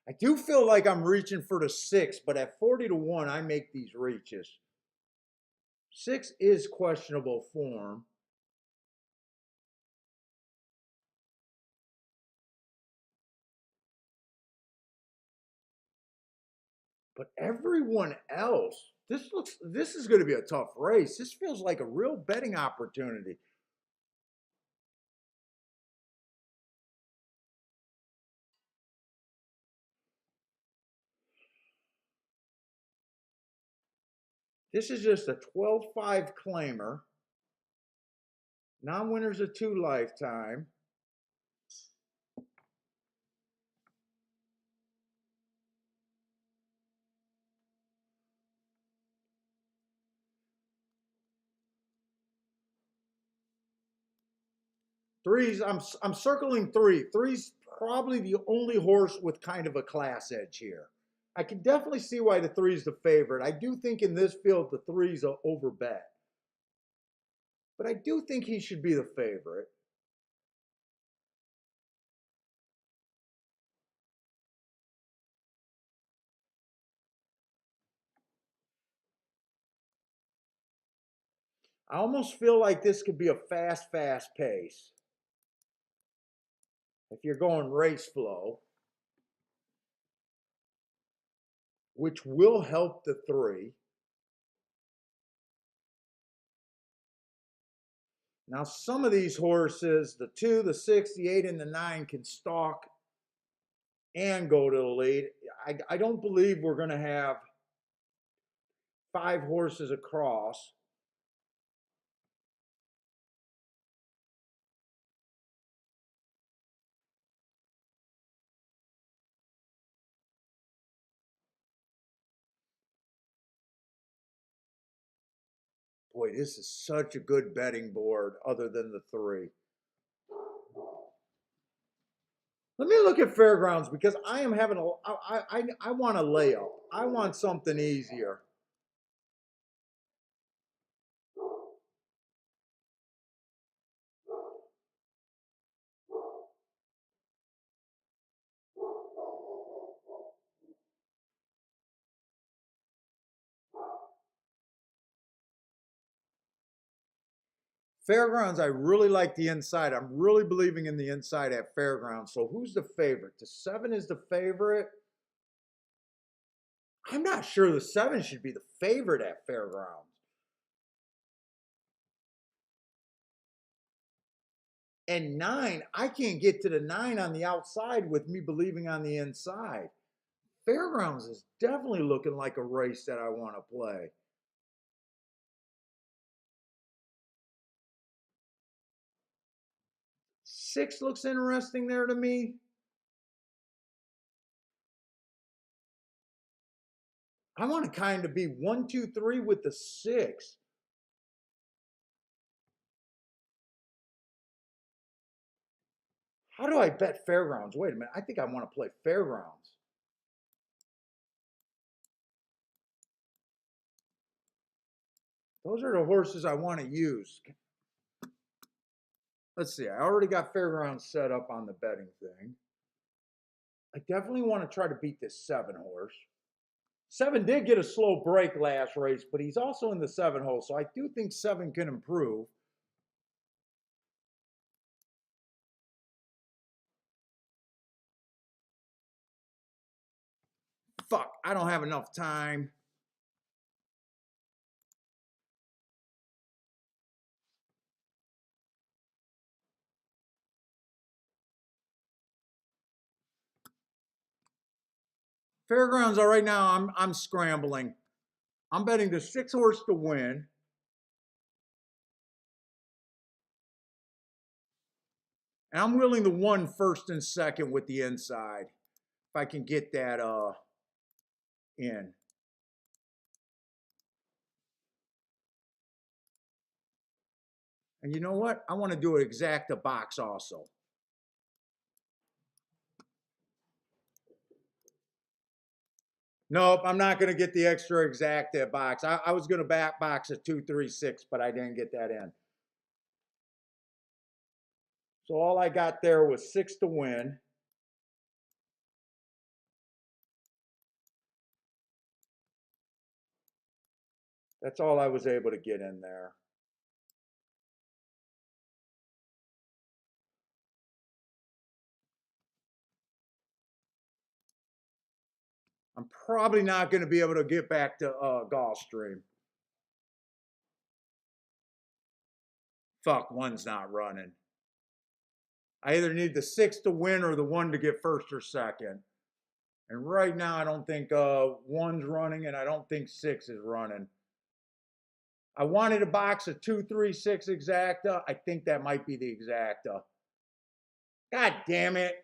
I do feel like I'm reaching for the 6, but at 40-1, I make these reaches. 6 is questionable form. But everyone else, this is going to be a tough race. This feels like a real betting opportunity. This is just a 12-5 claimer. Non-winners of 2 lifetime. Threes, I'm circling 3. Three's probably the only horse with kind of a class edge here. I can definitely see why the 3's the favorite. I do think in this field the 3's a over bet. But I do think he should be the favorite. I almost feel like this could be a fast pace. If you're going race flow, which will help the 3. Now, some of these horses, the 2, the 6, the 8, and the 9 can stalk and go to the lead. I don't believe we're going to have 5 horses across. Boy, this is such a good betting board other than the 3. Let me look at Fairgrounds because I am having I want a layup. I want something easier. Fairgrounds, I really like the inside. I'm really believing in the inside at Fairgrounds. So who's the favorite? The 7 is the favorite. I'm not sure the 7 should be the favorite at Fairgrounds. And 9, I can't get to the 9 on the outside with me believing on the inside. Fairgrounds is definitely looking like a race that I want to play. Six looks interesting there to me. I want to kind of be 1, 2, 3 with the 6. How do I bet Fairgrounds? Wait a minute. I think I want to play Fairgrounds. Those are the horses I want to use. Let's see. I already got Fairgrounds set up on the betting thing. I definitely want to try to beat this 7 horse. 7 did get a slow break last race, but he's also in the 7 hole, so I do think 7 can improve. Fuck, I don't have enough time. Fairgrounds, all right now, I'm scrambling. I'm betting the 6 horse to win. And I'm willing to 1 first and second with the inside. If I can get that in. And you know what? I want to do an exacta box also. Nope, I'm not going to get the extra exacta box. I was going to back box a 2, 3, 6, but I didn't get that in. So all I got there was 6 to win. That's all I was able to get in there. I'm probably not going to be able to get back to Gulfstream. Fuck, 1's not running. I either need the 6 to win or the 1 to get first or second. And right now, I don't think 1's running, and I don't think 6 is running. I wanted a box of 2, 3, 6 exacta. I think that might be the exacta. God damn it.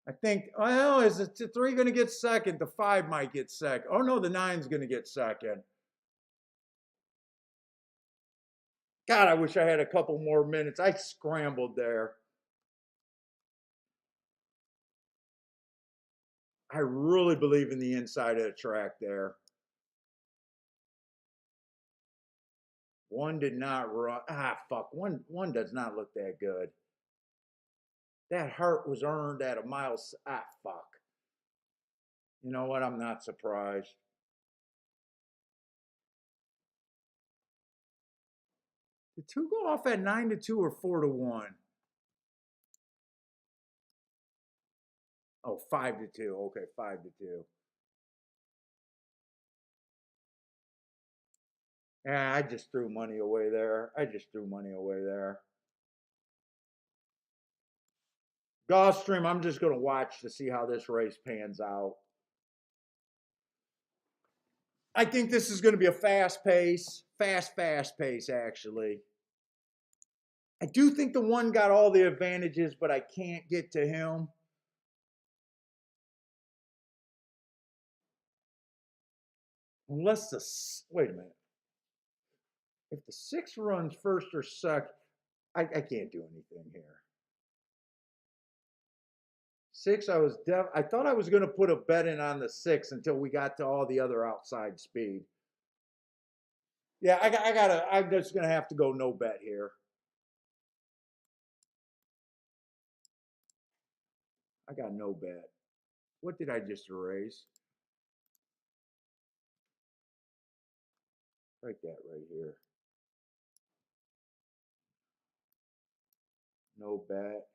I think, well, is the 3 going to get second? The 5 might get second. Oh, no, the 9's going to get second. God, I wish I had a couple more minutes. I scrambled there. I really believe in the inside of the track there. 1 did not run. Ah, fuck. One does not look that good. That heart was earned at a mile. Ah, fuck. You know what? I'm not surprised. Did 2 go off at 9 to 2 or 4 to 1? Oh, 5 to 2. Okay, 5 to 2. Yeah, I just threw money away there. I just threw money away there. Gulfstream, I'm just going to watch to see how this race pans out. I think this is going to be a fast pace, fast pace, actually. I do think the one got all the advantages, but I can't get to him. Unless the, wait a minute. If the 6 runs first or second, I can't do anything here. 6, I thought I was going to put a bet in on the 6 until we got to all the other outside speed. Yeah, I'm just going to have to go no bet here. I got no bet. What did I just erase? Write that right here. No bet.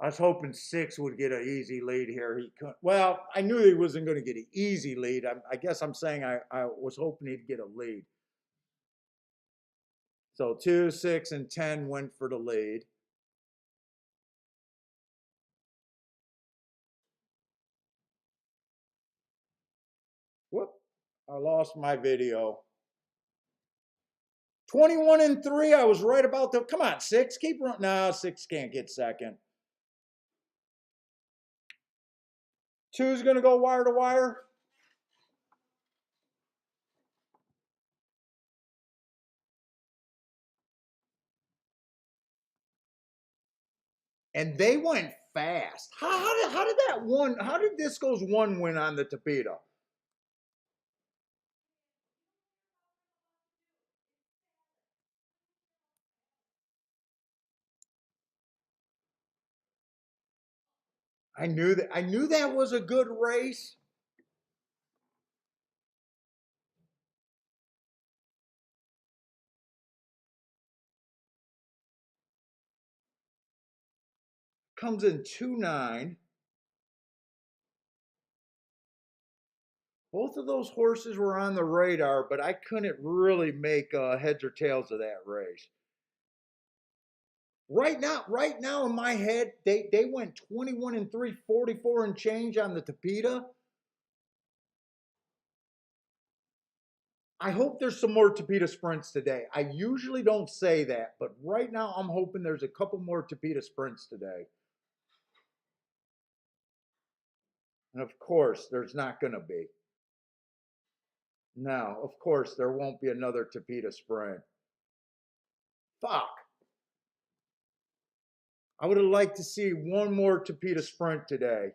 I was hoping 6 would get an easy lead here. He couldn't. Well, I knew he wasn't going to get an easy lead. I guess I'm saying I was hoping he'd get a lead. So 2, 6, and 10 went for the lead. Whoop! I lost my video. 21 and 3. I was right about the. Come on, 6. Keep running. No, 6 can't get second. 2's going to go wire to wire. And they went fast. How did that one? How did Disco's 1 win on the Topeda? I knew that. I knew that was a good race. Comes in 2-9. Both of those horses were on the radar, but I couldn't really make heads or tails of that race. Right now in my head, they went 21 and 3, 44 and change on the Topeda. I hope there's some more Topeda sprints today. I usually don't say that, but right now I'm hoping there's a couple more Topeda sprints today. And of course, there's not going to be. No, of course, there won't be another Topeda sprint. Fuck. I would have liked to see one more Topeda sprint today.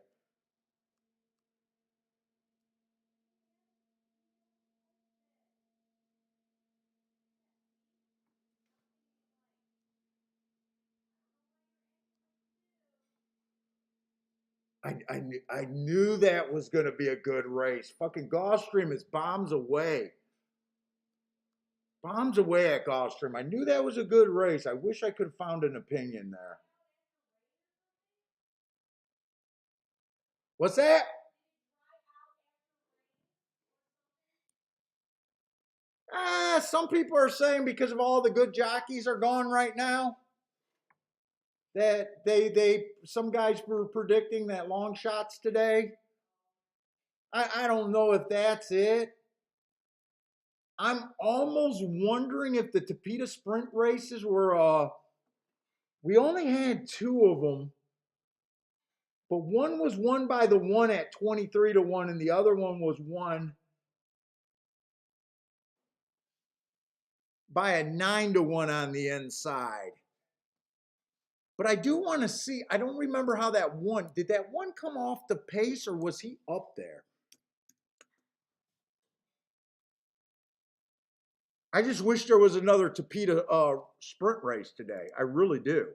I knew that was going to be a good race. Fucking Gulfstream is bombs away. Bombs away at Gulfstream. I knew that was a good race. I wish I could have found an opinion there. What's that? Some people are saying because of all the good jockeys are gone right now, that some guys were predicting that long shots today. I don't know if that's it. I'm almost wondering if the Topeda sprint races were we only had 2 of them, but one was won by the one at 23-1 and the other one was won by a 9-1 on the inside. But I do want to see, I don't remember how that one, did that one come off the pace or was he up there? I just wish there was another Topeda sprint race today. I really do.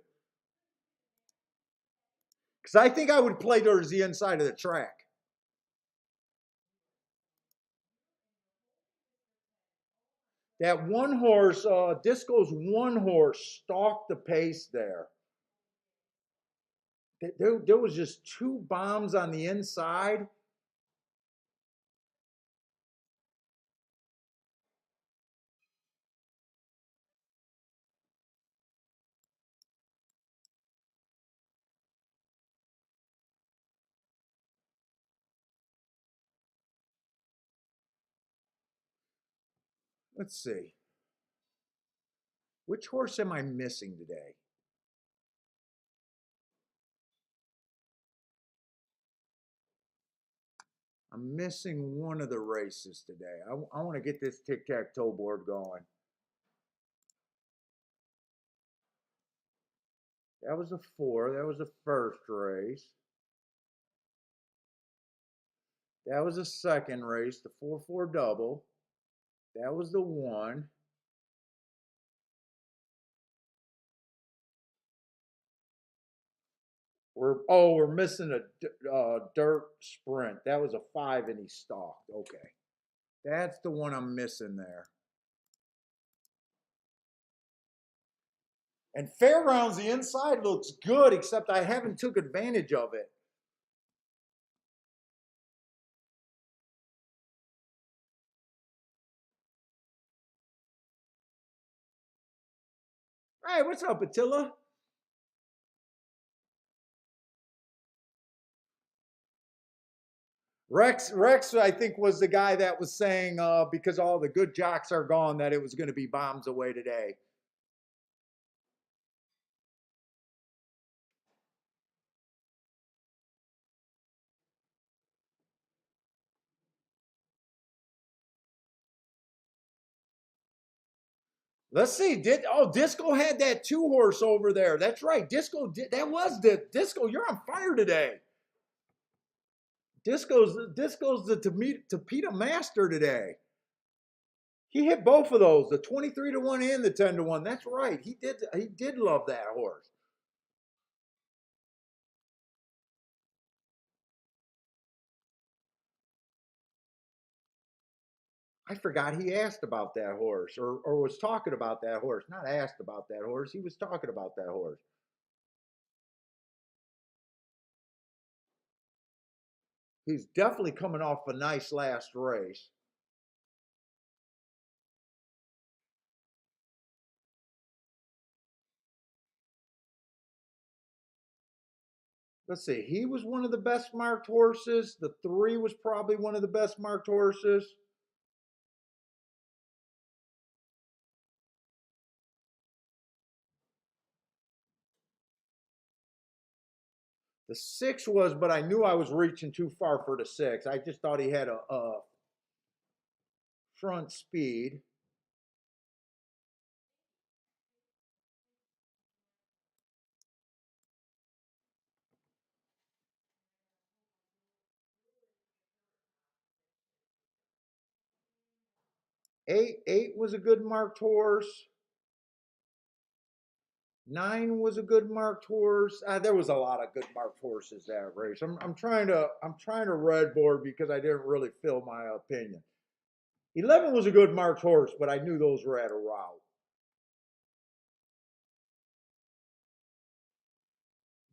Because I think I would play towards the inside of the track. That one horse, Disco's one horse, stalked the pace there. There was just two bombs on the inside. Let's see. Which horse am I missing today? I'm missing one of the races today. I want to get this tic-tac-toe board going. That was a 4. That was the first race. That was the second race, the 4-4 double. That was the 1. We're missing a dirt sprint. That was a 5 and he stalked. Okay. That's the one I'm missing there. And Fairgrounds, the inside looks good, except I haven't took advantage of it. Hey, what's up, Attila? Rex, I think, was the guy that was saying because all the good jocks are gone that it was going to be bombs away today. Let's see. Disco had that 2-horse over there? That's right. That was the Disco. You're on fire today. Disco's the Topeta master today. He hit both of those, the 23-1 and the 10-1. That's right. He did love that horse. I forgot he asked about that horse or was talking about that horse. Not asked about that horse. He was talking about that horse. He's definitely coming off a nice last race. Let's see. He was one of the best marked horses. The 3 was probably one of the best marked horses. The 6 was, but I knew I was reaching too far for the 6. I just thought he had a front speed. Eight was a good marked horse. 9 was a good marked horse. There was a lot of good marked horses that race. I'm trying to red board because I didn't really fill my opinion. 11 was a good marked horse, but I knew those were at a route.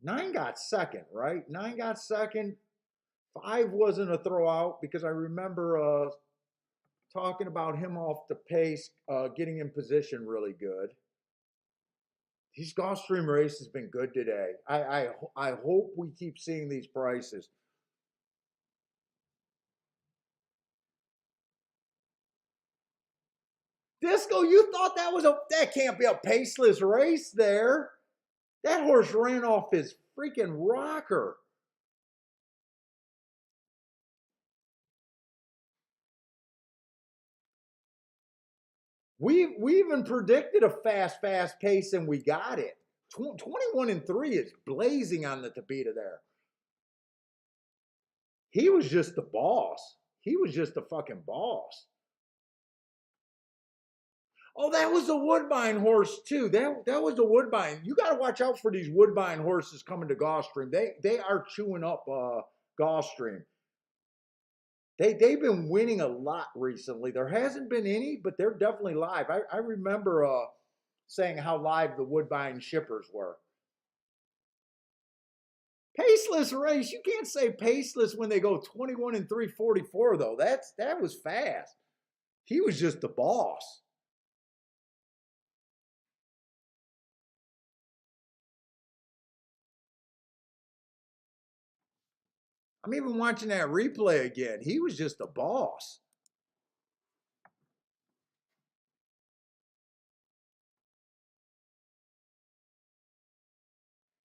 9 got second, right? 9 got second. 5 wasn't a throwout because I remember talking about him off the pace, getting in position really good. These Gulfstream races has been good today. I hope we keep seeing these prices. Disco, you thought that can't be a paceless race there. That horse ran off his freaking rocker. We even predicted a fast pace and we got it. 21-3 is blazing on the Topeta there. He was just the boss. He was just the fucking boss. Oh, that was a Woodbine horse too. That was a Woodbine. You got to watch out for these Woodbine horses coming to Gulfstream. They are chewing up Gulfstream. They've been winning a lot recently. There hasn't been any, but they're definitely live. I remember saying how live the Woodbine shippers were. Paceless race. You can't say paceless when they go 21 and 344 though. That was fast. He was just the boss. I'm even watching that replay again. He was just the boss.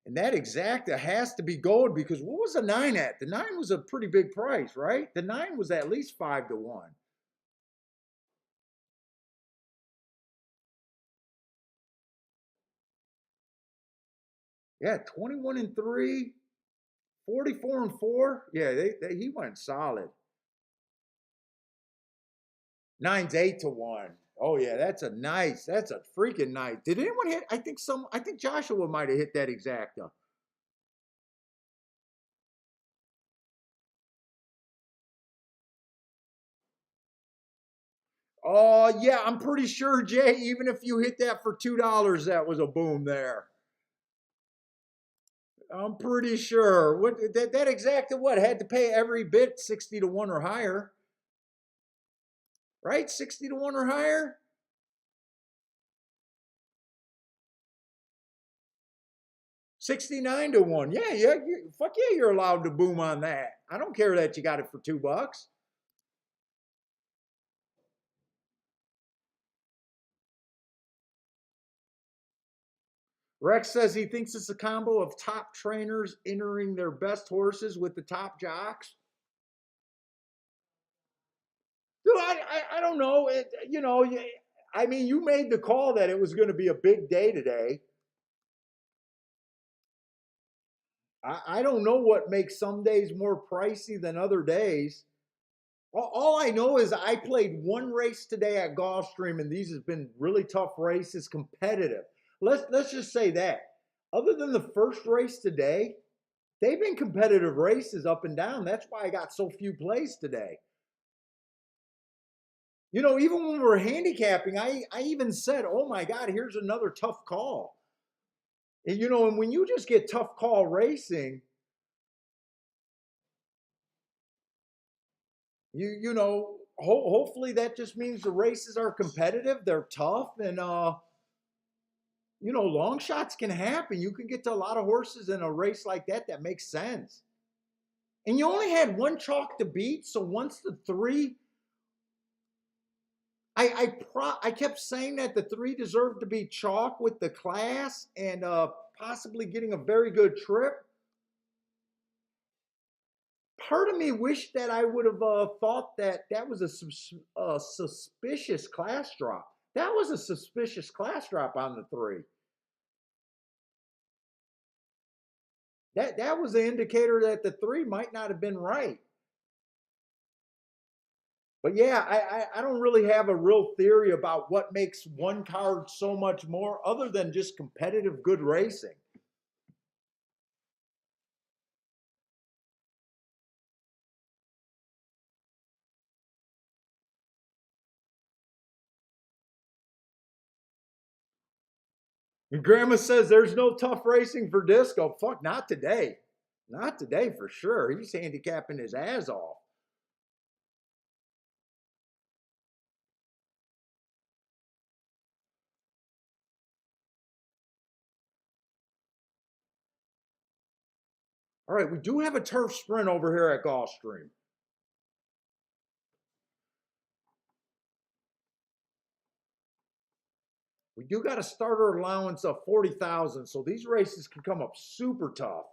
And that exacta has to be gold because what was the 9 at? The 9 was a pretty big price, right? The 9 was at least 5 to 1. Yeah, 21 and 3, 44 and 4. Yeah, he went solid. 9's 8 to 1. Oh yeah, that's a freaking nice. Did anyone hit? I think Joshua might have hit that exacta. Oh yeah, I'm pretty sure, Jay, even if you hit that for $2, that was a boom there. I'm pretty sure. What that exacta what had to pay every bit 60 to 1 or higher. Right? 60 to 1 or higher? 69 to 1. Yeah, fuck yeah, you're allowed to boom on that. I don't care that you got it for $2. Rex says he thinks it's a combo of top trainers entering their best horses with the top jocks. Dude, I don't know. I mean, you made the call that it was going to be a big day today. I don't know what makes some days more pricey than other days. All I know is I played one race today at Gulfstream, and these have been really tough races, competitive. Let's just say that. Other than the first race today, they've been competitive races up and down. That's why I got so few plays today. Even when we were handicapping, I even said, oh my God, here's another tough call. And when you just get tough call racing, hopefully that just means the races are competitive, they're tough, and long shots can happen. You can get to a lot of horses in a race like that makes sense. And you only had one chalk to beat, so once the 3, I kept saying that the 3 deserved to be chalk with the class and possibly getting a very good trip. Part of me wished that I would have thought that was a suspicious class drop. That was a suspicious class drop on the 3. That was the indicator that the 3 might not have been right. But yeah, I don't really have a real theory about what makes one card so much more other than just competitive good racing. And Grandma says there's no tough racing for Disco. Fuck, not today. Not today for sure. He's handicapping his ass off. All right, we do have a turf sprint over here at Gulfstream. We do got a starter allowance of 40,000, so these races can come up super tough.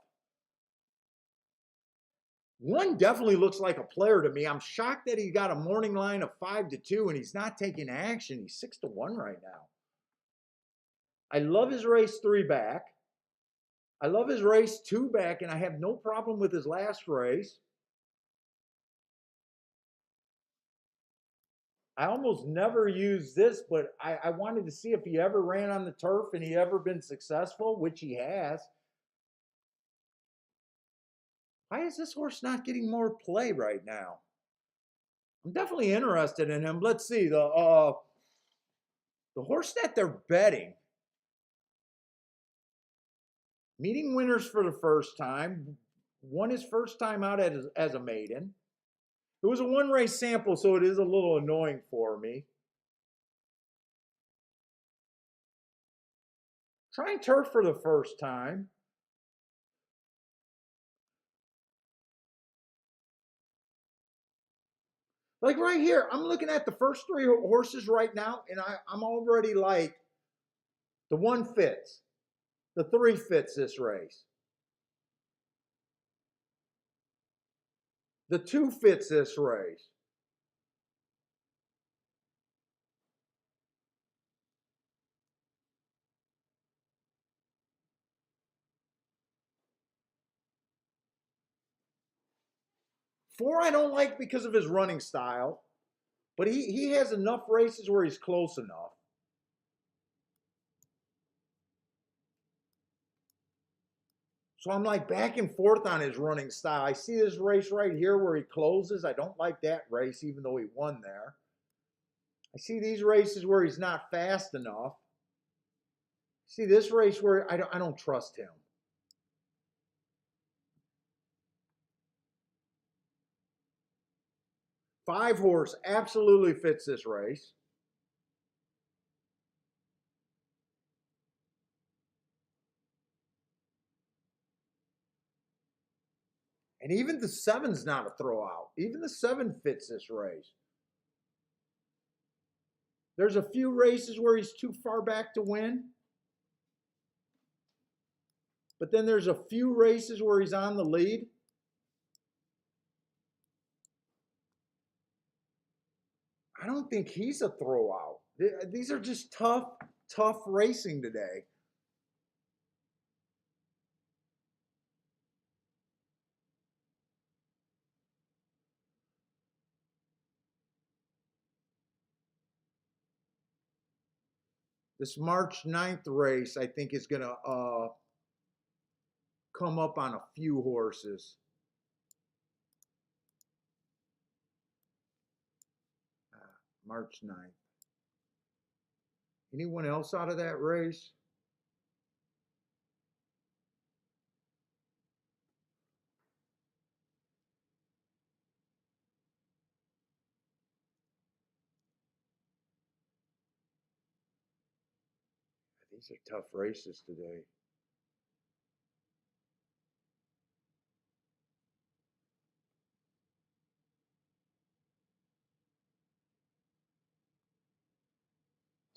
One definitely looks like a player to me. I'm shocked that he got a morning line of 5 to 2 and he's not taking action. He's 6 to 1 right now. I love his race 3 back. I love his race 2 back, and I have no problem with his last race. I almost never use this, but I wanted to see if he ever ran on the turf and he ever been successful, which he has. Why is this horse not getting more play right now? I'm definitely interested in him. Let's see the horse that they're betting. Meeting winners for the first time. Won his first time out as a maiden. It was a one race sample, so it is a little annoying for me. Trying turf for the first time. Like right here, I'm looking at the first three horses right now, and I'm already like, the one fits. The three fits this race. The two fits this race. Four I don't like because of his running style, but he has enough races where he's close enough. So I'm like back and forth on his running style. I see this race right here where he closes. I don't like that race, even though he won there. I see these races where he's not fast enough. See this race where I don't trust him. Five horse absolutely fits this race. And even the seven's not a throwout. Even the seven fits this race. There's a few races where he's too far back to win. But then there's a few races where he's on the lead. I don't think he's a throwout. These are just tough racing today. This March 9th race, I think, is going to come up on a few horses. March 9th. Anyone else out of that race? These are tough races today.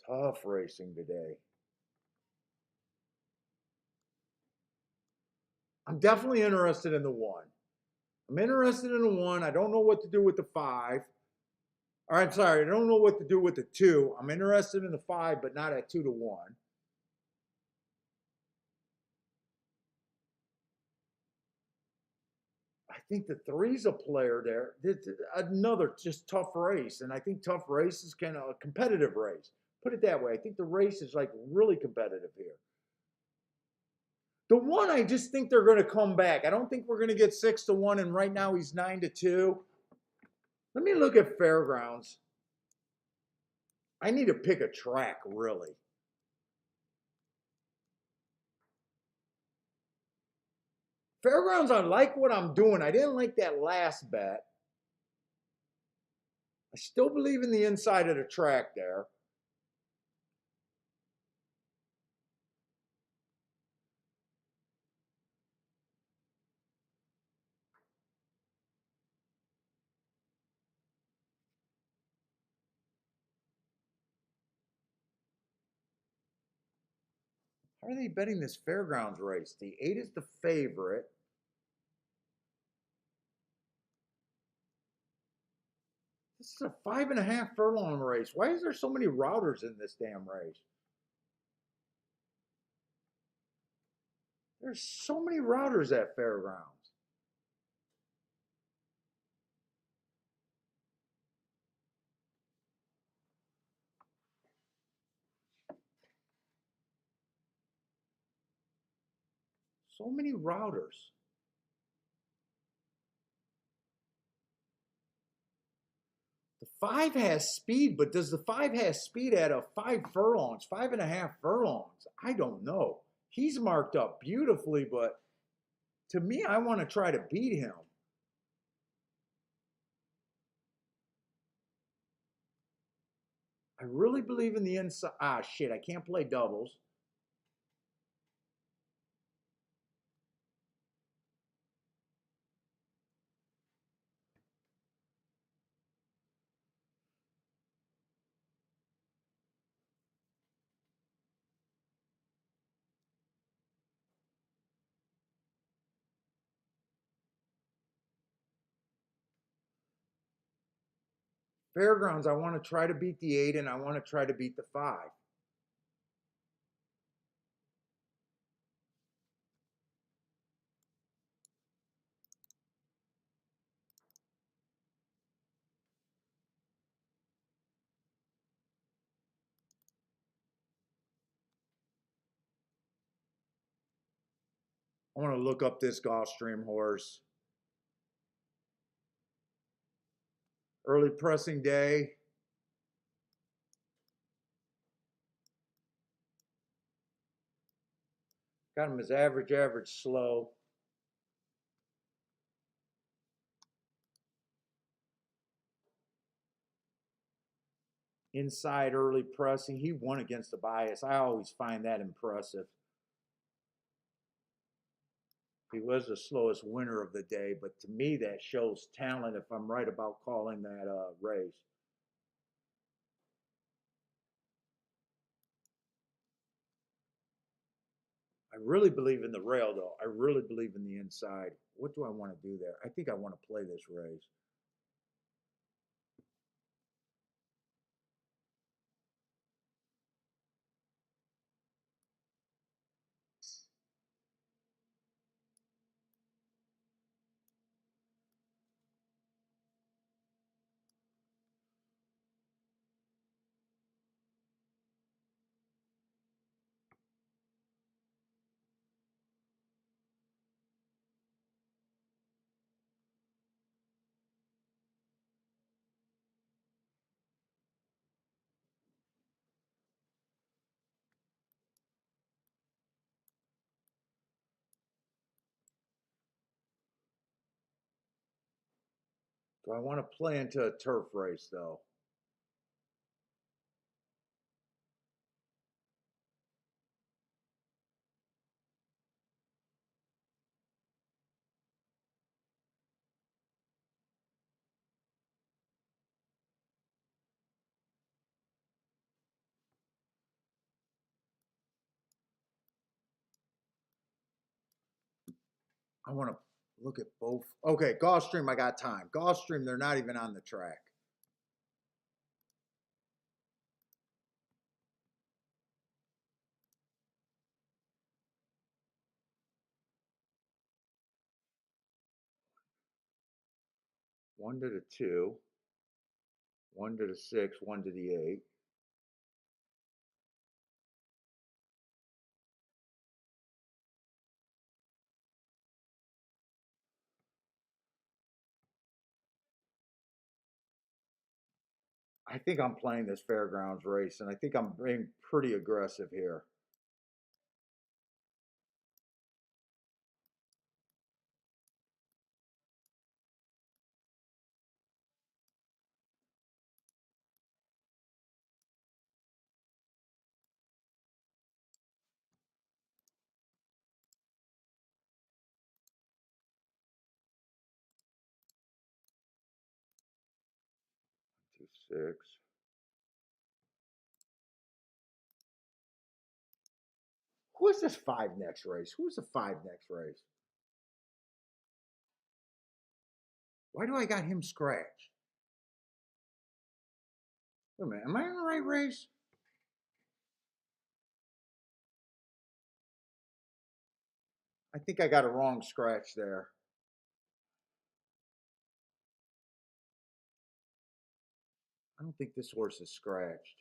Tough racing today. I'm definitely interested in the one. I'm interested in the one. I don't know what to do with the five. Or I'm sorry, I don't know what to do with the two. I'm interested in the five, but not at 2-1. I think the three's a player there. Another just tough race, and I think tough race is kind of a competitive race. Put it that way. I think the race is like really competitive here. The one, I just think they're going to come back. I don't think we're going to get 6-1, and right now he's 9-2. Let me look at Fairgrounds. I need to pick a track, really. Fairgrounds, I like what I'm doing. I didn't like that last bet. I still believe in the inside of the track there. How are they betting this Fairgrounds race? The 8 is the favorite. This is a 5.5 furlong race. Why is there so many routers in this damn race? There's so many routers at Fairgrounds. So many routers. The 5 has speed, but does the 5 have speed at a 5 furlongs, 5.5 furlongs? I don't know. He's marked up beautifully, but to me, I want to try to beat him. I really believe in the inside. Ah, shit, I can't play doubles. Fairgrounds, I want to try to beat the 8 and I want to try to beat the 5. I want to look up this Gulfstream horse. Early pressing day. Got him as average, slow. Inside early pressing. He won against the bias. I always find that impressive. He was the slowest winner of the day, but to me that shows talent if I'm right about calling that race. I really believe in the rail, though. I really believe in the inside. What do I want to do there? I think I want to play this race. Do I want to play into a turf race, though? I want to look at both. Okay, Gulfstream, I got time. Gulfstream, they're not even on the track. One to the 2, one to the 6, one to the 8. I think I'm playing this Fairgrounds race, and I think I'm being pretty aggressive here. Two, 6. Who is this 5 next race? Who's the 5 next race? Why do I got him scratched? Wait a minute, am I in the right race? I think I got a wrong scratch there. I don't think this horse is scratched.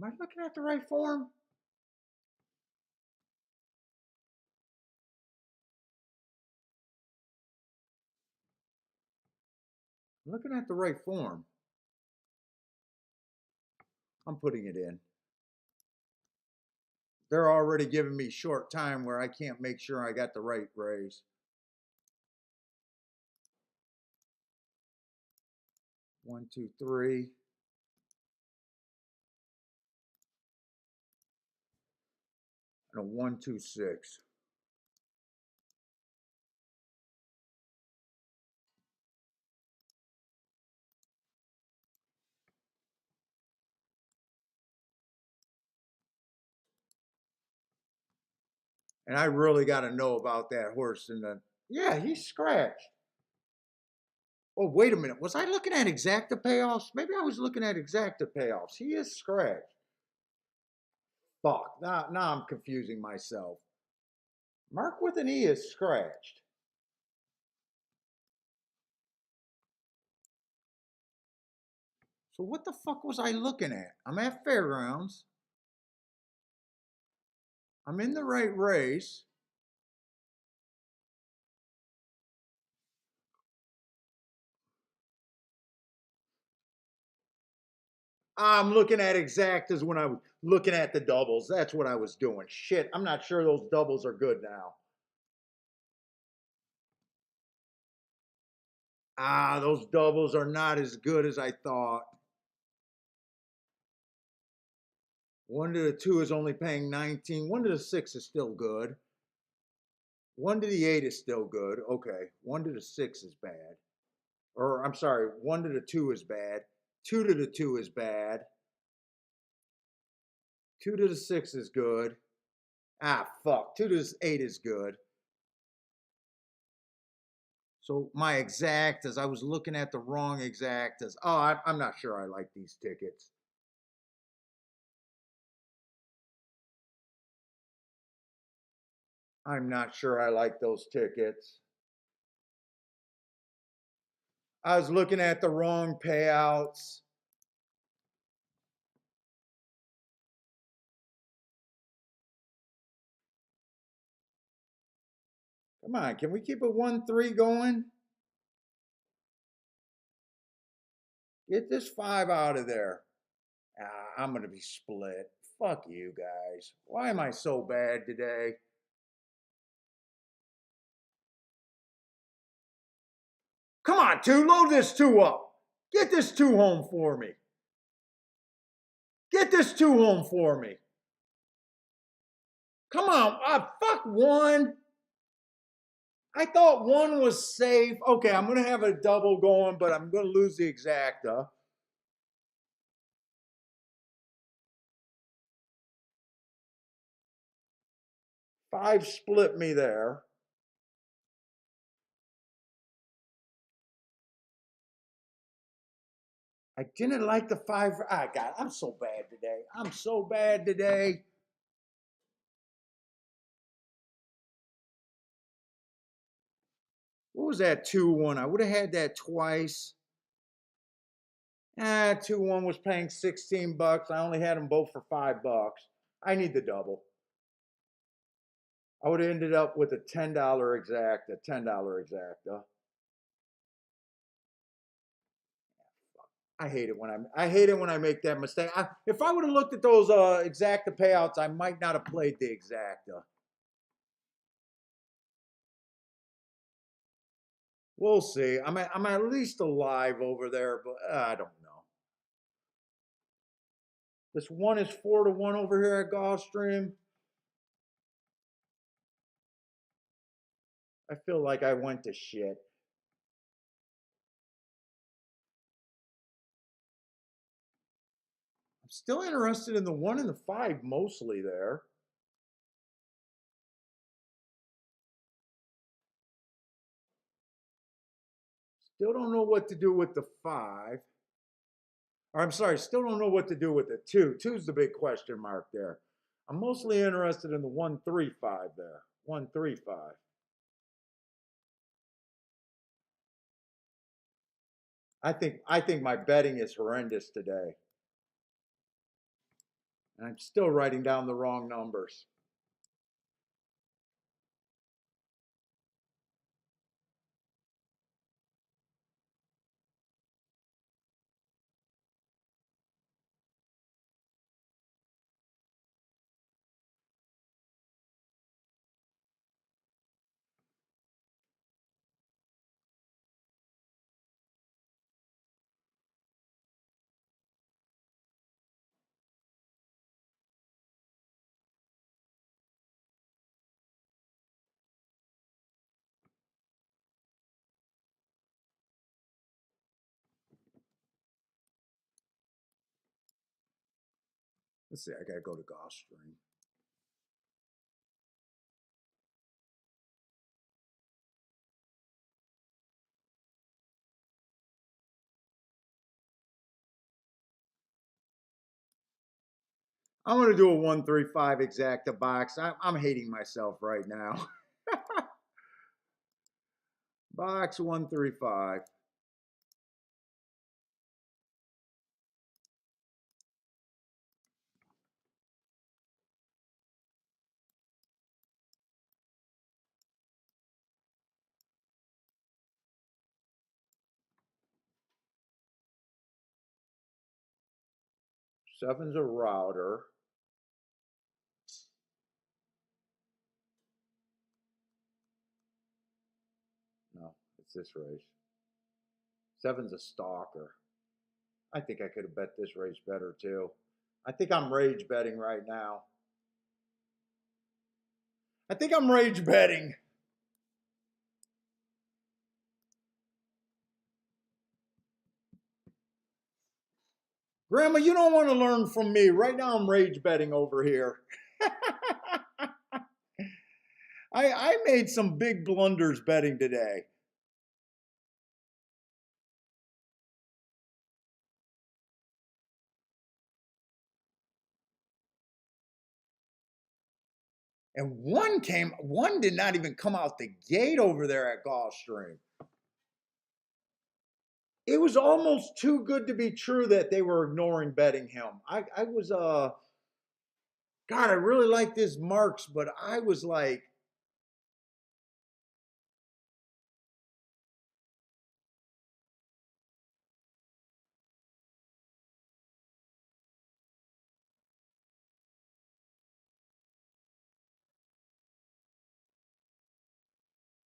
Am I looking at the right form? I'm looking at the right form. I'm putting it in. They're already giving me short time where I can't make sure I got the right raise. 1, 2, 3. And a 1, 2, 6. And I really got to know about that horse. Yeah, he's scratched. Oh, wait a minute. Was I looking at exacta payoffs? Maybe I was looking at exacta payoffs. He is scratched. Fuck. Now I'm confusing myself. Mark with an E is scratched. So what the fuck was I looking at? I'm at Fairgrounds. I'm in the right race. I'm looking at exactas when I was looking at the doubles. That's what I was doing. Shit, I'm not sure those doubles are good now. Those doubles are not as good as I thought. 1 to the 2 is only paying 19. 1 to the 6 is still good. 1 to the 8 is still good. Okay. 1 to the 6 is bad. Or I'm sorry, 1 to the 2 is bad. 2 to the 2 is bad. 2 to the 6 is good. Fuck. 2 to the 8 is good. So my exactas, I was looking at the wrong exactas. Oh, I'm not sure I like these tickets. I'm not sure I like those tickets. I was looking at the wrong payouts. Come on, can we keep a 1-3 going? Get this 5 out of there. I'm going to be split. Fuck you guys. Why am I so bad today? Come on, 2. Load this 2 up. Get this 2 home for me. Get this 2 home for me. Come on. Fuck 1. I thought 1 was safe. Okay, I'm going to have a double going, but I'm going to lose the exacta. Five split me there. I didn't like the 5. God, I'm so bad today. I'm so bad today. What was that 2-1? I would have had that twice. 2-1 was paying 16 bucks. I only had them both for 5 bucks. I need the double. I would have ended up with a $10 exacta. $10 exacta. I hate it when I make that mistake. If I would have looked at those exacta payouts, I might not have played the exacta. We'll see. I'm at least alive over there, but I don't know. This one is 4-1 over here at Gulfstream. I feel like I went to shit. I'm still interested in the 1 and the 5 mostly there. Still don't know what to do with the 5. Or I'm sorry, still don't know what to do with the 2. 2's the big question mark there. I'm mostly interested in the 1-3-5 there. 1-3-5. I think my betting is horrendous today. And I'm still writing down the wrong numbers. Let's see, I gotta go to Gulfstream. I'm gonna do a 135 exacta box. I'm hating myself right now. Box 135. Seven's a router. No, it's this race. Seven's a stalker. I think I could have bet this race better too. I think I'm rage betting right now. I think I'm rage betting. Grandma, you don't want to learn from me. Right now I'm rage betting over here. I made some big blunders betting today. And one did not even come out the gate over there at Gulfstream. It was almost too good to be true that they were ignoring betting him. I was God, I really like this Marks, but I was like,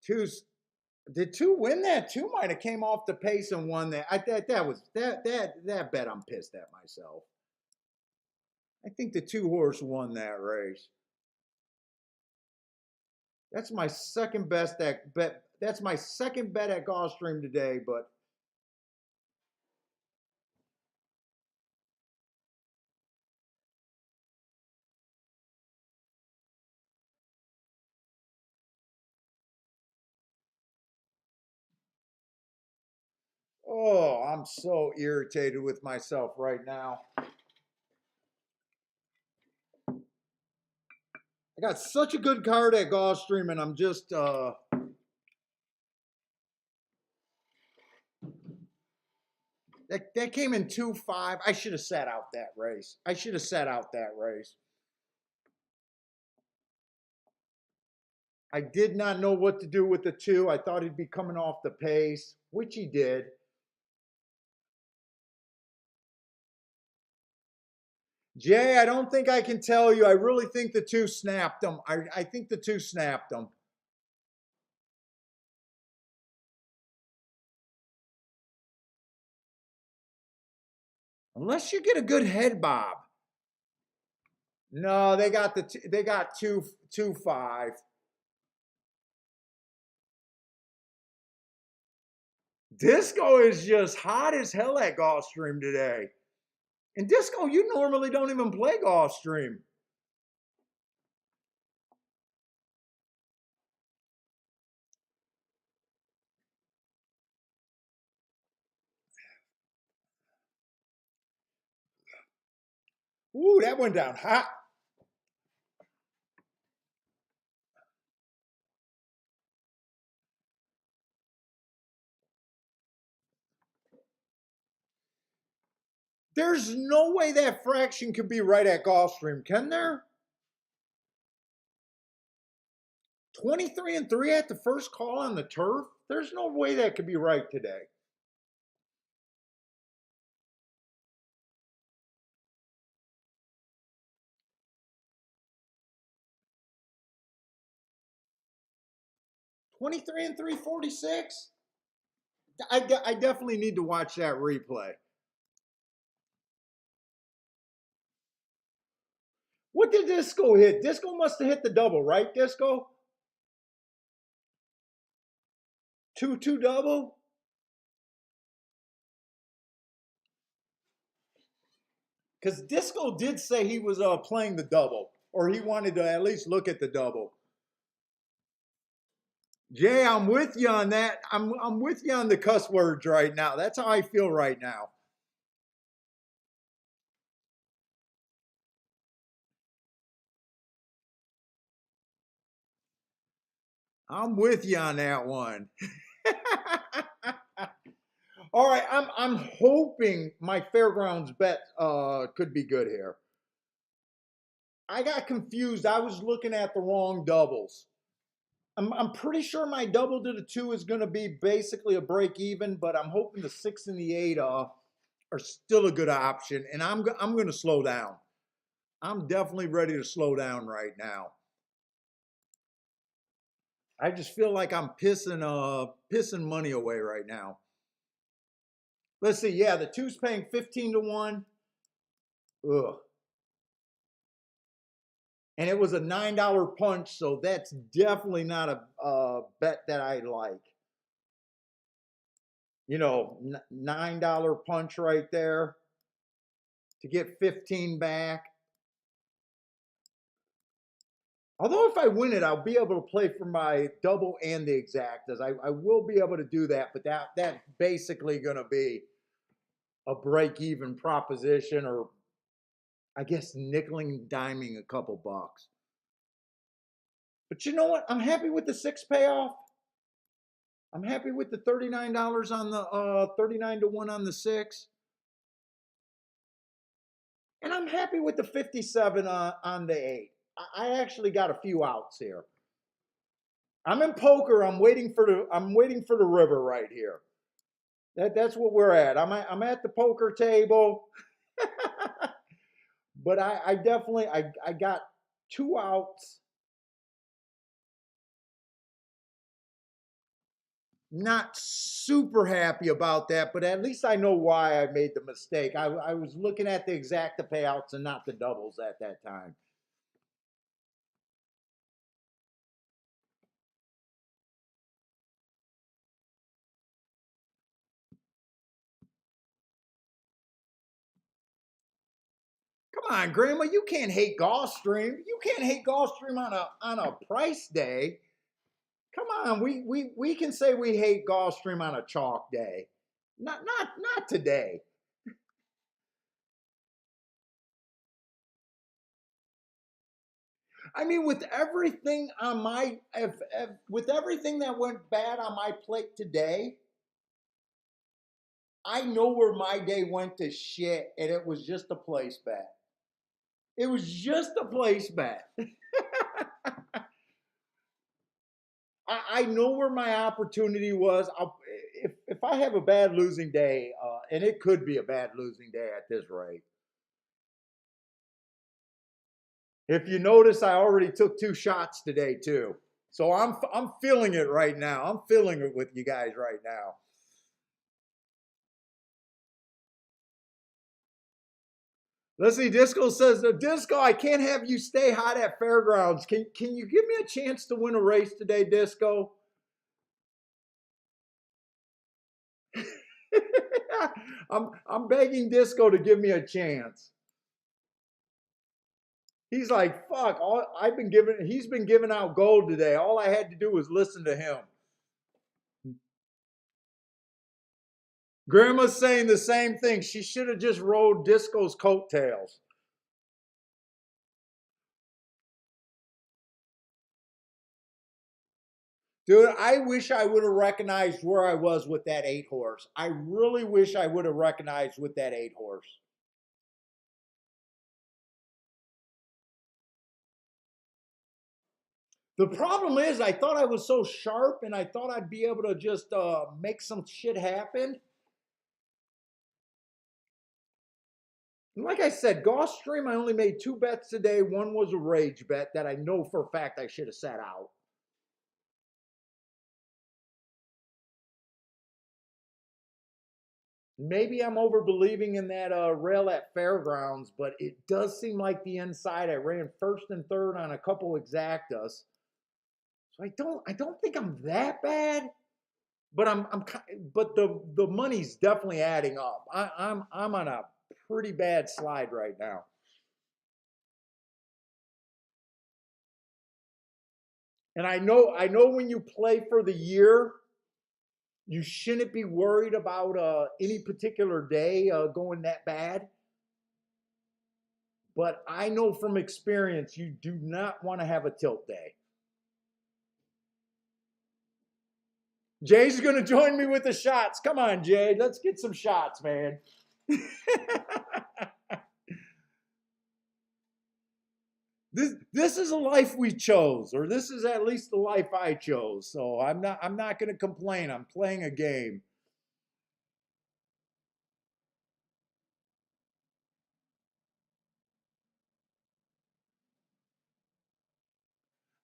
two's did two win that? Two might have came off the pace and won that. That bet I'm pissed at myself. I think the two horse won that race. That's my second best at bet. That's my second bet at Gulfstream today, but oh, I'm so irritated with myself right now. I got such a good card at Gulfstream, and I'm just that came in 2-5. I should have sat out that race. I should have sat out that race. I did not know what to do with the two. I thought he'd be coming off the pace, which he did. Jay, I don't think I can tell you. I really think the two snapped them. I think the two snapped them. Unless you get a good head bob. No, they got they got 2-5. Disco is just hot as hell at Gulfstream today. And Disco, you normally don't even play Gulfstream. Ooh, that went down hot. There's no way that fraction could be right at Gulfstream, can there? 23-3 at the first call on the turf? There's no way that could be right today. Twenty-three and 346. I definitely need to watch that replay. What did Disco hit? Disco must have hit the double, right, Disco? 2-2 double? Because Disco did say he was playing the double, or he wanted to at least look at the double. Jay, I'm with you on that. I'm with you on the cuss words right now. That's how I feel right now. I'm with you on that one. All right, I'm hoping my Fairgrounds bet could be good here. I got confused. I was looking at the wrong doubles. I'm pretty sure my double to the 2 is going to be basically a break even, but I'm hoping the 6 and the 8 are still a good option, and I'm going to slow down. I'm definitely ready to slow down right now. I just feel like I'm pissing money away right now. Let's see. Yeah, the 2's paying 15 to 1. Ugh. And it was a $9 punch, so that's definitely not a bet that I like. You know, $9 punch right there to get 15 back. Although if I win it, I'll be able to play for my double and the exactas. I will be able to do that, but that's basically going to be a break-even proposition, or I guess nickeling and diming a couple bucks. But you know what? I'm happy with the 6 payoff. I'm happy with the $39 on the 39 to 1 on the 6. And I'm happy with the 57 on the 8. I actually got a few outs here. I'm in poker. I'm waiting for the river right here. That's what we're at. I'm at the poker table. But I definitely I got 2 outs. Not super happy about that, but at least I know why I made the mistake. I was looking at the exacta payouts and not the doubles at that time. Come on, Grandma, you can't hate Gulfstream. You can't hate Gulfstream on a price day. Come on, we can say we hate Gulfstream on a chalk day. Not today. I mean, with everything on my with everything that went bad on my plate today, I know where my day went to shit, and it was just a place bet. It was just a place bet. I know where my opportunity was. If I have a bad losing day, and it could be a bad losing day at this rate. If you notice, I already took 2 shots today too. So I'm feeling it right now. I'm feeling it with you guys right now. Let's see. Disco says, Disco, I can't have you stay hot at Fairgrounds. Can you give me a chance to win a race today, Disco? I'm begging Disco to give me a chance. He's like, fuck, he's been giving out gold today. All I had to do was listen to him. Grandma's saying the same thing. She should have just rode Disco's coattails. Dude, I wish I would have recognized where I was with that 8 horse. I really wish I would have recognized with that 8 horse. The problem is, I thought I was so sharp and I thought I'd be able to just make some shit happen. And like I said, Gulfstream, I only made 2 bets today. One was a rage bet that I know for a fact I should have set out. Maybe I'm over believing in that rail at Fairgrounds, but it does seem like the inside. I ran first and third on a couple exactas, so I don't think I'm that bad. But but the money's definitely adding up. I'm on a pretty bad slide right now. And I know when you play for the year, you shouldn't be worried about any particular day going that bad. But I know from experience, you do not want to have a tilt day. Jay's going to join me with the shots. Come on, Jay. Let's get some shots, man. This is a life we chose, or this is at least the life I chose. So I'm not going to complain. I'm playing a game.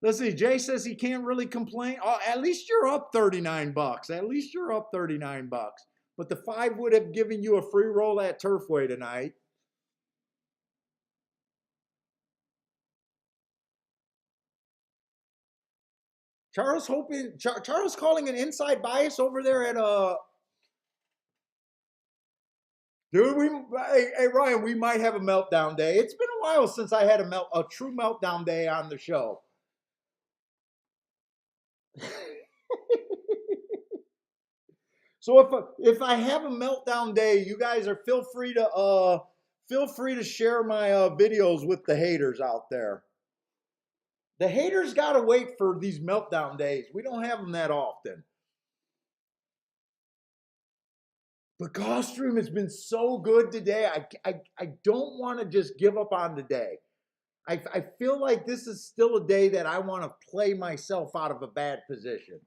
Let's see. Jay says he can't really complain. Oh, at least you're up $39. At least you're up $39. But the 5 would have given you a free roll at Turfway tonight. Charles calling an inside bias over there at dude. Hey Ryan, we might have a meltdown day. It's been a while since I had a true meltdown day on the show. So if I have a meltdown day, you guys are feel free to share my videos with the haters out there. The haters gotta wait for these meltdown days. We don't have them that often. The golf stream has been so good today. I don't want to just give up on the day. I feel like this is still a day that I want to play myself out of a bad position.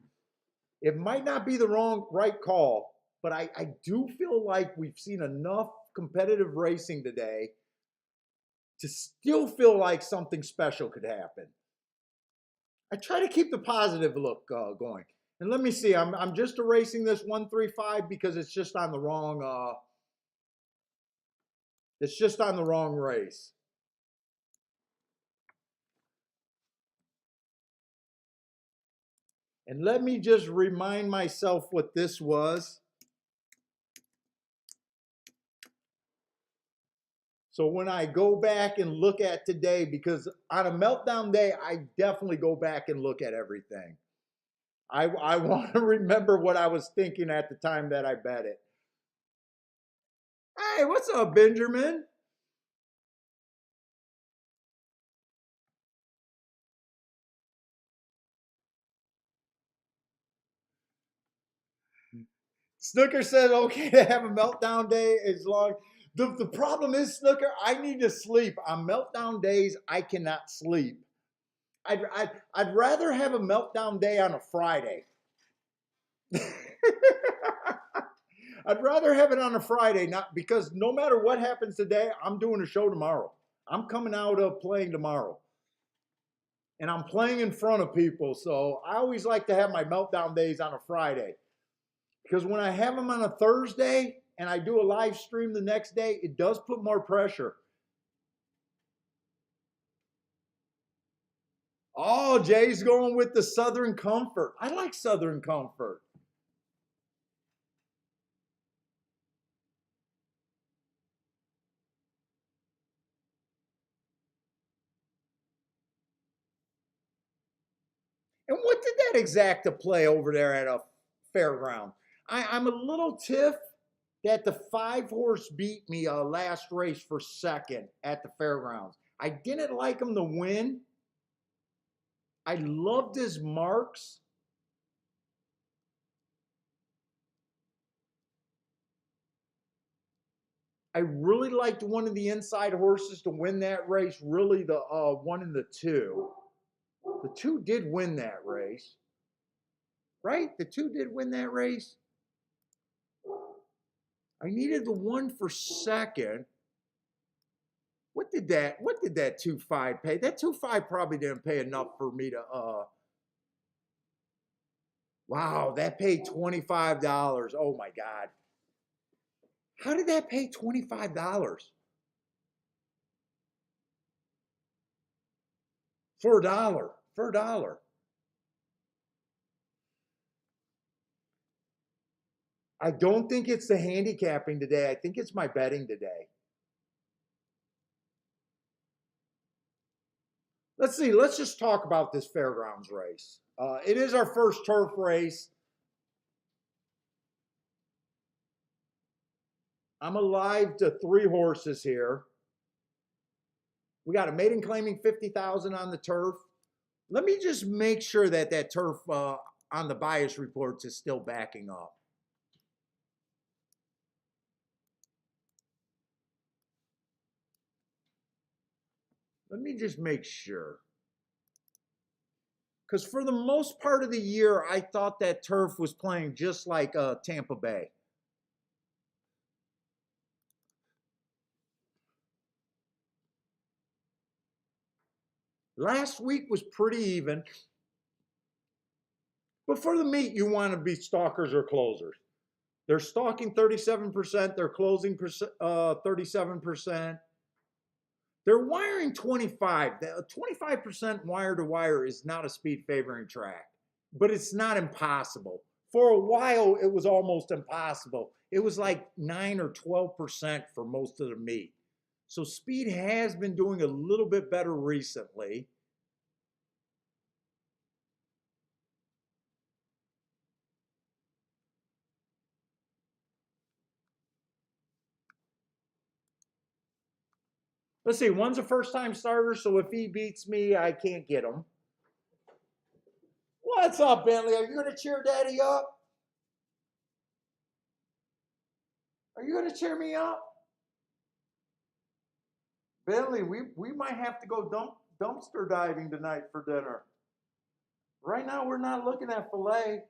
It might not be the right call, but I do feel like we've seen enough competitive racing today to still feel like something special could happen. I try to keep the positive look going. And let me see, I'm just erasing this 135 because it's just on the wrong race. And let me just remind myself what this was. So when I go back and look at today, because on a meltdown day, I definitely go back and look at everything. I want to remember what I was thinking at the time that I bet it. Hey, what's up, Benjamin? Snooker said okay to have a meltdown day as long. The problem is, Snooker, I need to sleep. On meltdown days, I cannot sleep. I'd rather have a meltdown day on a Friday. I'd rather have it on a Friday, not because no matter what happens today, I'm doing a show tomorrow. I'm coming out of playing tomorrow. And I'm playing in front of people. So I always like to have my meltdown days on a Friday. Because when I have them on a Thursday and I do a live stream the next day, it does put more pressure. Oh, Jay's going with the Southern Comfort. I like Southern Comfort. And what did that exacta play over there at a fairground? I'm a little tiff that the 5-horse beat me last race for second at the fairgrounds. I didn't like him to win. I loved his marks. I really liked one of the inside horses to win that race, really the one in the 2. The 2 did win that race, right? The 2 did win that race. I needed the 1 for second. What did that 2.5 pay? That 2.5 probably didn't pay enough for me to wow, that paid $25. Oh my God. How did that pay $25? For a dollar. For a dollar. I don't think it's the handicapping today. I think it's my betting today. Let's see. Let's just talk about this Fairgrounds race. It is our first turf race. I'm alive to 3 horses here. We got a maiden claiming 50,000 on the turf. Let me just make sure that that turf on the bias reports is still backing up. Let me just make sure. Because for the most part of the year, I thought that turf was playing just like Tampa Bay. Last week was pretty even. But for the meet, you want to be stalkers or closers. They're stalking 37%. They're closing 37%. They're wiring 25. 25% wire to wire is not a speed favoring track, but it's not impossible. For a while, it was almost impossible. It was like 9 or 12% for most of the meet. So speed has been doing a little bit better recently. Let's see, one's a first-time starter, so if he beats me, I can't get him. What's up, Bentley? Are you going to cheer Daddy up? Are you going to cheer me up? Bentley, we might have to go dumpster diving tonight for dinner. Right now, we're not looking at filet.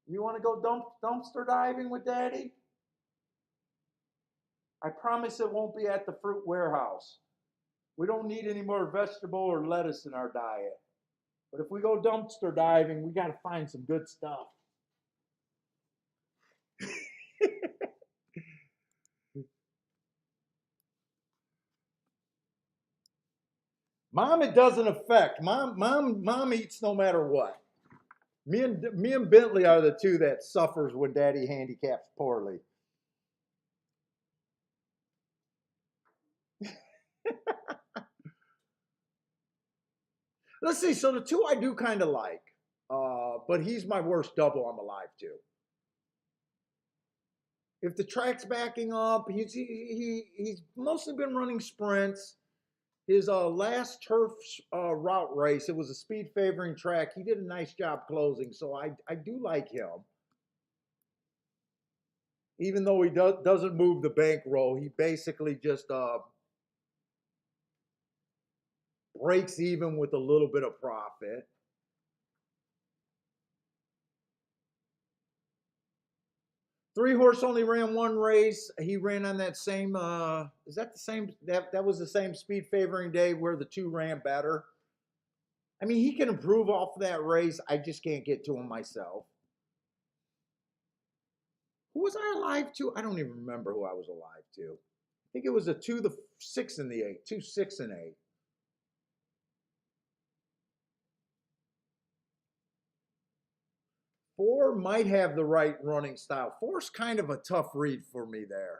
You want to go dumpster diving with Daddy? I promise it won't be at the fruit warehouse. We don't need any more vegetable or lettuce in our diet. But if we go dumpster diving, we got to find some good stuff. Mom, it doesn't affect. Mom eats no matter what. Me and Bentley are the two that suffers when Daddy handicaps poorly. Let's see. So the two I do kind of like, but he's my worst double I'm alive to. If the track's backing up, he's mostly been running sprints. His last turf route race, it was a speed favoring track. He did a nice job closing, so I do like him. Even though he doesn't move the bankroll, he basically just breaks even with a little bit of profit. Three Horse only ran one race. He ran on that same, is that the same, that was the same speed favoring day where the two ran better. I mean, he can improve off of that race. I just can't get to him myself. Who was I alive to? I don't even remember who I was alive to. I think it was a 2, the 6, and the 8. 2, 6, and 8. Four might have the right running style. Four's kind of a tough read for me there.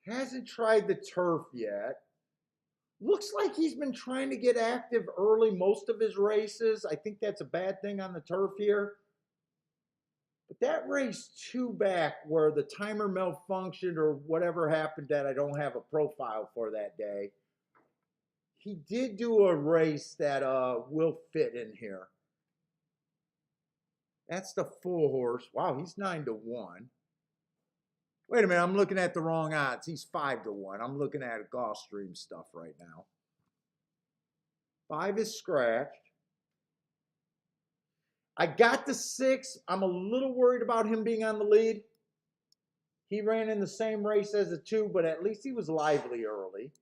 Hasn't tried the turf yet. Looks like he's been trying to get active early most of his races. I think that's a bad thing on the turf here. But that race 2 back where the timer malfunctioned or whatever happened that I don't have a profile for that day, he did do a race that will fit in here. That's the full horse. Wow, he's 9-1. Wait a minute, I'm looking at the wrong odds. He's 5-1. I'm looking at Gulfstream stuff right now. 5 is scratched. I got the 6. I'm a little worried about him being on the lead. He ran in the same race as the 2, but at least he was lively early.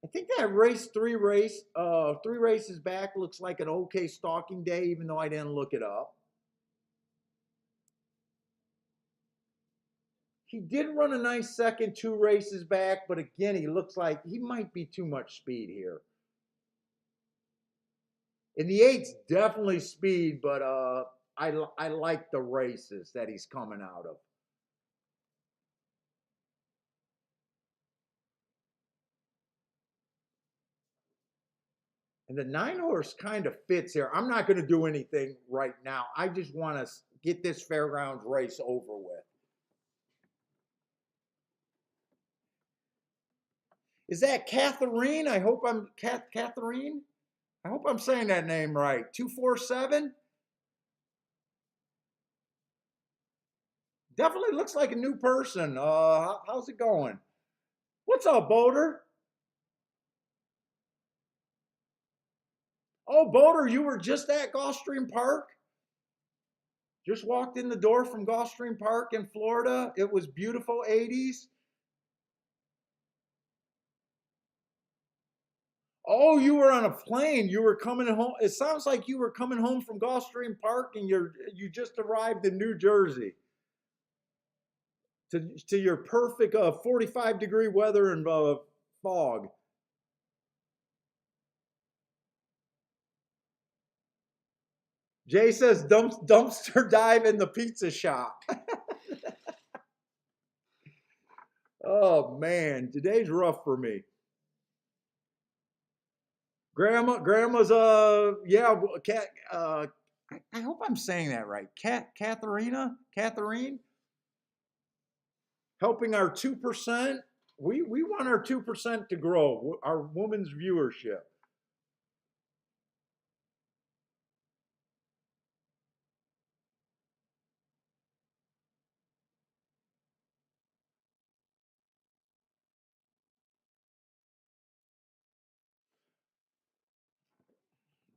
I think that race 3 races back looks like an okay stalking day, even though I didn't look it up. He did run a nice second 2 races back, but again, he looks like he might be too much speed here. And the 8's definitely speed, but I like the races that he's coming out of. And the 9 horse kind of fits here. I'm not going to do anything right now. I just want to get this Fairgrounds race over with. Is that Catherine? I hope I'm Catherine. I hope I'm saying that name right. 247. Definitely looks like a new person. How's it going? What's up, Boulder? Oh, Boulder, you were just at Gulfstream Park? Just walked in the door from Gulfstream Park in Florida. It was beautiful 80s. Oh, you were on a plane. You were coming home. It sounds like you were coming home from Gulfstream Park and you just arrived in New Jersey to your perfect 45-degree weather and fog. Jay says dumpster dive in the pizza shop. Oh man, today's rough for me. Grandma's yeah, cat I hope I'm saying that right. Catherine, helping our 2%. We want our 2% to grow, our women's viewership.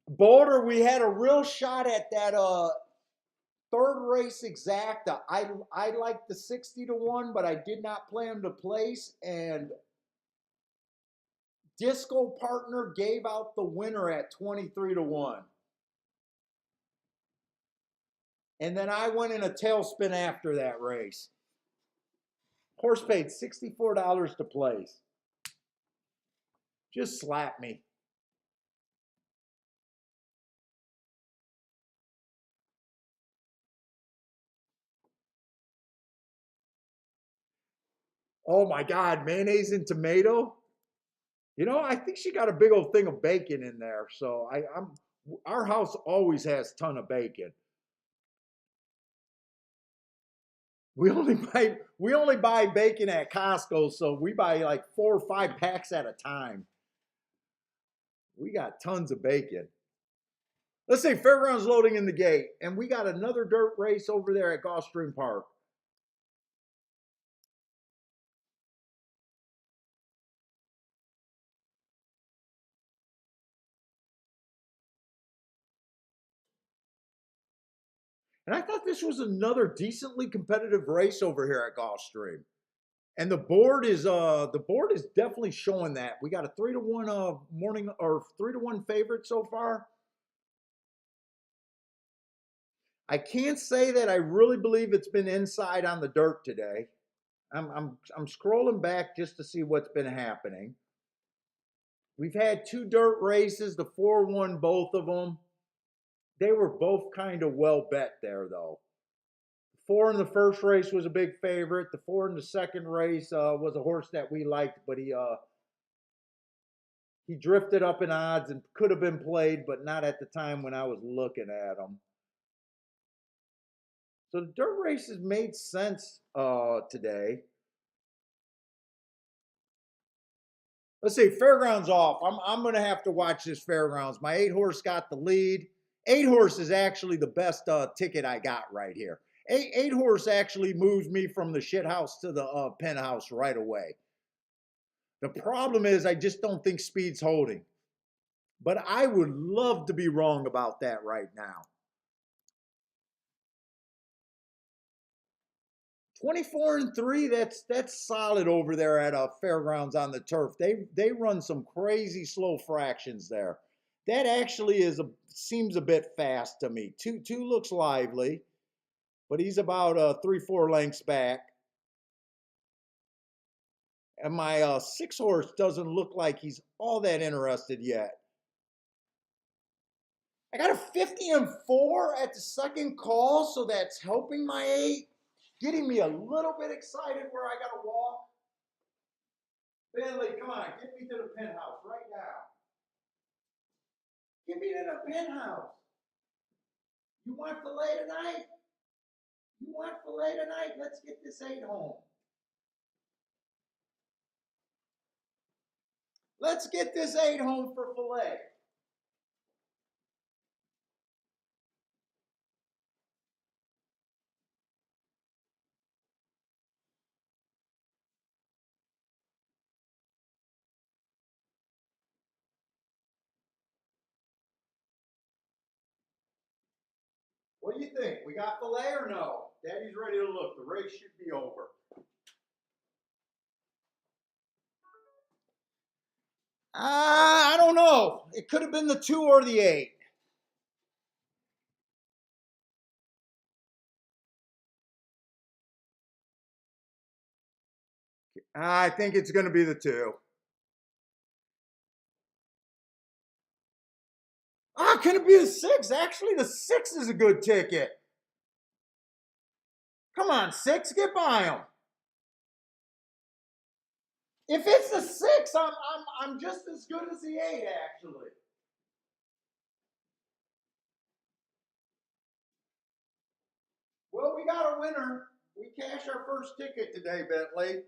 Boulder, we had a real shot at that third race exacta. I liked the 60-1, but I did not play him to place, and Disco Partner gave out the winner at 23-1. And then I went in a tailspin after that race. Horse paid $64 to place. Just slap me. Oh my God, mayonnaise and tomato. You know, I think she got a big old thing of bacon in there. So our house always has a ton of bacon. We only buy bacon at Costco, so we buy like 4 or 5 packs at a time. We got tons of bacon. Let's say Fairgrounds loading in the gate, and we got another dirt race over there at Gulfstream Park. And I thought this was another decently competitive race over here at Gulfstream. And the board is definitely showing that. We got a 3-1 morning or 3-1 favorite so far. I can't say that I really believe it's been inside on the dirt today. I'm scrolling back just to see what's been happening. We've had 2 dirt races, the 4-1 both of them. They were both kind of well bet there though. 4 in the first race was a big favorite. The 4 in the second race was a horse that we liked, but he drifted up in odds and could have been played, but not at the time when I was looking at him. So the dirt races made sense today. Let's see, Fairgrounds off. I'm going to have to watch this Fairgrounds. My 8-horse got the lead. 8-horse is actually the best ticket I got right here. 8-horse actually moves me from the shit house to the penthouse right away. The problem is I just don't think speed's holding. But I would love to be wrong about that right now. 24-3, that's solid over there at Fairgrounds on the turf. They run some crazy slow fractions there. That actually seems a bit fast to me. Two looks lively, but he's about 3-4 lengths back. And my 6-horse doesn't look like he's all that interested yet. I got a 50-4 at the second call, so that's helping my 8. Getting me a little bit excited where I got to walk. Bentley, come on, get me to the penthouse right now. Give me it in a penthouse. You want filet tonight? You want filet tonight? Let's get this 8 home. Let's get this 8 home for filet. What do you think? We got filet or no? Daddy's ready to look. The race should be over. I don't know. It could have been the 2 or the 8. I think it's going to be the 2. Can it be the 6? Actually, the 6 is a good ticket. Come on, 6, get by him. If it's the 6, I'm just as good as the 8, actually. Well, we got a winner. We cashed our first ticket today, Bentley.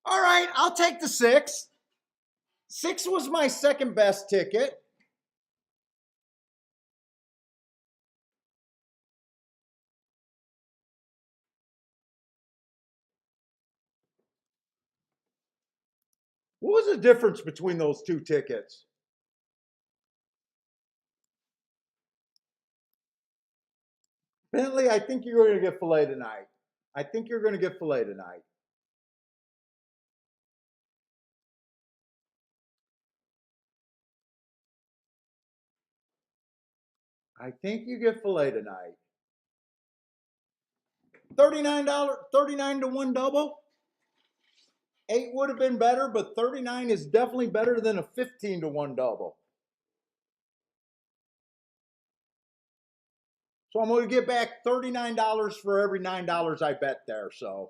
All right, I'll take the 6. 6 was my second best ticket. What was the difference between those 2 tickets? Bentley, I think you're going to get filet tonight. I think you're going to get filet tonight. I think you get filet tonight. $39, 39 to 1 double. 8 would have been better, but 39 is definitely better than a 15 to 1 double. So I'm going to get back $39 for every $9 I bet there. So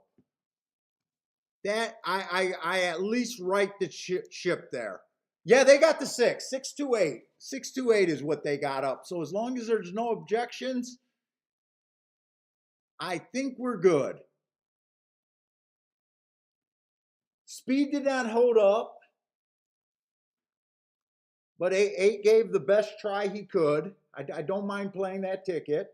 that I at least write the ship there. Yeah, they got the 6. 628. 628 is what they got up. So as long as there's no objections, I think we're good. Speed did not hold up, but 8 gave the best try he could. I don't mind playing that ticket.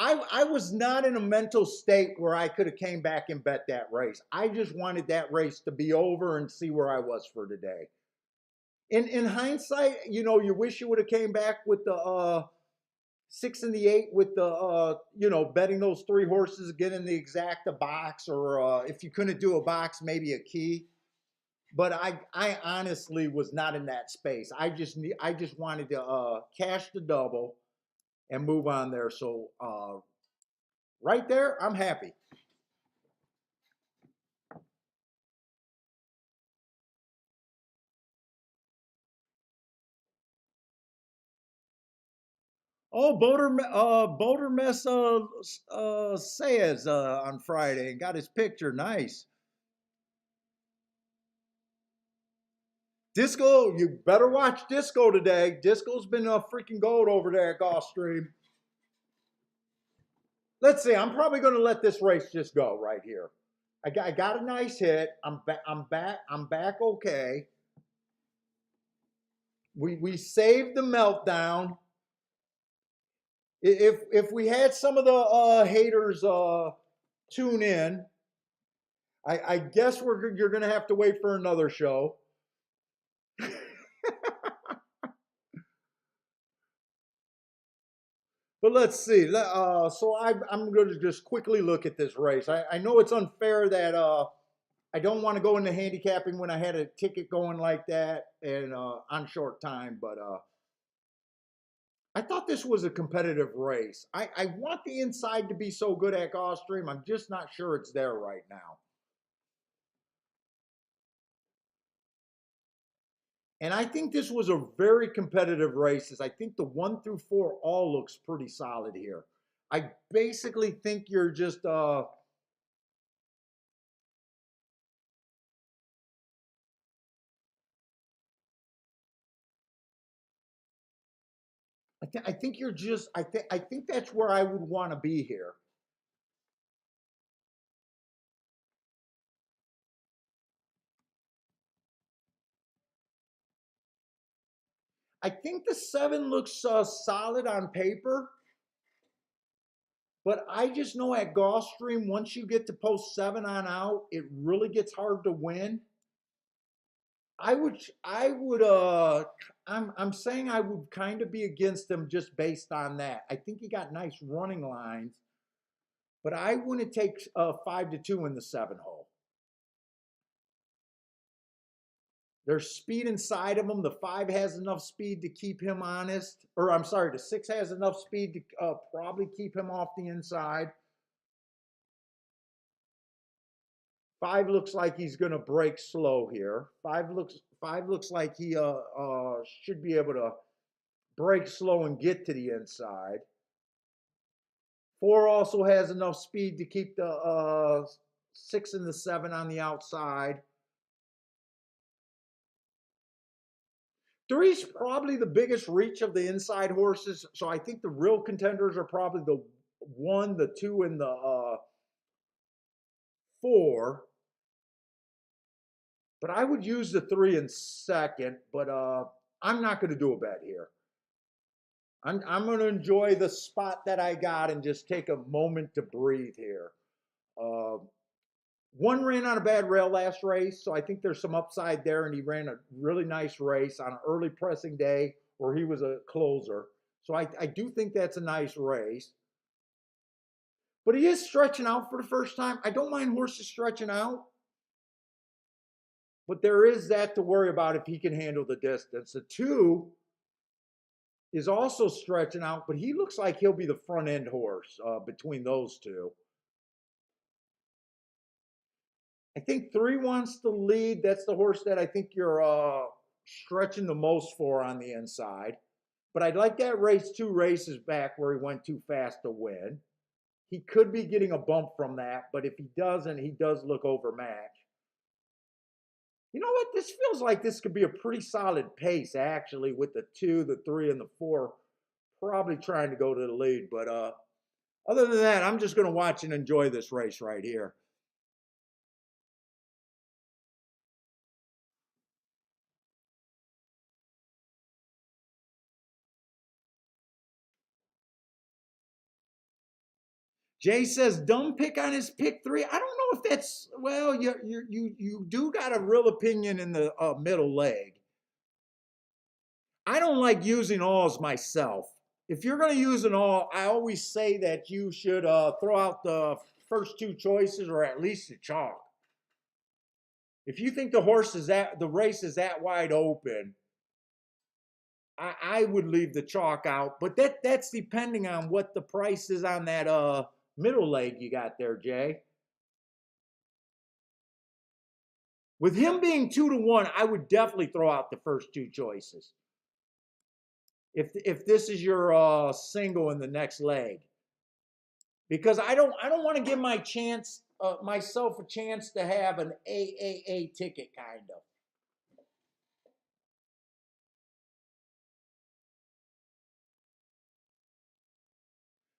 I was not in a mental state where I could have came back and bet that race. I just wanted that race to be over and see where I was for today. In hindsight, you know, you wish you would have came back with the 6 and the 8 with the you know, betting those 3 horses again in the exacta box, or if you couldn't do a box, maybe a key. But I honestly was not in that space. I just wanted to cash the double and move on there. So right there, I'm happy. Oh, Boulder Mess says on Friday and got his picture. Nice. Disco, you better watch Disco today. Disco's been a freaking gold over there at Gulfstream. Let's see. I'm probably going to let this race just go right here. I got a nice hit. I'm back. I'm back. Okay. We saved the meltdown. If we had some of the haters tune in, I guess you're going to have to wait for another show. But let's see. So I'm going to just quickly look at this race. I know it's unfair that I don't want to go into handicapping when I had a ticket going like that and on short time, but I thought this was a competitive race. I want the inside to be so good at Gulfstream. I'm just not sure it's there right now. And I think this was a very competitive race. I think the 1 through 4 all looks pretty solid here. I basically think you're just I think you're just I think that's where I would want to be here. I think the 7 looks solid on paper, but I just know at Gulfstream, once you get to post 7 on out, it really gets hard to win. I'm saying I would kind of be against him just based on that. I think he got nice running lines, but I wouldn't take 5-2 in the 7 hole. There's speed inside of him. The 5 has enough speed to keep him honest. Or I'm sorry, the 6 has enough speed to probably keep him off the inside. 5 looks like he's going to break slow here. 5 looks like he should be able to break slow and get to the inside. 4 also has enough speed to keep the 6 and the 7 on the outside. 3 is probably the biggest reach of the inside horses, so I think the real contenders are probably the 1, the 2, and the 4. But I would use the 3 in second, but I'm not going to do a bet here. I'm going to enjoy the spot that I got and just take a moment to breathe here. 1 ran on a bad rail last race, so I think there's some upside there, and he ran a really nice race on an early pressing day where he was a closer. So I do think that's a nice race. But he is stretching out for the first time. I don't mind horses stretching out, but there is that to worry about if he can handle the distance. The 2 is also stretching out, but he looks like he'll be the front end horse between those 2. I think 3 wants to lead. That's the horse that I think you're stretching the most for on the inside. But I'd like that race 2 races back where he went too fast to win. He could be getting a bump from that, but if he doesn't, he does look overmatched. You know what? This feels like this could be a pretty solid pace, actually, with the 2, the 3, and the 4 probably trying to go to the lead. But other than that, I'm just going to watch and enjoy this race right here. Jay says dumb pick on his pick 3. I don't know if that's well. You do got a real opinion in the middle leg. I don't like using alls myself. If you're going to use an all, I always say that you should throw out the first 2 choices or at least the chalk. If you think the race is that wide open, I would leave the chalk out. But that's depending on what the price is on that middle leg you got there, Jay. With him being 2-1, I would definitely throw out the first 2 choices. If this is your single in the next leg, because I don't want to give myself a chance to have an AAA ticket kind of.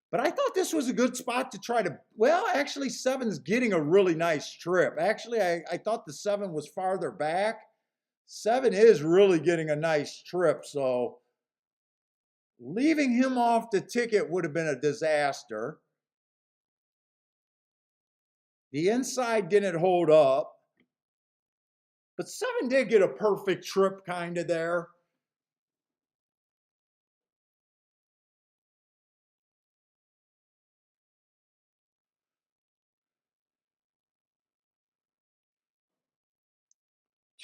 But I thought this was a good spot to try to, well, actually 7's getting a really nice trip. Actually, I thought the 7 was farther back. 7 is really getting a nice trip, so leaving him off the ticket would have been a disaster. The inside didn't hold up, but 7 did get a perfect trip kind of there.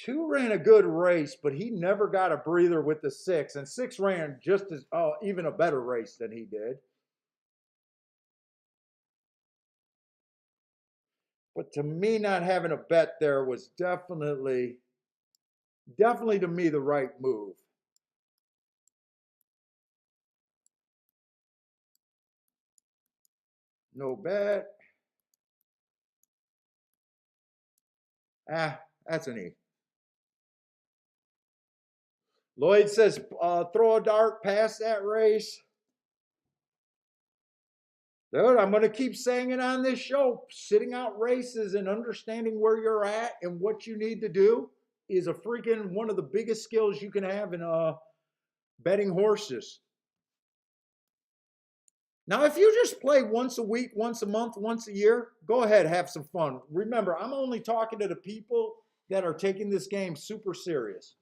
Two ran a good race, but he never got a breather with the 6, and 6 ran just as even a better race than he did. But to me, not having a bet there was definitely to me the right move. No bet. That's an E. Lloyd says, throw a dart past that race. Dude, I'm going to keep saying it on this show. Sitting out races and understanding where you're at and what you need to do is a freaking one of the biggest skills you can have in betting horses. Now, if you just play once a week, once a month, once a year, go ahead, have some fun. Remember, I'm only talking to the people that are taking this game super serious.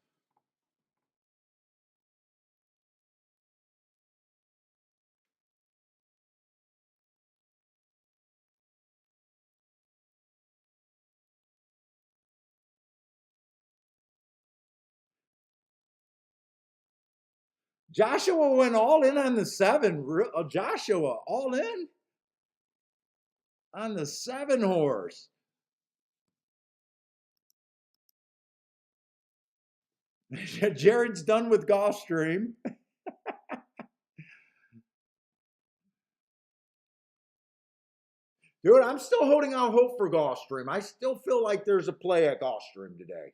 Joshua went all in on the 7. Joshua, all in on the 7 horse. Jared's done with Gulfstream. Dude, I'm still holding out hope for Gulfstream. I still feel like there's a play at Gulfstream today.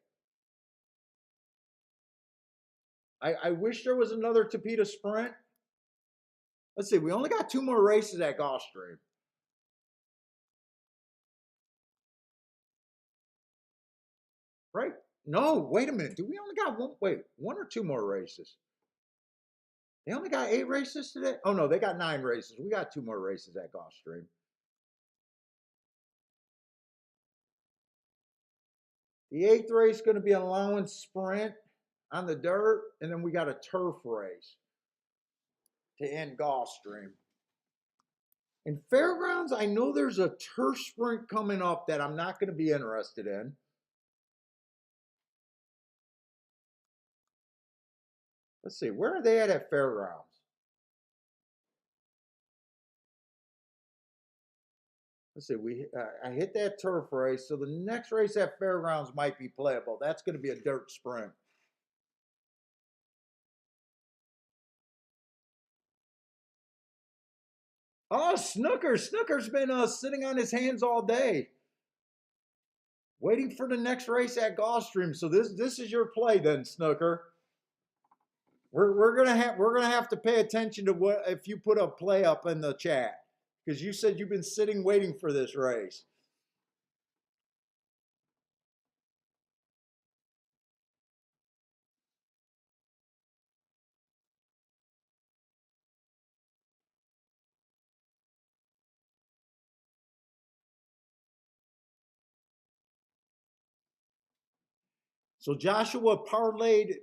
I wish there was another Topeda Sprint. Let's see, we only got 2 more races at Gulfstream. Right? No, wait a minute. Do we only got one or 2 more races? They only got 8 races today? Oh, no, they got 9 races. We got 2 more races at Gulfstream. The 8th race is going to be an allowance sprint on the dirt, and then we got a turf race to end Gulfstream. In Fairgrounds, I know there's a turf sprint coming up that I'm not going to be interested in. Let's see, where are they at Fairgrounds? Let's see, I hit that turf race, so the next race at Fairgrounds might be playable. That's going to be a dirt sprint. Oh, Snooker. Snooker's been sitting on his hands all day, waiting for the next race at Gulfstream. So this is your play then, Snooker. We're gonna have to pay attention to what if you put a play up in the chat because you said you've been sitting waiting for this race. So Joshua parlayed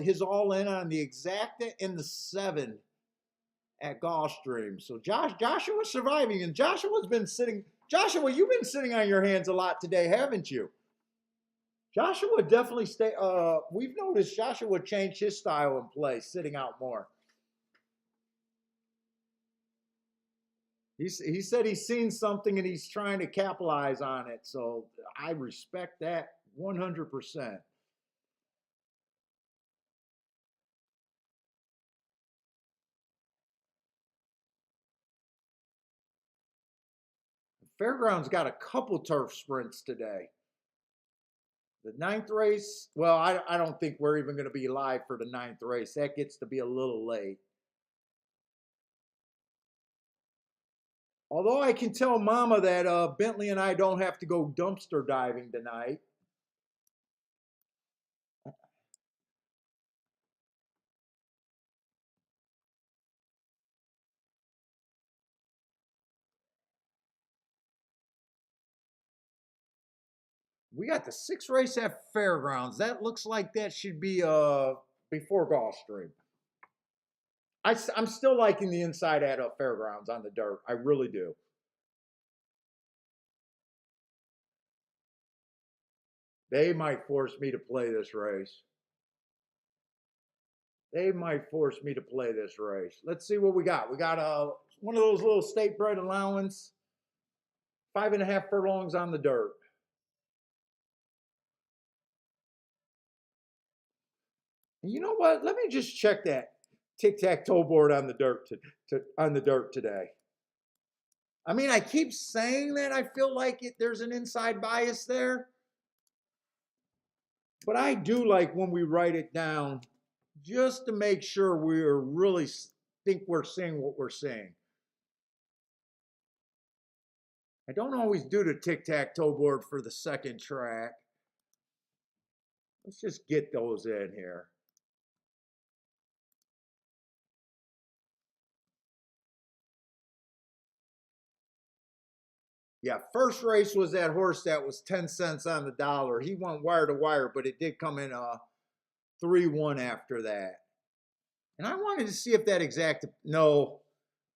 his all in on the exacta and the 7 at Gulfstream. So Joshua's surviving, and Joshua's been sitting. Joshua, you've been sitting on your hands a lot today, haven't you? Joshua definitely stay. We've noticed Joshua changed his style and play, sitting out more. He said he's seen something and he's trying to capitalize on it. So I respect that 100%. Fairgrounds got a couple turf sprints today. The 9th race, well, I don't think we're even going to be live for the 9th race. That gets to be a little late. Although I can tell Mama that Bentley and I don't have to go dumpster diving tonight. We got the 6th race at Fairgrounds. That looks like that should be before Gulfstream. I'm still liking the inside at Fairgrounds on the dirt. I really do. They might force me to play this race. They might force me to play this race. Let's see what we got. We got one of those little state bred allowance, 5.5 furlongs on the dirt. And you know what? Let me just check that tic-tac-toe board on the dirt today. I mean, I keep saying that I feel like there's an inside bias there, but I do like when we write it down just to make sure we're really think we're saying what we're saying. I don't always do the tic-tac-toe board for the second track. Let's just get those in here. Yeah, first race was that horse that was 10 cents on the dollar. He went wire to wire, but it did come in 3-1 after that. And I wanted to see if that exacta, no,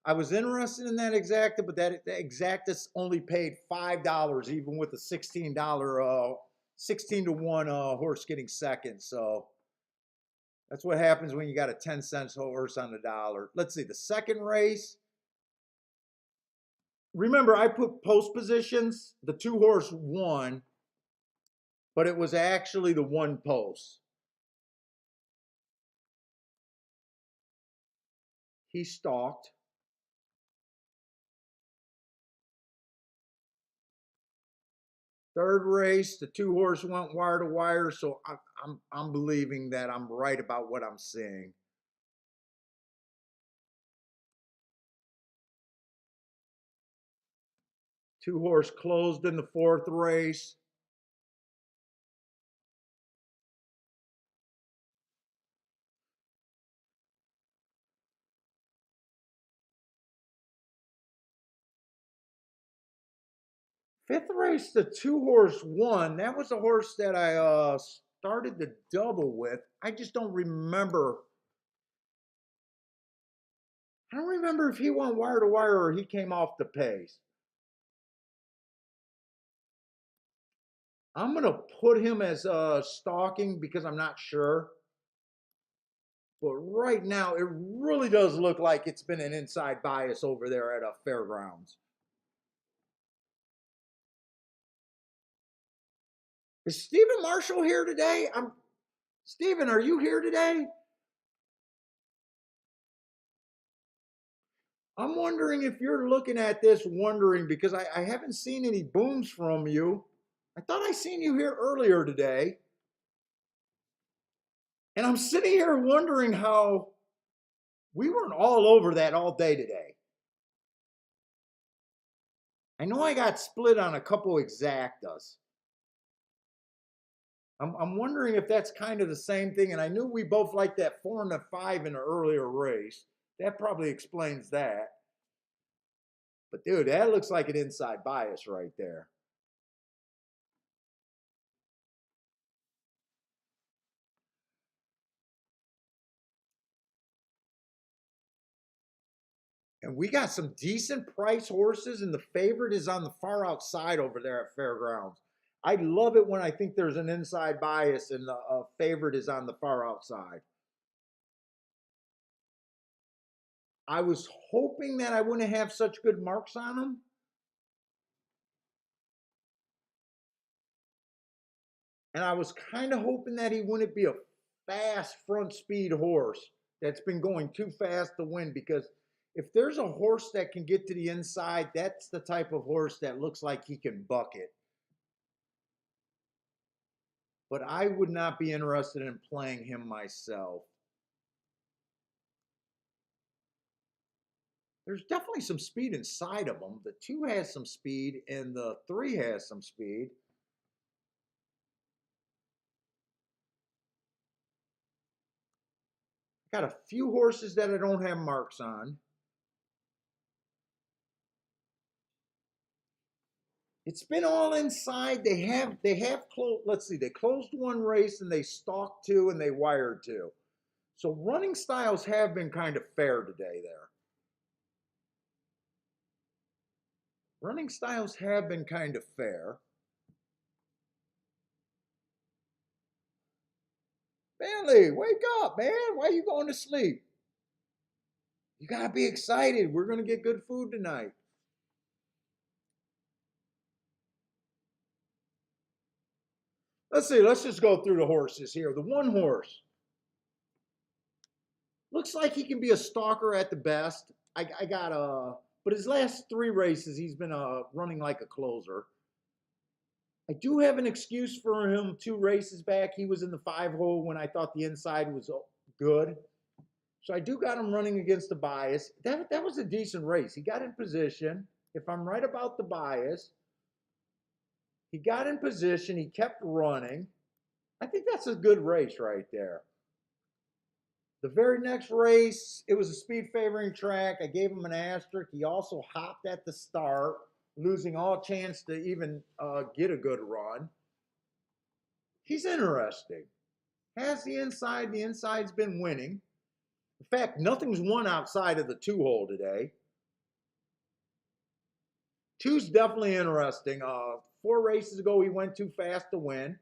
I was interested in that exacta, but that exacta only paid $5, even with a $16, 16-1 horse getting second. So that's what happens when you got a 10 cents horse on the dollar. Let's see, the second race. Remember, I put post positions. The 2-horse won, but it was actually the 1 post. He stalked. Third race, the 2-horse went wire to wire, so I'm believing that I'm right about what I'm seeing. Two-horse closed in the 4th race. Fifth race, the 2-horse won. That was a horse that I started the double with. I just don't remember. I don't remember if he went wire to wire or he came off the pace. I'm going to put him as stalking because I'm not sure. But right now, it really does look like it's been an inside bias over there at Fairgrounds. Is Stephen Marshall here today? Stephen, are you here today? I'm wondering if you're looking at this, wondering because I haven't seen any booms from you. I thought I seen you here earlier today. And I'm sitting here wondering how we weren't all over that all day today. I know I got split on a couple exactas. I'm wondering if that's kind of the same thing. And I knew we both liked that 4 and a 5 in an earlier race. That probably explains that. But dude, that looks like an inside bias right there. And we got some decent price horses, and the favorite is on the far outside over there at Fairgrounds. I love it when I think there's an inside bias and the favorite is on the far outside. I was hoping that I wouldn't have such good marks on them. And I was kind of hoping that he wouldn't be a fast front speed horse that's been going too fast to win, because if there's a horse that can get to the inside, that's the type of horse that looks like he can buck it. But I would not be interested in playing him myself. There's definitely some speed inside of him. The 2 has some speed and the 3 has some speed. Got a few horses that I don't have marks on. It's been all inside. They have closed. Let's see. They closed 1 race and they stalked 2 and they wired 2. So running styles have been kind of fair today there. Running styles have been kind of fair. Bailey, wake up, man. Why are you going to sleep? You got to be excited. We're going to get good food tonight. Let's see. Let's just go through the horses here. The 1 horse looks like he can be a stalker at the best. I got But his last 3 races, he's been running like a closer. I do have an excuse for him 2 races back. He was in the 5-hole when I thought the inside was good. So I do got him running against the bias. That was a decent race. He got in position. If I'm right about the bias, he got in position. He kept running. I think that's a good race right there. The very next race, it was a speed favoring track. I gave him an asterisk. He also hopped at the start, losing all chance to even get a good run. He's interesting. Has the inside. The inside's been winning. In fact, nothing's won outside of the 2-hole today. 2's definitely interesting. 4 races ago, he went too fast to win.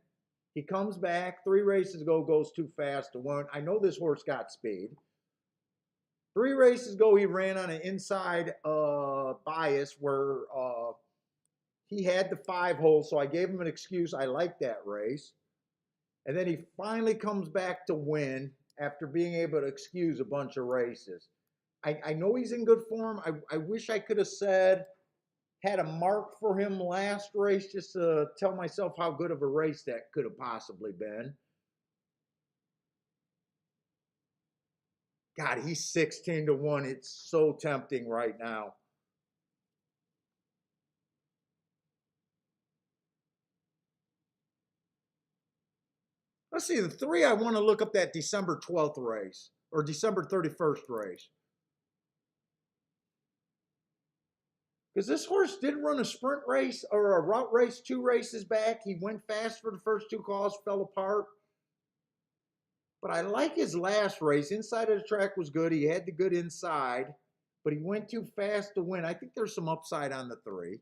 He comes back. 3 races ago, goes too fast to win. I know this horse got speed. 3 races ago, he ran on an inside bias where he had the 5-hole, so I gave him an excuse. I like that race. And then he finally comes back to win after being able to excuse a bunch of races. I know he's in good form. I wish I could have had a mark for him last race just to tell myself how good of a race that could have possibly been. God, he's 16-1. It's so tempting right now. Let's see, the 3, I want to look up that December 12th race or December 31st race. Because this horse did run a sprint race or a route race 2 races back. He went fast for the first 2 calls, fell apart. But I like his last race. Inside of the track was good. He had the good inside, but he went too fast to win. I think there's some upside on the 3.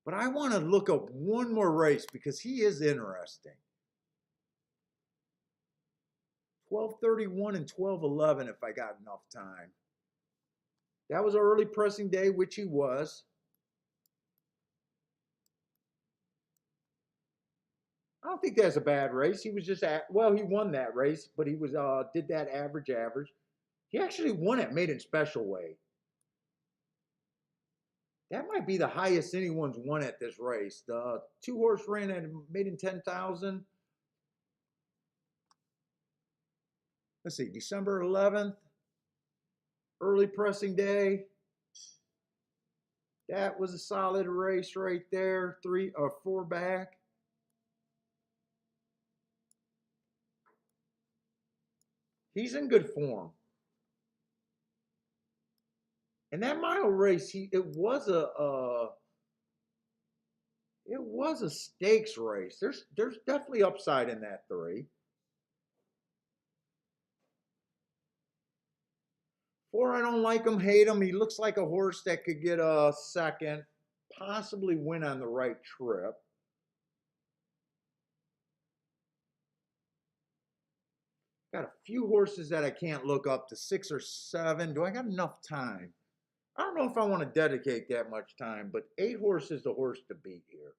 But I want to look up one more race because he is interesting. 12:31 and 12:11 if I got enough time. That was an early pressing day, which he was. I don't think that's a bad race. He was just well, he won that race, but he was did that average. He actually won at maiden special weight. That might be the highest anyone's won at this race. The 2-horse ran at maiden 10,000. Let's see, December 11th, early pressing day. That was a solid race right there. 3 or 4 back. He's in good form. And that mile race, it was a stakes race. There's definitely upside in that 3. 4, I don't like him, hate him. He looks like a horse that could get a second, possibly win on the right trip. Got a few horses that I can't look up to 6 or 7. Do I got enough time? I don't know if I want to dedicate that much time, but 8 horse is the horse to beat here.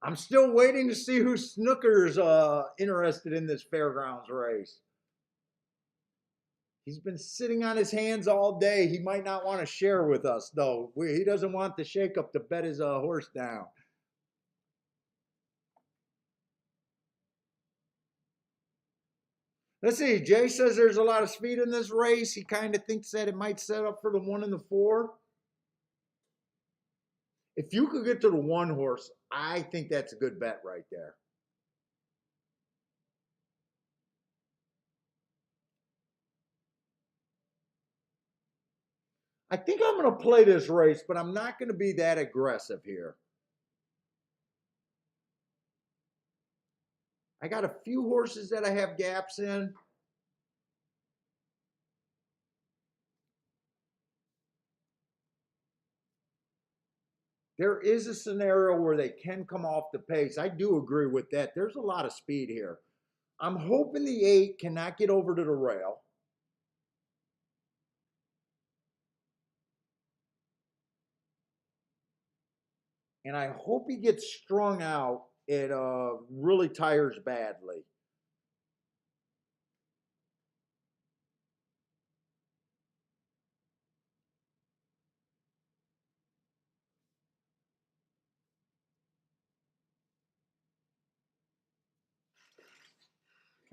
I'm still waiting to see who Snooker's interested in this Fairgrounds race. He's been sitting on his hands all day. He might not want to share with us, though. He doesn't want the shakeup to bet his horse down. Let's see. Jay says there's a lot of speed in this race. He kind of thinks that it might set up for the 1 and the 4. If you could get to the 1 horse, I think that's a good bet right there. I think I'm going to play this race, but I'm not going to be that aggressive here. I got a few horses that I have gaps in. There is a scenario where they can come off the pace. I do agree with that. There's a lot of speed here. I'm hoping the 8 cannot get over to the rail. And I hope he gets strung out. It really tires badly.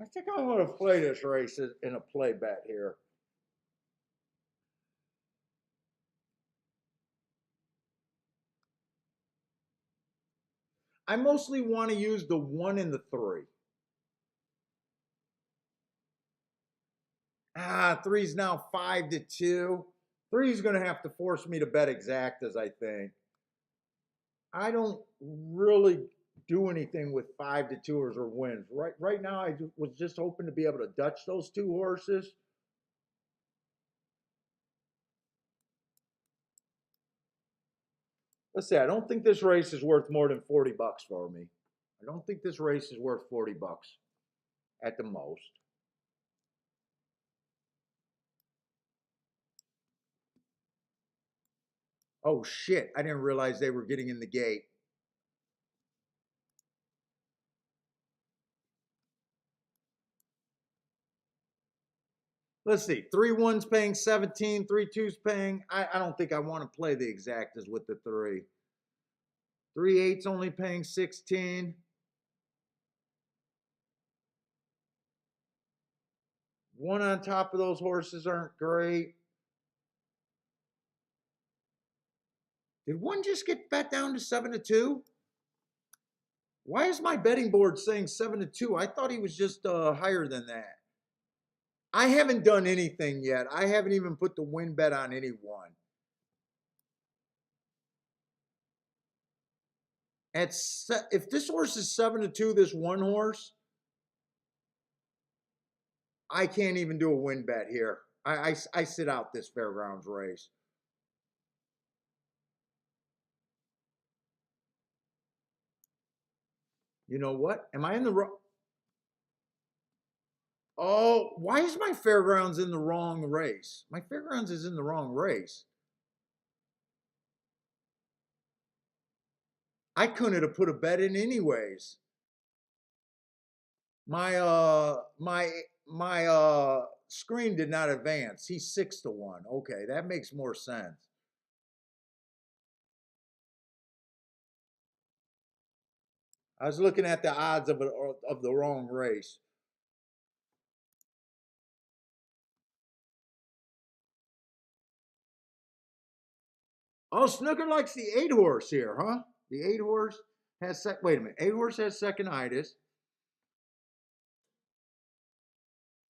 I think I'm going to play this race in a play bet here. I mostly want to use the 1 and the 3. Ah, 3's now 5-2. 3's going to have to force me to bet exactas, I think. I don't really do anything with 5-2ers or wins. Right now, I was just hoping to be able to Dutch those 2 horses. Let's see. I don't think this race is worth more than 40 bucks for me. I don't think this race is worth 40 bucks at the most. Oh shit, I didn't realize they were getting in the gate. Let's see, 3-1's paying 17, 3-2's paying. I don't think I want to play the exactas with the 3. 3-8's only paying 16. One on top of those horses aren't great. Did one just get bet down to 7-2? Why is my betting board saying 7-2? I thought he was just higher than that. I haven't done anything yet. I haven't even put the win bet on anyone. If this horse is 7-2, this one horse, I can't even do a win bet here. I sit out this Fairgrounds race. You know what? Am I in the wrong? Oh, why is my Fairgrounds in the wrong race? My Fairgrounds is in the wrong race. I couldn't have put a bet in anyways. My screen did not advance. He's 6-1. Okay, that makes more sense. I was looking at the odds of the wrong race. Oh, Snooker likes the 8 horse here, huh? The 8 horse has wait a minute. 8 horse has second-itis.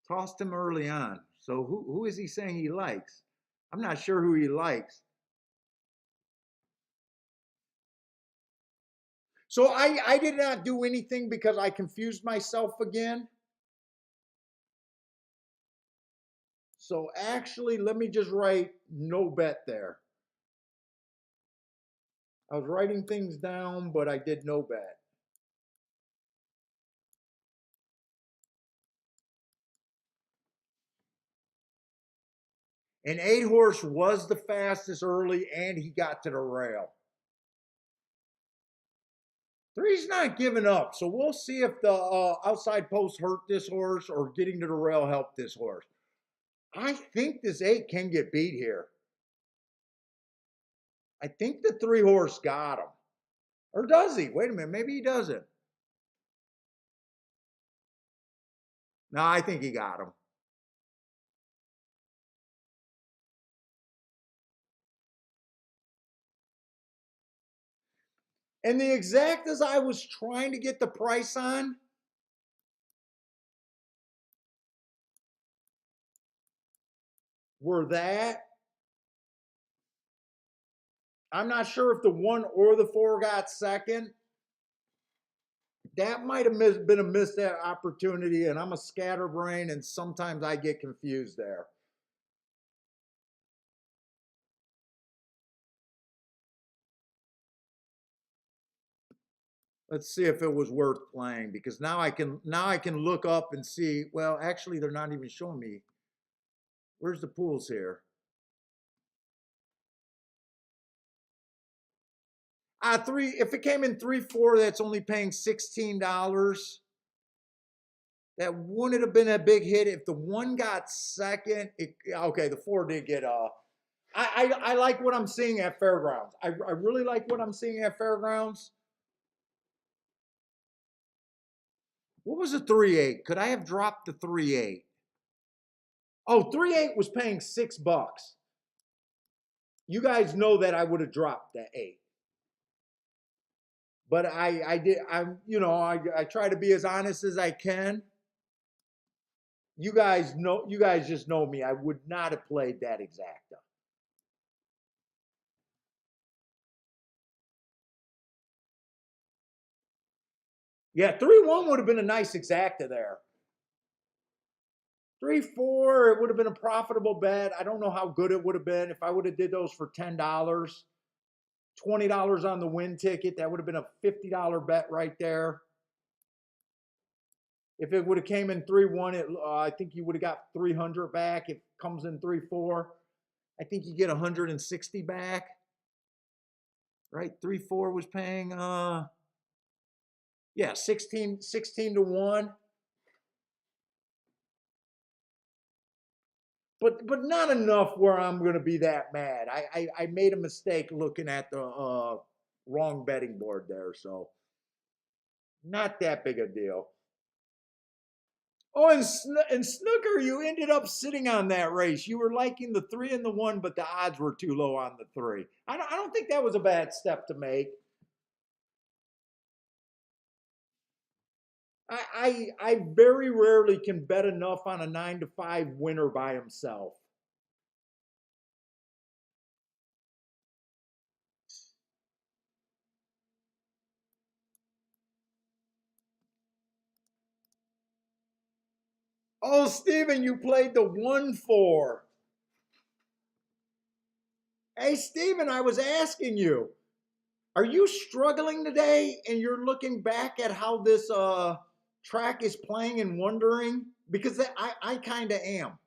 Tossed him early on. So who is he saying he likes? I'm not sure who he likes. So I did not do anything because I confused myself again. So actually, let me just write no bet there. I was writing things down, but I did no bet. And 8 horse was the fastest early, and he got to the rail. 3's not giving up, so we'll see if the outside post hurt this horse or getting to the rail helped this horse. I think this 8 can get beat here. I think the 3 horse got him. Or does he? Wait a minute, maybe he doesn't. No, I think he got him. And the exactas I was trying to get the price on were that. I'm not sure if the 1 or the 4 got second. That might have been a missed opportunity, and I'm a scatterbrain, and sometimes I get confused there. Let's see if it was worth playing, because now I can look up and see, well, actually they're not even showing me. Where's the pools here? If it came in 3-4, that's only paying $16. That wouldn't have been a big hit. If the 1 got second, okay, the 4 did get I like what I'm seeing at Fairgrounds. I really like what I'm seeing at Fairgrounds. What was the 3-8? Could I have dropped the 3-8? Oh, 3-8 was paying $6. You guys know that I would have dropped that 8. But I did, I try to be as honest as I can. You guys just know me. I would not have played that exacta. Yeah, 3-1 would have been a nice exacta there. 3-4, it would have been a profitable bet. I don't know how good it would have been if I would have did those for $10, $20 on the win ticket. That would have been a $50 bet right there. If it would have came in 3-1, I think you would have got 300 back. If it comes in 3-4, I think you get 160 back. Right? 3-4 was paying 16 to 1. But not enough where I'm going to be that mad. I made a mistake looking at the wrong betting board there, so not that big a deal. Oh, and snooker, you ended up sitting on that race. You were liking the 3 and the 1, but the odds were too low on the 3. I don't think that was a bad step to make. I very rarely can bet enough on a 9-5 winner by himself. Oh, Steven, you played the 1-4. Hey, Steven, I was asking you, are you struggling today and you're looking back at how this track is playing and wondering? Because I kind of am.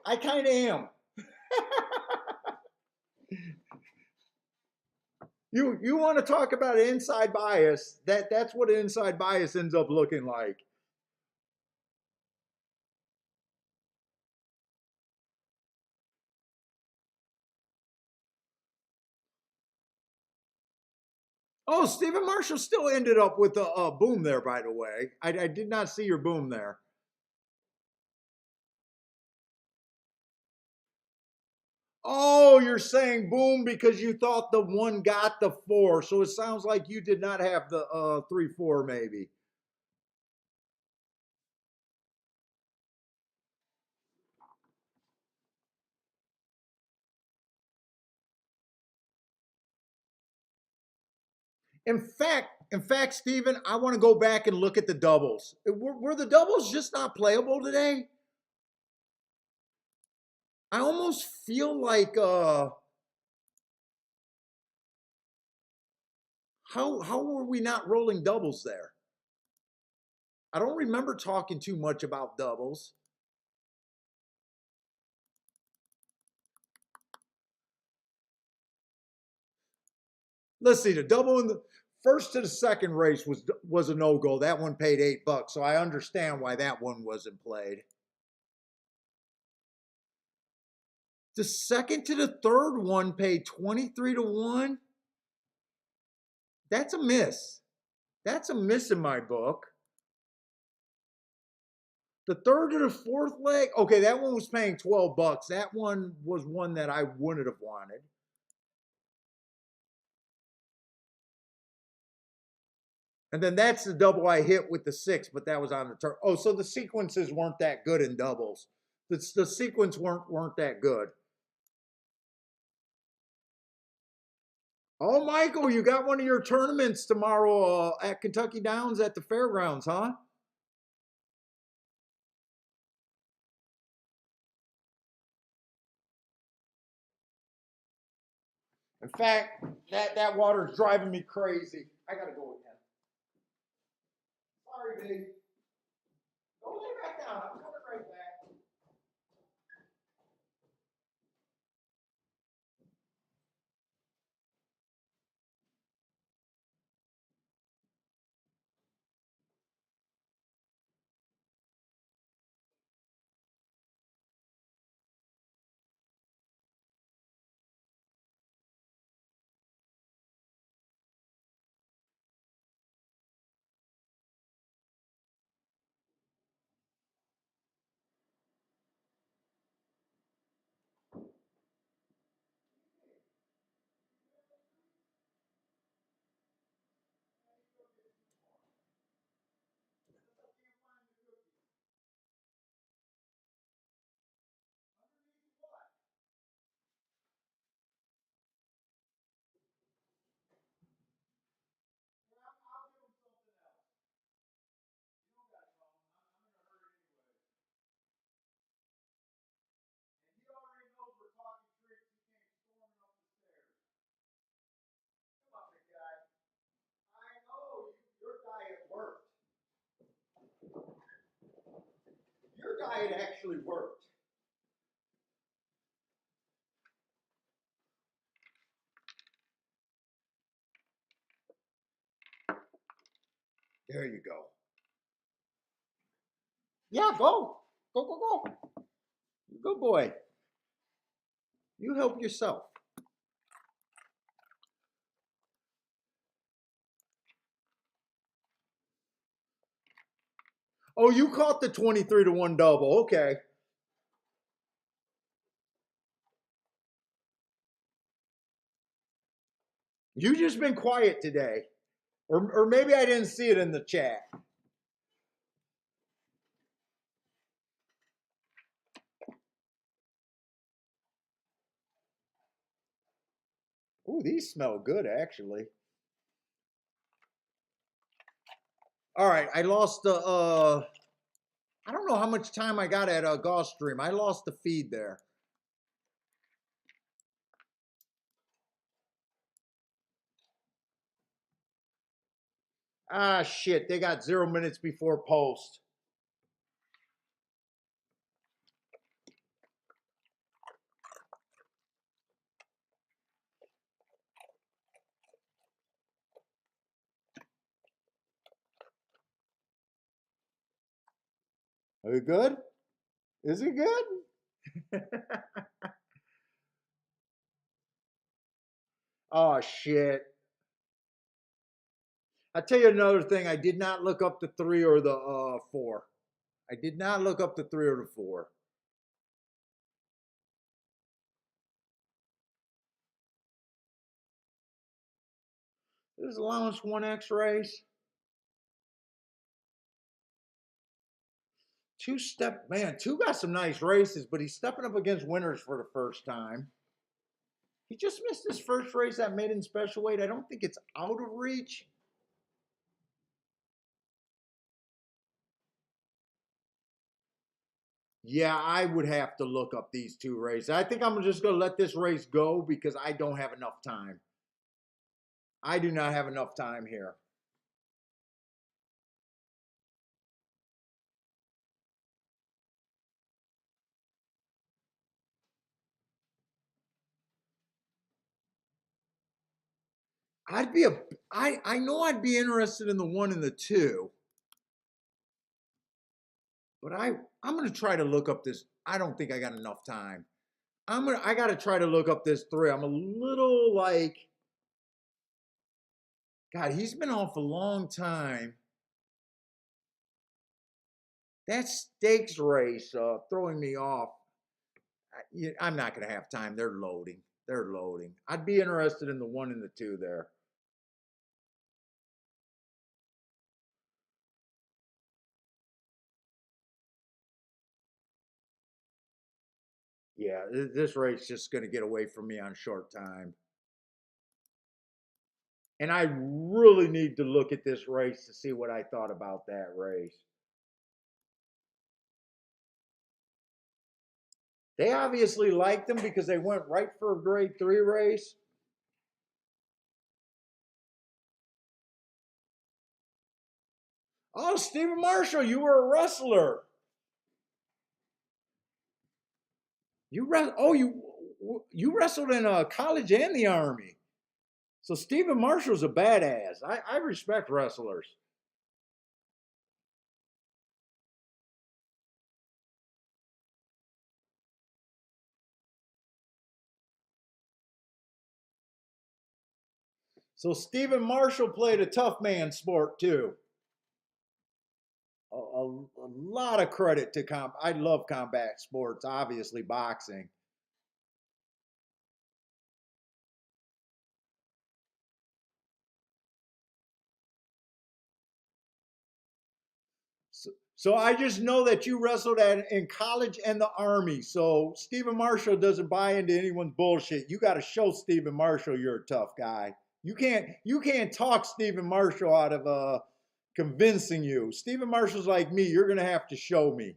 I kind of am. You want to talk about inside bias? That's what inside bias ends up looking like. Oh, Stephen Marshall still ended up with a boom there, by the way. I did not see your boom there. Oh, you're saying boom because you thought the 1 got the 4. So it sounds like you did not have the 3-4 maybe. In fact, Stephen, I want to go back and look at the doubles. Were the doubles just not playable today? I almost feel like how were we not rolling doubles there? I don't remember talking too much about doubles. Let's see, the double in the first to the second race was a no-go. That one paid $8, so I understand why that one wasn't played. The second to the third one paid 23 to 1. That's a miss. That's a miss in my book. The third to the fourth leg, okay, that one was paying $12. That one was one that I wouldn't have wanted. And then that's the double I hit with the 6, but that was on the turn. Oh, so the sequences weren't that good in doubles. The sequence weren't that good. Oh, Michael, you got one of your tournaments tomorrow at Kentucky Downs at the Fairgrounds, huh? In fact, that water is driving me crazy. I gotta go again. Sorry, babe. Go lay back down. I'm coming right back. diet actually worked. There you go. Yeah, go. Go, go, go. Good boy. You help yourself. Oh, you caught the 23-1 double. Okay. You just been quiet today. Or maybe I didn't see it in the chat. Ooh, these smell good, actually. All right, I lost the, I don't know how much time I got at Gulfstream. I lost the feed there. Ah, shit, they got 0 minutes before post. Are you good? Is it good? Oh, shit. I'll tell you another thing. I did not look up the 3 or the 4. I did not look up the 3 or the 4. This is allowance 1X race. Man, 2 got some nice races, but he's stepping up against winners for the first time. He just missed his first race at maiden special weight. I don't think it's out of reach. Yeah, I would have to look up these 2 races. I think I'm just going to let this race go because I don't have enough time. I do not have enough time here. I know I'd be interested in the 1 and the 2. But I'm going to try to look up this. I don't think I got enough time. I got to try to look up this 3. I'm a little like, God, he's been off a long time. That stakes race throwing me off. I'm not going to have time. They're loading. They're loading. I'd be interested in the 1 and the 2 there. Yeah, this race is just going to get away from me on short time. And I really need to look at this race to see what I thought about that race. They obviously liked him because they went right for a grade 3 race. Oh, Stephen Marshall, you were a wrestler. You wrestled in college and the Army. So Stephen Marshall's a badass. I respect wrestlers. So Stephen Marshall played a tough man sport too. A lot of credit to I love combat sports, obviously boxing. So I just know that you wrestled in college and the Army. So Stephen Marshall doesn't buy into anyone's bullshit. You got to show Stephen Marshall you're a tough guy. You can't talk Stephen Marshall out of convincing you. Stephen Marshall's like me. You're gonna have to show me.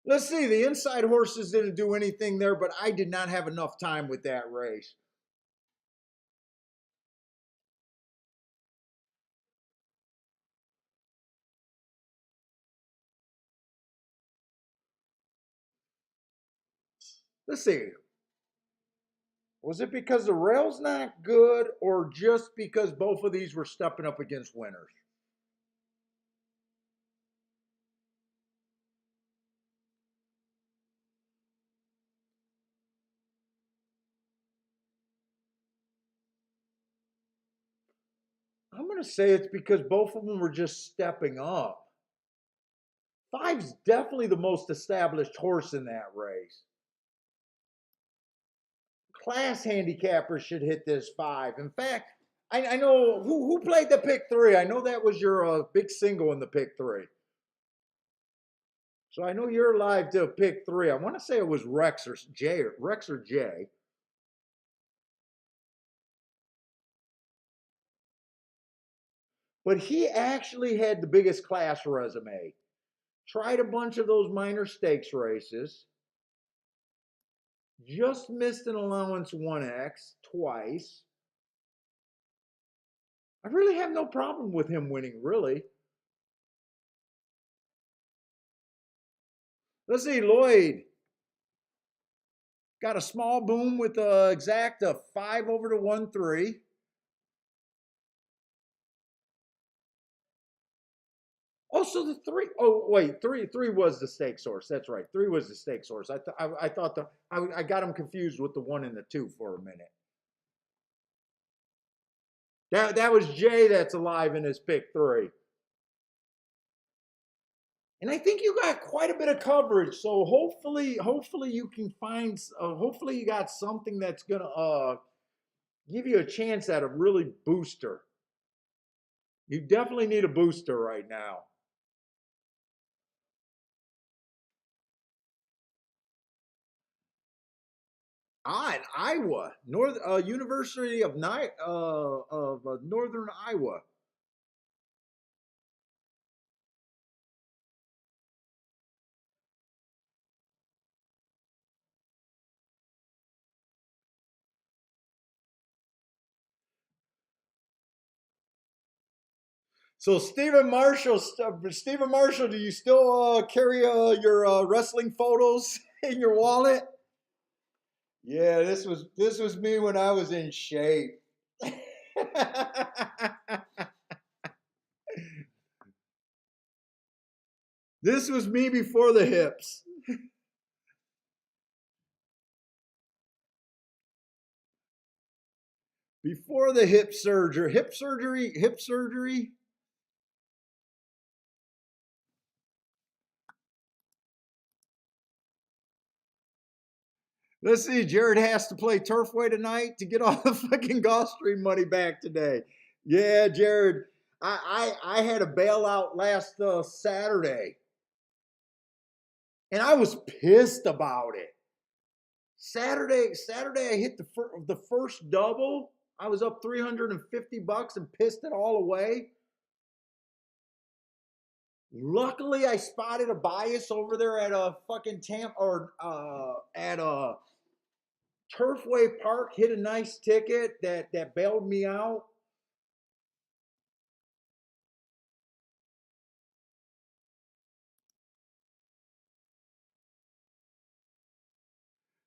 Let's see, the inside horses didn't do anything there, but I did not have enough time with that race. Let's see. Was it because the rail's not good or just because both of these were stepping up against winners? I'm going to say it's because both of them were just stepping up. Five's definitely the most established horse in that race. Class handicappers should hit this five. In fact, I know who played the pick three. I know that was your big single in the pick three. So I know you're live to pick three. I want to say it was Rex or Jay. Rex or Jay. But he actually had the biggest class resume. Tried a bunch of those minor stakes races. Just missed an allowance 1X twice. I really have no problem with him winning, really. Let's see, Lloyd got a small boom with the exact 5 over to 1-3. Oh, so the three. Oh, wait, three was the stake source. That's right. Three was the stake source. I thought I got him confused with the 1 and the 2 for a minute. That was Jay that's alive in his pick three. And I think you got quite a bit of coverage. So hopefully you can find. Hopefully you got something that's gonna give you a chance at a really booster. You definitely need a booster right now. In Iowa, University of Northern Iowa. So Stephen Marshall, do you still carry your wrestling photos in your wallet? Yeah, this was me when I was in shape. This was me before the hips. Before the hip surgery. Hip surgery. Let's see, Jared has to play Turfway tonight to get all the fucking Gulfstream money back today. Yeah, Jared, I had a bailout last Saturday, and I was pissed about it. Saturday, I hit the first double. I was up $350 and pissed it all away. Luckily, I spotted a bias over there at a fucking at a Turfway Park. Hit a nice ticket that bailed me out.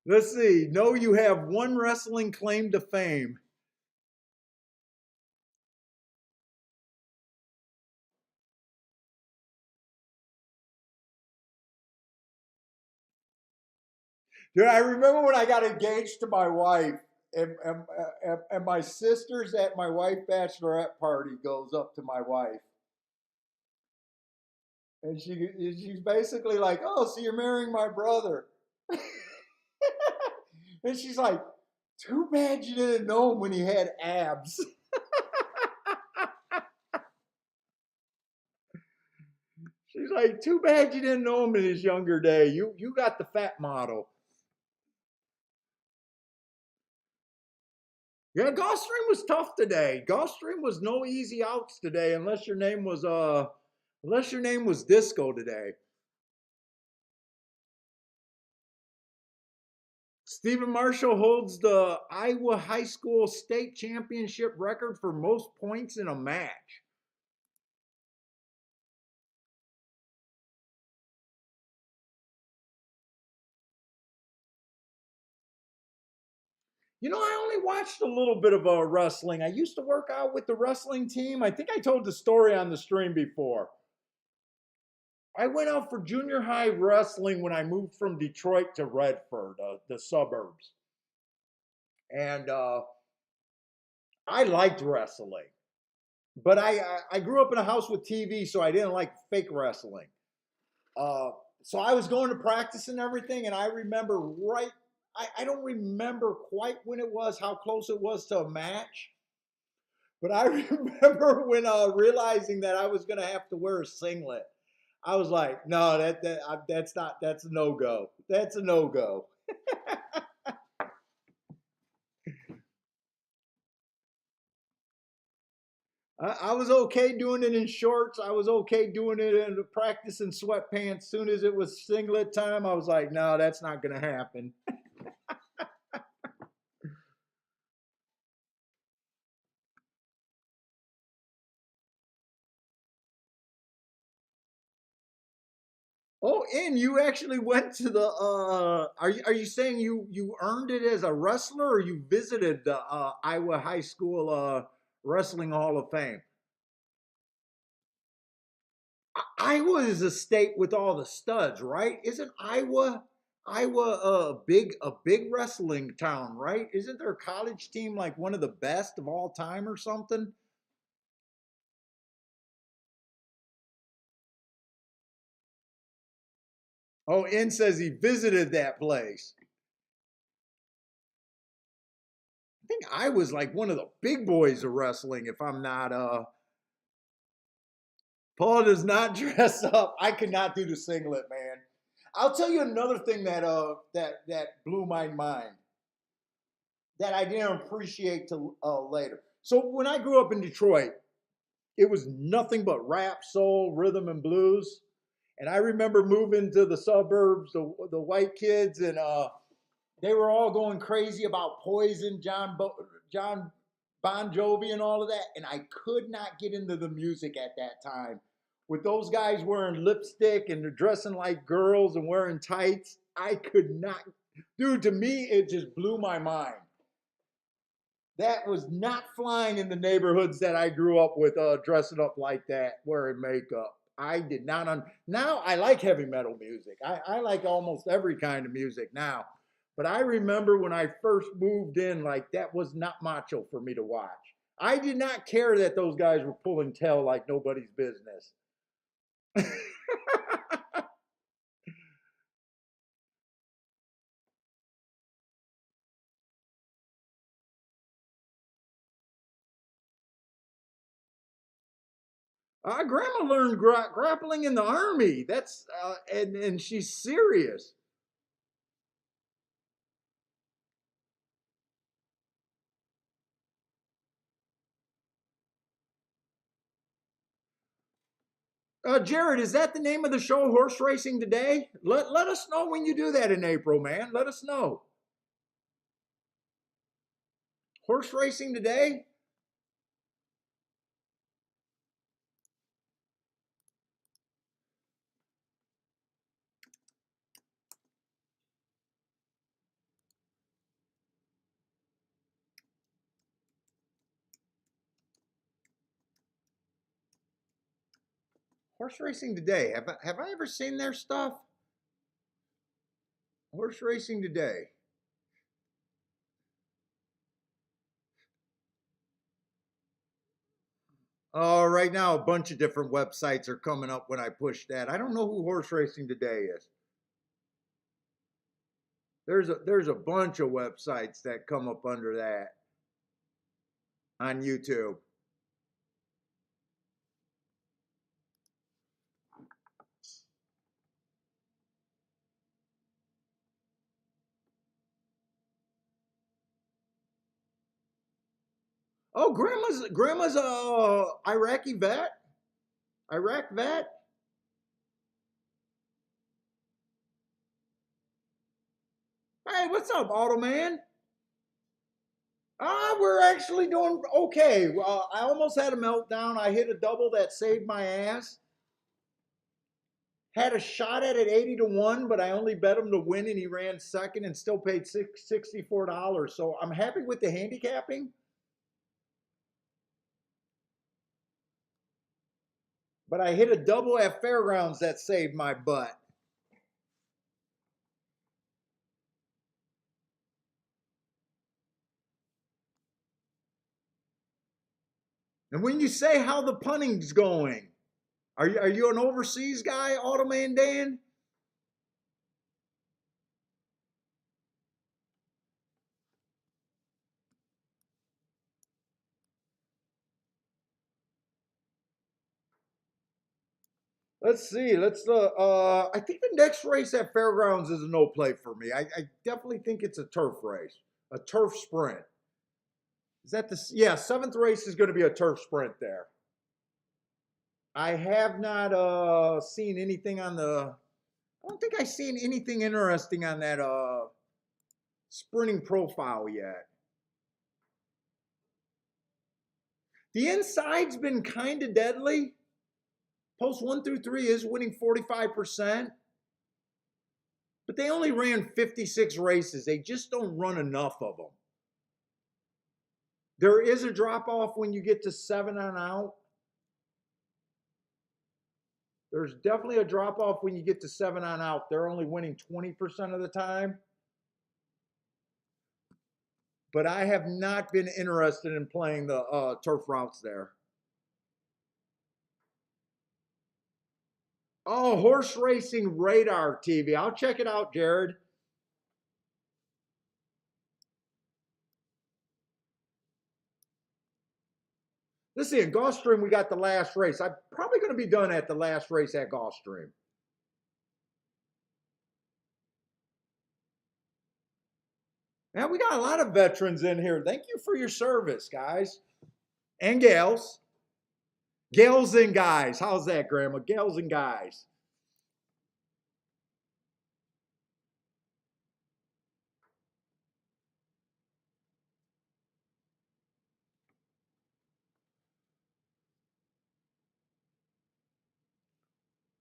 Let's see. No, you have one wrestling claim to fame. Dude, I remember when I got engaged to my wife, and my sister's at my wife's bachelorette party goes up to my wife. And she's basically like, "Oh, so you're marrying my brother?" And she's like, "Too bad you didn't know him when he had abs." She's like, "Too bad you didn't know him in his younger day. You got the fat model." Yeah, Gulfstream was tough today. Gulfstream was no easy outs today unless your name was Disco today. Stephen Marshall holds the Iowa High School State Championship record for most points in a match. You know, I only watched a little bit of wrestling. I used to work out with the wrestling team. I think I told the story on the stream before. I went out for junior high wrestling when I moved from Detroit to Redford, the suburbs. And I liked wrestling. But I grew up in a house with TV, so I didn't like fake wrestling. So I was going to practice and everything, and I remember I don't remember quite when it was, how close it was to a match. But I remember when realizing that I was going to have to wear a singlet. I was like, no, that's a no-go. That's a no-go. I was okay doing it in shorts. I was okay doing it in practice in sweatpants. Soon as it was singlet time, I was like, no, that's not going to happen. Oh, and you actually went to the are you saying you earned it as a wrestler, or you visited the Iowa High School Wrestling Hall of Fame? Iowa is a state with all the studs, right? Isn't Iowa a big wrestling town, right? Isn't their college team like one of the best of all time or something? Oh, N says he visited that place. I think I was like one of the big boys of wrestling, if I'm not Paul does not dress up. I could not do the singlet, man. I'll tell you another thing that blew my mind that I didn't appreciate till later. So when I grew up in Detroit, it was nothing but rap, soul, rhythm, and blues. And I remember moving to the suburbs, the white kids, and they were all going crazy about Poison, John Bon Jovi, and all of that. And I could not get into the music at that time. With those guys wearing lipstick and they're dressing like girls and wearing tights, I could not. Dude, to me, it just blew my mind. That was not flying in the neighborhoods that I grew up with, dressing up like that, wearing makeup. I did not. Now I like heavy metal music. I like almost every kind of music now. But I remember when I first moved in, like that was not macho for me to watch. I did not care that those guys were pulling tail like nobody's business. Grandma learned grappling in the army. That's and she's serious. Jared, is that the name of the show, Horse Racing Today? Let us know when you do that in April, man. Let us know. Horse Racing Today? Horse Racing Today. Have I ever seen their stuff? Horse Racing Today. Oh, right now a bunch of different websites are coming up when I push that. I don't know who Horse Racing Today is. There's a bunch of websites that come up under that on YouTube. Oh, grandma's a Iraqi vet, Iraq vet. Hey, what's up, Auto Man? We're actually doing okay. Well, I almost had a meltdown. I hit a double that saved my ass. Had a shot at it 80 to 1, but I only bet him to win and he ran second and still paid $64. So I'm happy with the handicapping. But I hit a double at Fairgrounds that saved my butt. And when you say how the punting's going, are you an overseas guy, Automan Dan? Let's see. I think the next race at Fairgrounds is a no play for me. I definitely think it's a turf race, a turf sprint. Is that the yeah, seventh race is going to be a turf sprint there. I have not seen anything on the I don't think I've seen anything interesting on that sprinting profile yet. The inside's been kind of deadly. Post 1 through 3 is winning 45%. But they only ran 56 races. They just don't run enough of them. There is a drop off when you get to 7 on out. There's definitely a drop off when you get to 7 on out. They're only winning 20% of the time. But I have not been interested in playing the turf routes there. Oh, horse racing radar TV. I'll check it out, Jared. Let's see, in Gulfstream, we got the last race. I'm probably going to be done at the last race at Gulfstream. Now, we got a lot of veterans in here. Thank you for your service, guys. And gals. Gals and guys. How's that, Grandma? Gals and guys.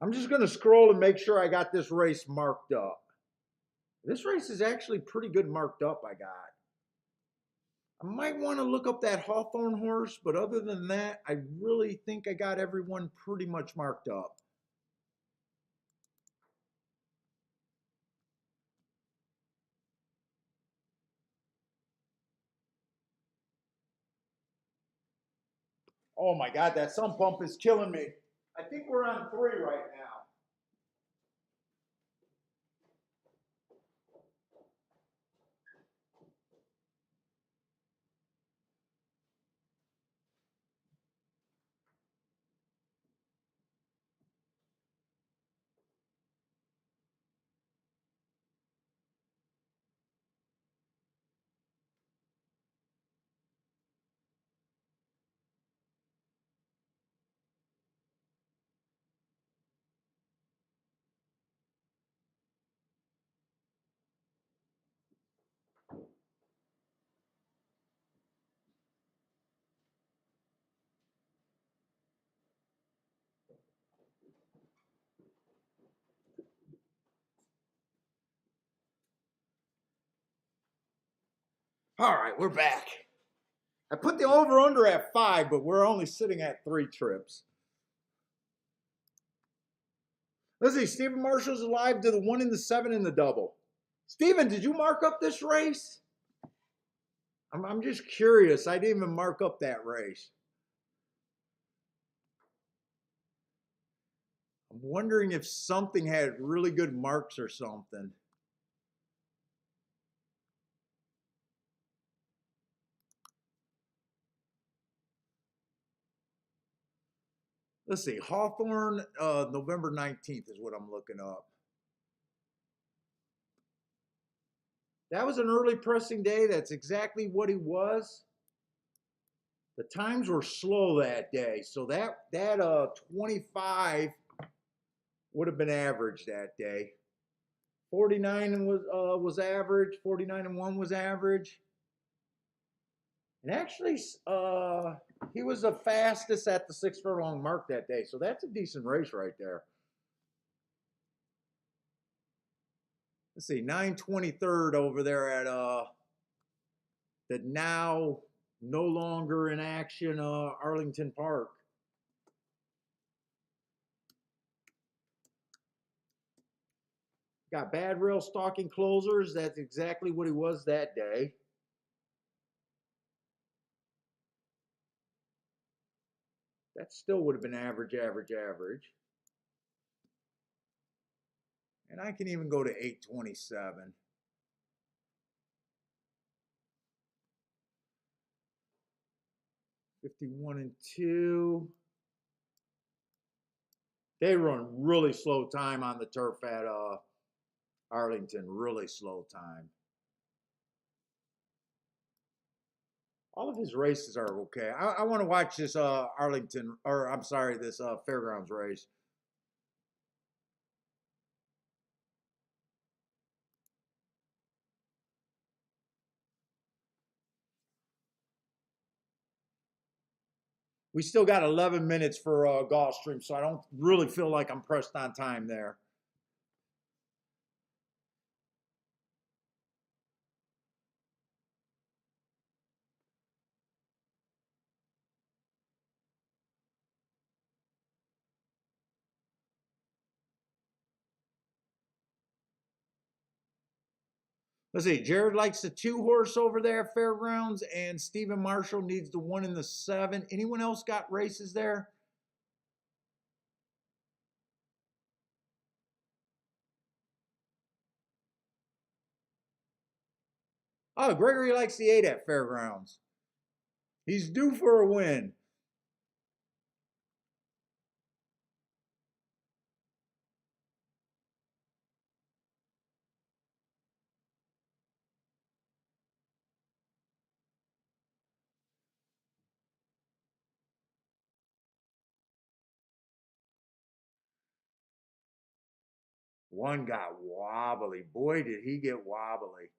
I'm just going to scroll and make sure I got this race marked up. This race is actually pretty good marked up, I got. I might want to look up that Hawthorne horse, but other than that, I really think I got everyone pretty much marked up. Oh my God, that sump pump is killing me. I think we're on 3 right now. All right, we're back. I put the over-under at 5, but we're only sitting at 3 trips. Let's see, Stephen Marshall's alive to the 1 and the 7 in the double. Stephen, did you mark up this race? I'm just curious. I didn't even mark up that race. I'm wondering if something had really good marks or something. Let's see, Hawthorne, November 19th is what I'm looking up. That was an early pressing day. That's exactly what he was. The times were slow that day, so that 25 would have been average that day. 49 was average. 49 and 1 was average. And actually, he was the fastest at the 6 furlong mark that day. So that's a decent race right there. Let's see, 923rd over there at the now no longer in action Arlington Park. Got bad rail stalking closers. That's exactly what he was that day. That still would have been average. And I can even go to 827. $51 and 2. They run really slow time on the turf at Arlington. Really slow time. All of his races are okay. I want to watch this Arlington, or I'm sorry, this Fairgrounds race. We still got 11 minutes for Gulfstream, so I don't really feel like I'm pressed on time there. Let's see. Jared likes the 2-horse over there at Fairgrounds, and Stephen Marshall needs the 1 and the 7. Anyone else got races there? Oh, Gregory likes the 8 at Fairgrounds. He's due for a win. One got wobbly. Boy, did he get wobbly.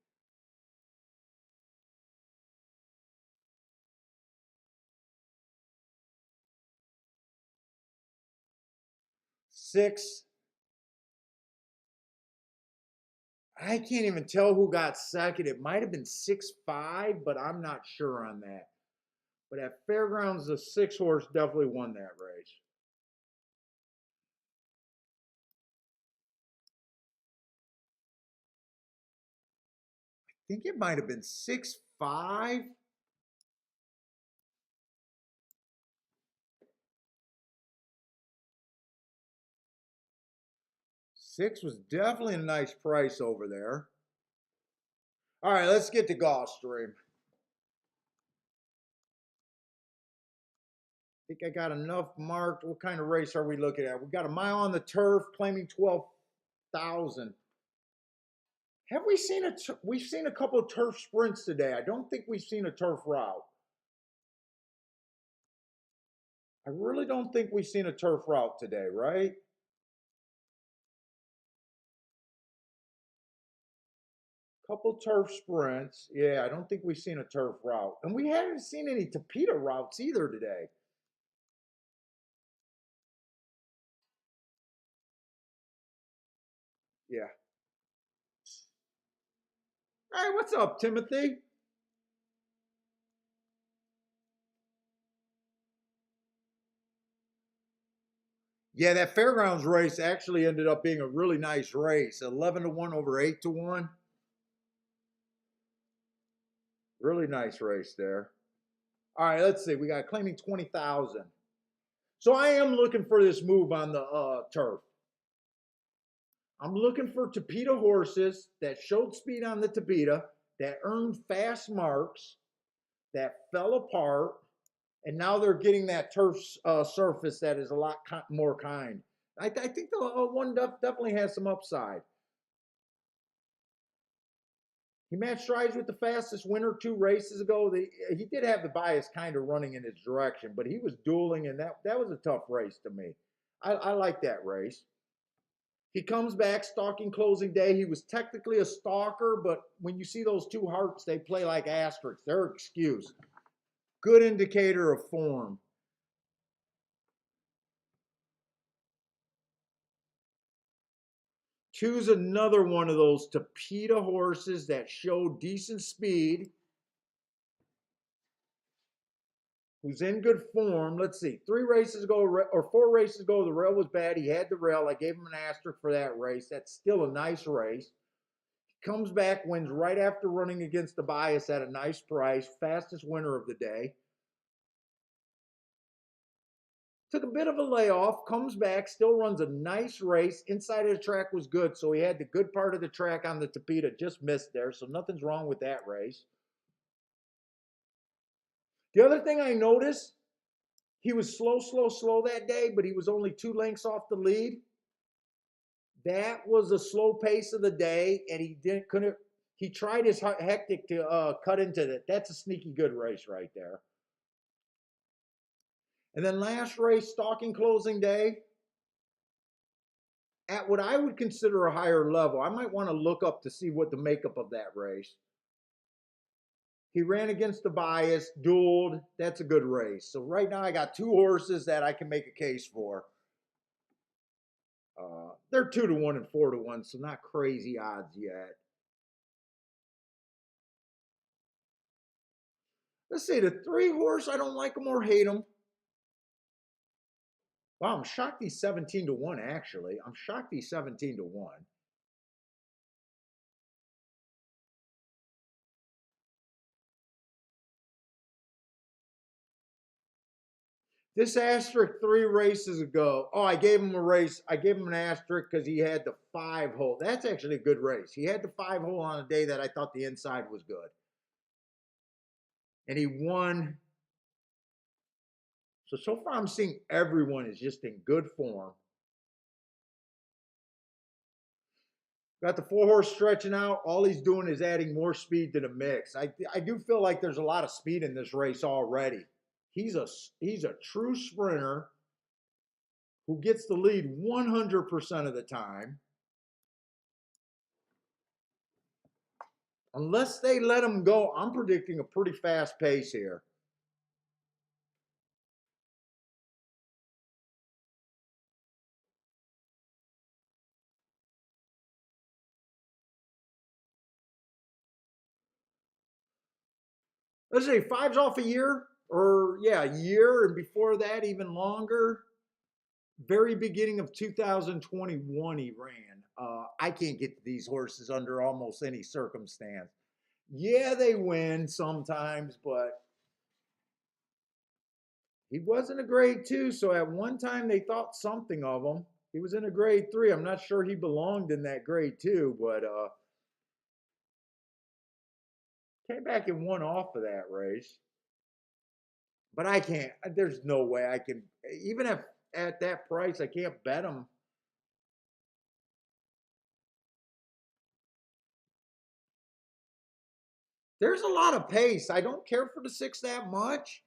Six. I can't even tell who got second. It might have been 6-5, but I'm not sure on that. But at Fairgrounds, the 6-horse definitely won that race. I think it might have been 6-5. Six was definitely a nice price over there. All right, let's get to Gulfstream. I think I got enough marked. What kind of race are we looking at? We got a mile on the turf, claiming 12,000. Have we seen we've seen a couple of turf sprints today. I don't think we've seen a turf route. I really don't think we've seen a turf route today, right? Couple turf sprints. Yeah, I don't think we've seen a turf route. And we haven't seen any Topeda routes either today. Yeah. Hey, what's up, Timothy? Yeah, that Fairgrounds race actually ended up being a really nice race. 11 to 1 over 8 to 1. Really nice race there. All right, let's see. We got claiming 20,000. So I am looking for this move on the turf. I'm looking for Topeda horses that showed speed on the Topeda, that earned fast marks, that fell apart, and now they're getting that turf surface that is a lot more kind. I think the one definitely has some upside. He matched strides with the fastest winner 2 races ago. He did have the bias kind of running in his direction, but he was dueling, and that was a tough race to me. I like that race. He comes back, stalking closing day. He was technically a stalker, but when you see those two hearts, they play like asterisks. They're excuse. Good indicator of form. Choose another one of those Topeda horses that show decent speed, who's in good form. Let's see, 3 races ago or 4 races ago, the rail was bad. He had the rail. I gave him an asterisk for that race. That's still a nice race. Comes back, wins right after running against the bias at a nice price. Fastest winner of the day. Took a bit of a layoff, comes back, still runs a nice race. Inside of the track was good, so he had the good part of the track on the Topeda, just missed there, so nothing's wrong with that race. The other thing I noticed, he was slow that day, but he was only 2 lengths off the lead. That was a slow pace of the day, and he tried his hectic to cut into it. That's a sneaky good race right there. And then last race, stalking closing day, at what I would consider a higher level. I might want to look up to see what the makeup of that race. He ran against the bias, dueled. That's a good race. So right now I got 2 horses that I can make a case for. They're 2-1 and 4-1, so not crazy odds yet. Let's see, the 3 horse, I don't like him or hate him. Wow, I'm shocked he's 17-1, actually. I'm shocked he's 17-1. This asterisk 3 races ago. Oh, I gave him a race. I gave him an asterisk because he had the 5 hole. That's actually a good race. He had the 5 hole on a day that I thought the inside was good. And he won. So far I'm seeing everyone is just in good form. Got the 4 horse stretching out. All he's doing is adding more speed to the mix. I do feel like there's a lot of speed in this race already. He's a true sprinter who gets the lead 100% of the time. Unless they let him go, I'm predicting a pretty fast pace here. Let's say 5's off a year, or yeah, a year, and before that, even longer. Very beginning of 2021, he ran. I can't get to these horses under almost any circumstance. Yeah, they win sometimes, but he wasn't a grade 2, so at one time they thought something of him. He was in a grade 3. I'm not sure he belonged in that grade 2, but came back and won off of that race. But I can't. There's no way I can. Even if at that price, I can't bet him. There's a lot of pace. I don't care for the 6 that much.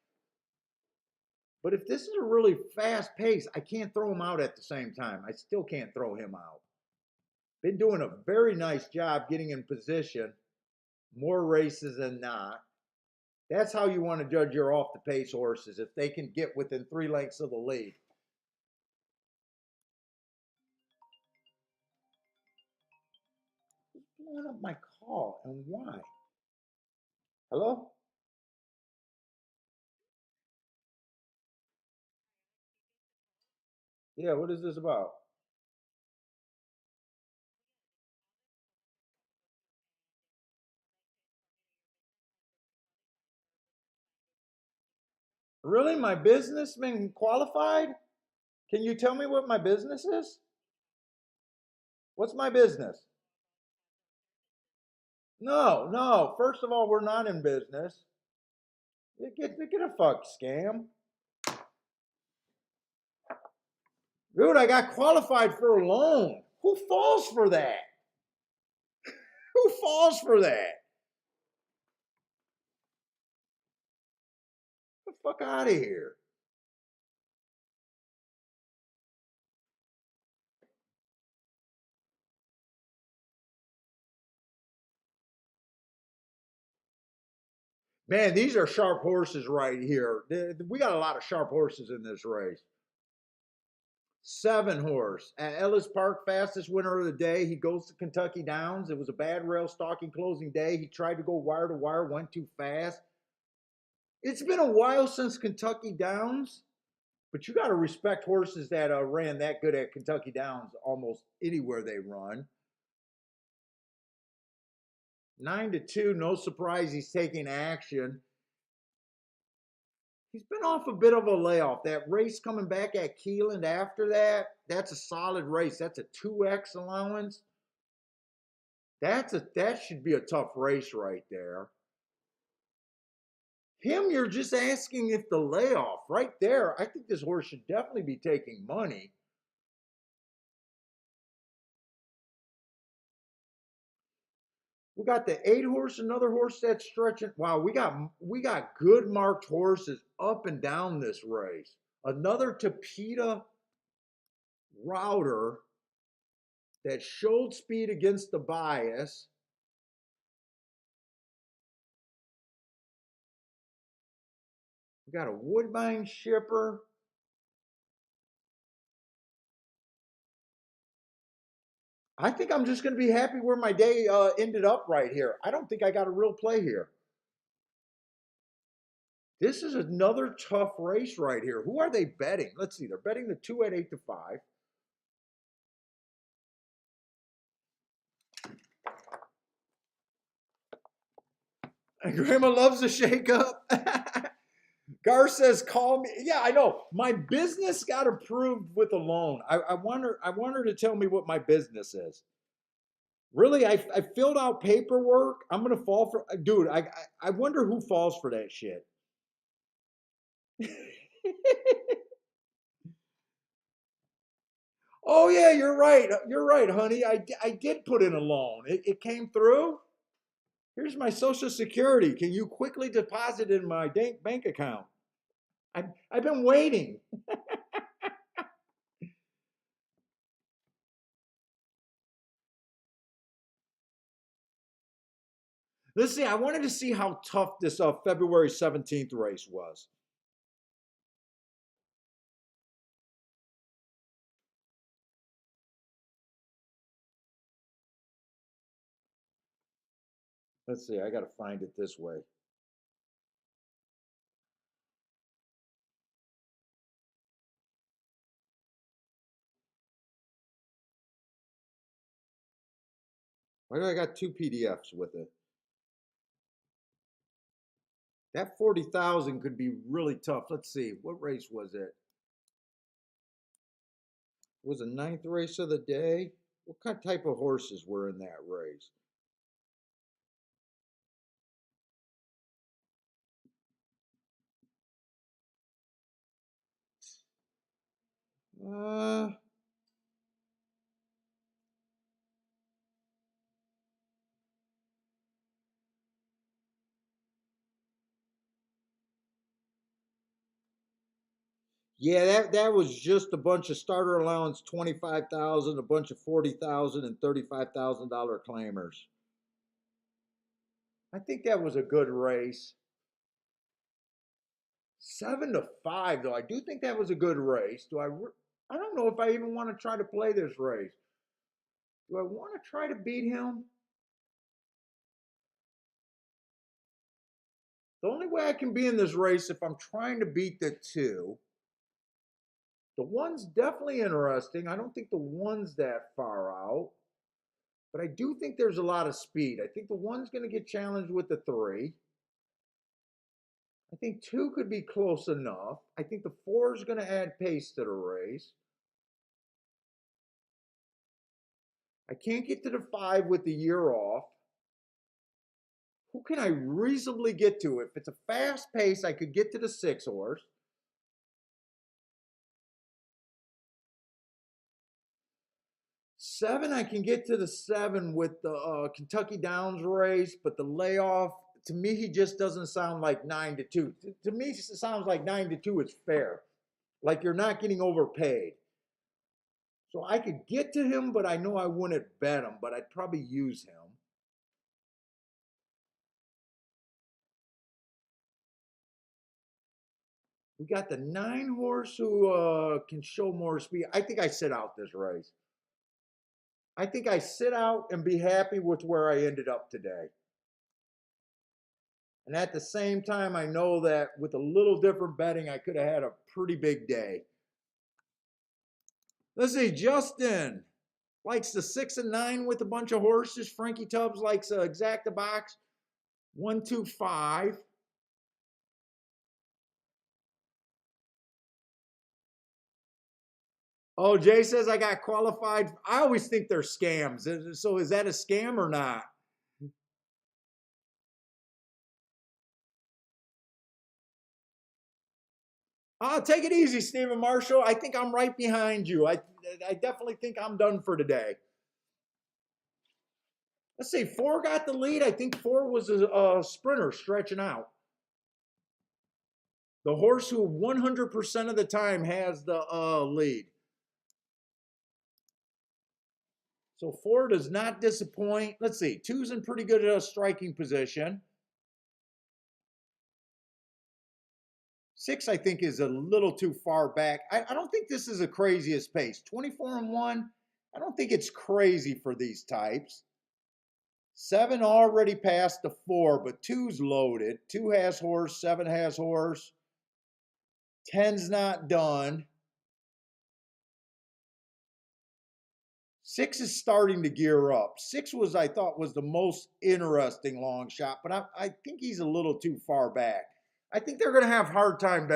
But if this is a really fast pace, I can't throw him out at the same time. I still can't throw him out. Been doing a very nice job getting in position more races than not. That's how you want to judge your off the pace horses, if they can get within 3 lengths of the lead. Who's blowing up my call and why? Hello? Yeah, what is this about? Really? My business been qualified? Can you tell me what my business is? What's my business? No, no. First of all, we're not in business. Get a fuck scam. Dude, I got qualified for a loan. Who falls for that? Who falls for that? Get the fuck out of here. Man, these are sharp horses right here. We got a lot of sharp horses in this race. 7 horse at Ellis Park, fastest winner of the day. He goes to Kentucky Downs. It was a bad rail stalking closing day. He tried to go wire to wire, went too fast. It's been a while since Kentucky Downs, but you got to respect horses that ran that good at Kentucky Downs almost anywhere they run. 9-2, no surprise he's taking action. He's been off a bit of a layoff. That race coming back at Keeneland after that, that's a solid race. That's a 2x allowance. That should be a tough race right there. Him, you're just asking if the layoff right there. I think this horse should definitely be taking money. We got the 8 horse, another horse that's stretching. Wow, we got good marked horses up and down this race. Another Topeda router that showed speed against the bias. We got a Woodbine shipper. I think I'm just going to be happy where my day ended up right here. I don't think I got a real play here. This is another tough race right here. Who are they betting? Let's see. They're betting the 2 at 8-5. And Grandma loves a shake up. Gar says, call me. Yeah, I know. My business got approved with a loan. I want her to tell me what my business is. Really, I filled out paperwork. I'm gonna fall for, dude. I wonder who falls for that shit. Oh yeah, you're right. You're right, honey. I did put in a loan. It came through. Here's my social security. Can you quickly deposit in my bank account? I've been waiting. Let's see. I wanted to see how tough this February 17th race was. Let's see. I got to find it this way. Why do I got 2 PDFs with it? That 40,000 could be really tough. Let's see. What race was it? It was the 9th race of the day. What kind of type of horses were in that race? Uh, yeah, that was just a bunch of starter allowance 25,000, a bunch of 40,000 and $35,000 claimers. I think that was a good race. 7-5 though. I do think that was a good race. I don't know if I even want to try to play this race. Do I want to try to beat him? The only way I can be in this race if I'm trying to beat the 2. The 1's definitely interesting. I don't think the 1's that far out. But I do think there's a lot of speed. I think the 1's going to get challenged with the 3. I think 2 could be close enough. I think the 4 is going to add pace to the race. I can't get to the 5 with the year off. Who can I reasonably get to? If it's a fast pace, I could get to the 6 horse. 7, I can get to the 7 with the Kentucky Downs race, but the layoff, to me, he just doesn't sound like 9-2. To me, it sounds like 9-2 is fair. Like you're not getting overpaid. So I could get to him, but I know I wouldn't bet him, but I'd probably use him. We got the 9 horse who can show more speed. I think I sit out this race. I think I sit out and be happy with where I ended up today. And at the same time, I know that with a little different betting, I could have had a pretty big day. Let's see, Justin likes the 6 and 9 with a bunch of horses. Frankie Tubbs likes Exacta Box 1, 2, 5. Oh, Jay says I got qualified. I always think they're scams. So is that a scam or not? Take it easy, Stephen Marshall. I think I'm right behind you. I definitely think I'm done for today. Let's see, 4 got the lead. I think 4 was a sprinter stretching out. The horse who 100% of the time has the lead. So 4 does not disappoint. Let's see, 2's in pretty good striking position. 6, I think, is a little too far back. I don't think this is the craziest pace. 24 and 1, I don't think it's crazy for these types. 7 already passed the 4, but 2's loaded. 2 has horse, 7 has horse. 10's not done. 6 is starting to gear up. 6 was, I thought, was the most interesting long shot, but I think he's a little too far back. I think they're going to have a hard time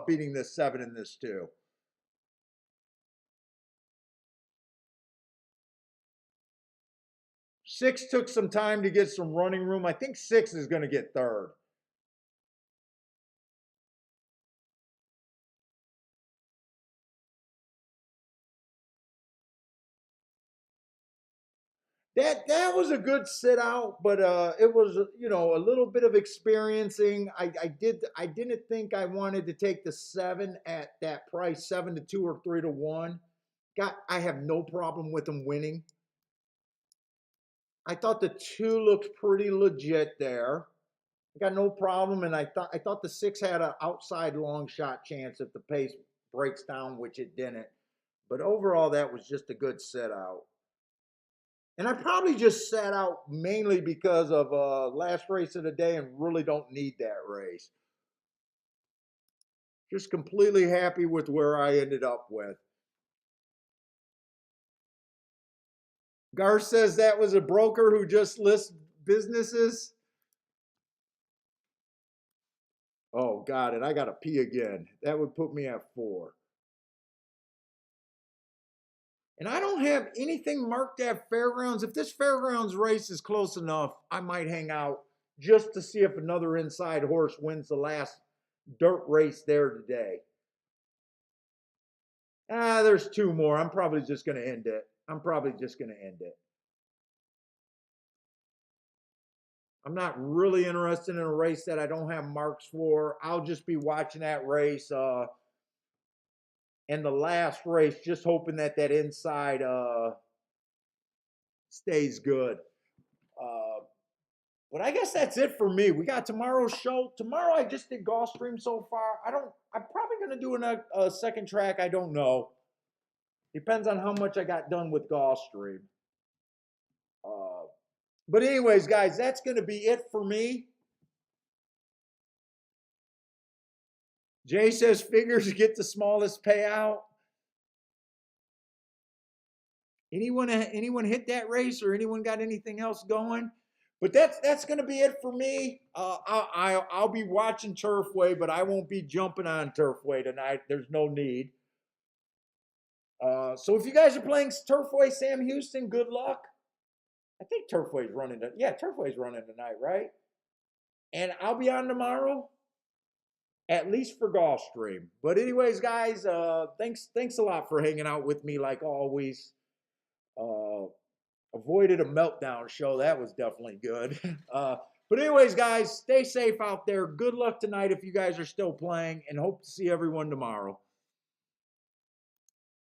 beating this 7 and this 2. Six took some time to get some running room. I think 6 is going to get third. That was a good sit out, but it was, you know, a little bit of experiencing. I didn't think I wanted to take the 7 at that price, 7 to 2 or 3 to 1. I have no problem with them winning. I thought the 2 looked pretty legit there. I got no problem, and I thought the 6 had an outside long shot chance if the pace breaks down, which it didn't. But overall, that was just a good sit out. And I probably just sat out mainly because of last race of the day and really don't need that race. Just completely happy with where I ended up with. Gar says that was a broker who just lists businesses. Oh, got it. I got to pee again. That would put me at 4. And I don't have anything marked at Fairgrounds. If this Fairgrounds race is close enough, I might hang out just to see if another inside horse wins the last dirt race there today. There's 2 more. I'm probably just going to end it. I'm not really interested in a race that I don't have marks for. I'll just be watching that race and the last race, just hoping that inside stays good. But I guess that's it for me. We got tomorrow's show. Tomorrow I just did Gulfstream so far. I'm probably going to do a second track. I don't know. Depends on how much I got done with Gulfstream. But anyways, guys, that's going to be it for me. Jay says figures get the smallest payout. Anyone hit that race, or anyone got anything else going? But that's going to be it for me. I'll be watching Turfway, but I won't be jumping on Turfway tonight. There's no need. So if you guys are playing Turfway, Sam Houston, good luck. I think Turfway's running. Turfway's running tonight, right? And I'll be on tomorrow, at least for Gulfstream. But anyways, guys, thanks a lot for hanging out with me like always. Avoided a meltdown show. That was definitely good. But anyways, guys, stay safe out there. Good luck tonight if you guys are still playing, and hope to see everyone tomorrow.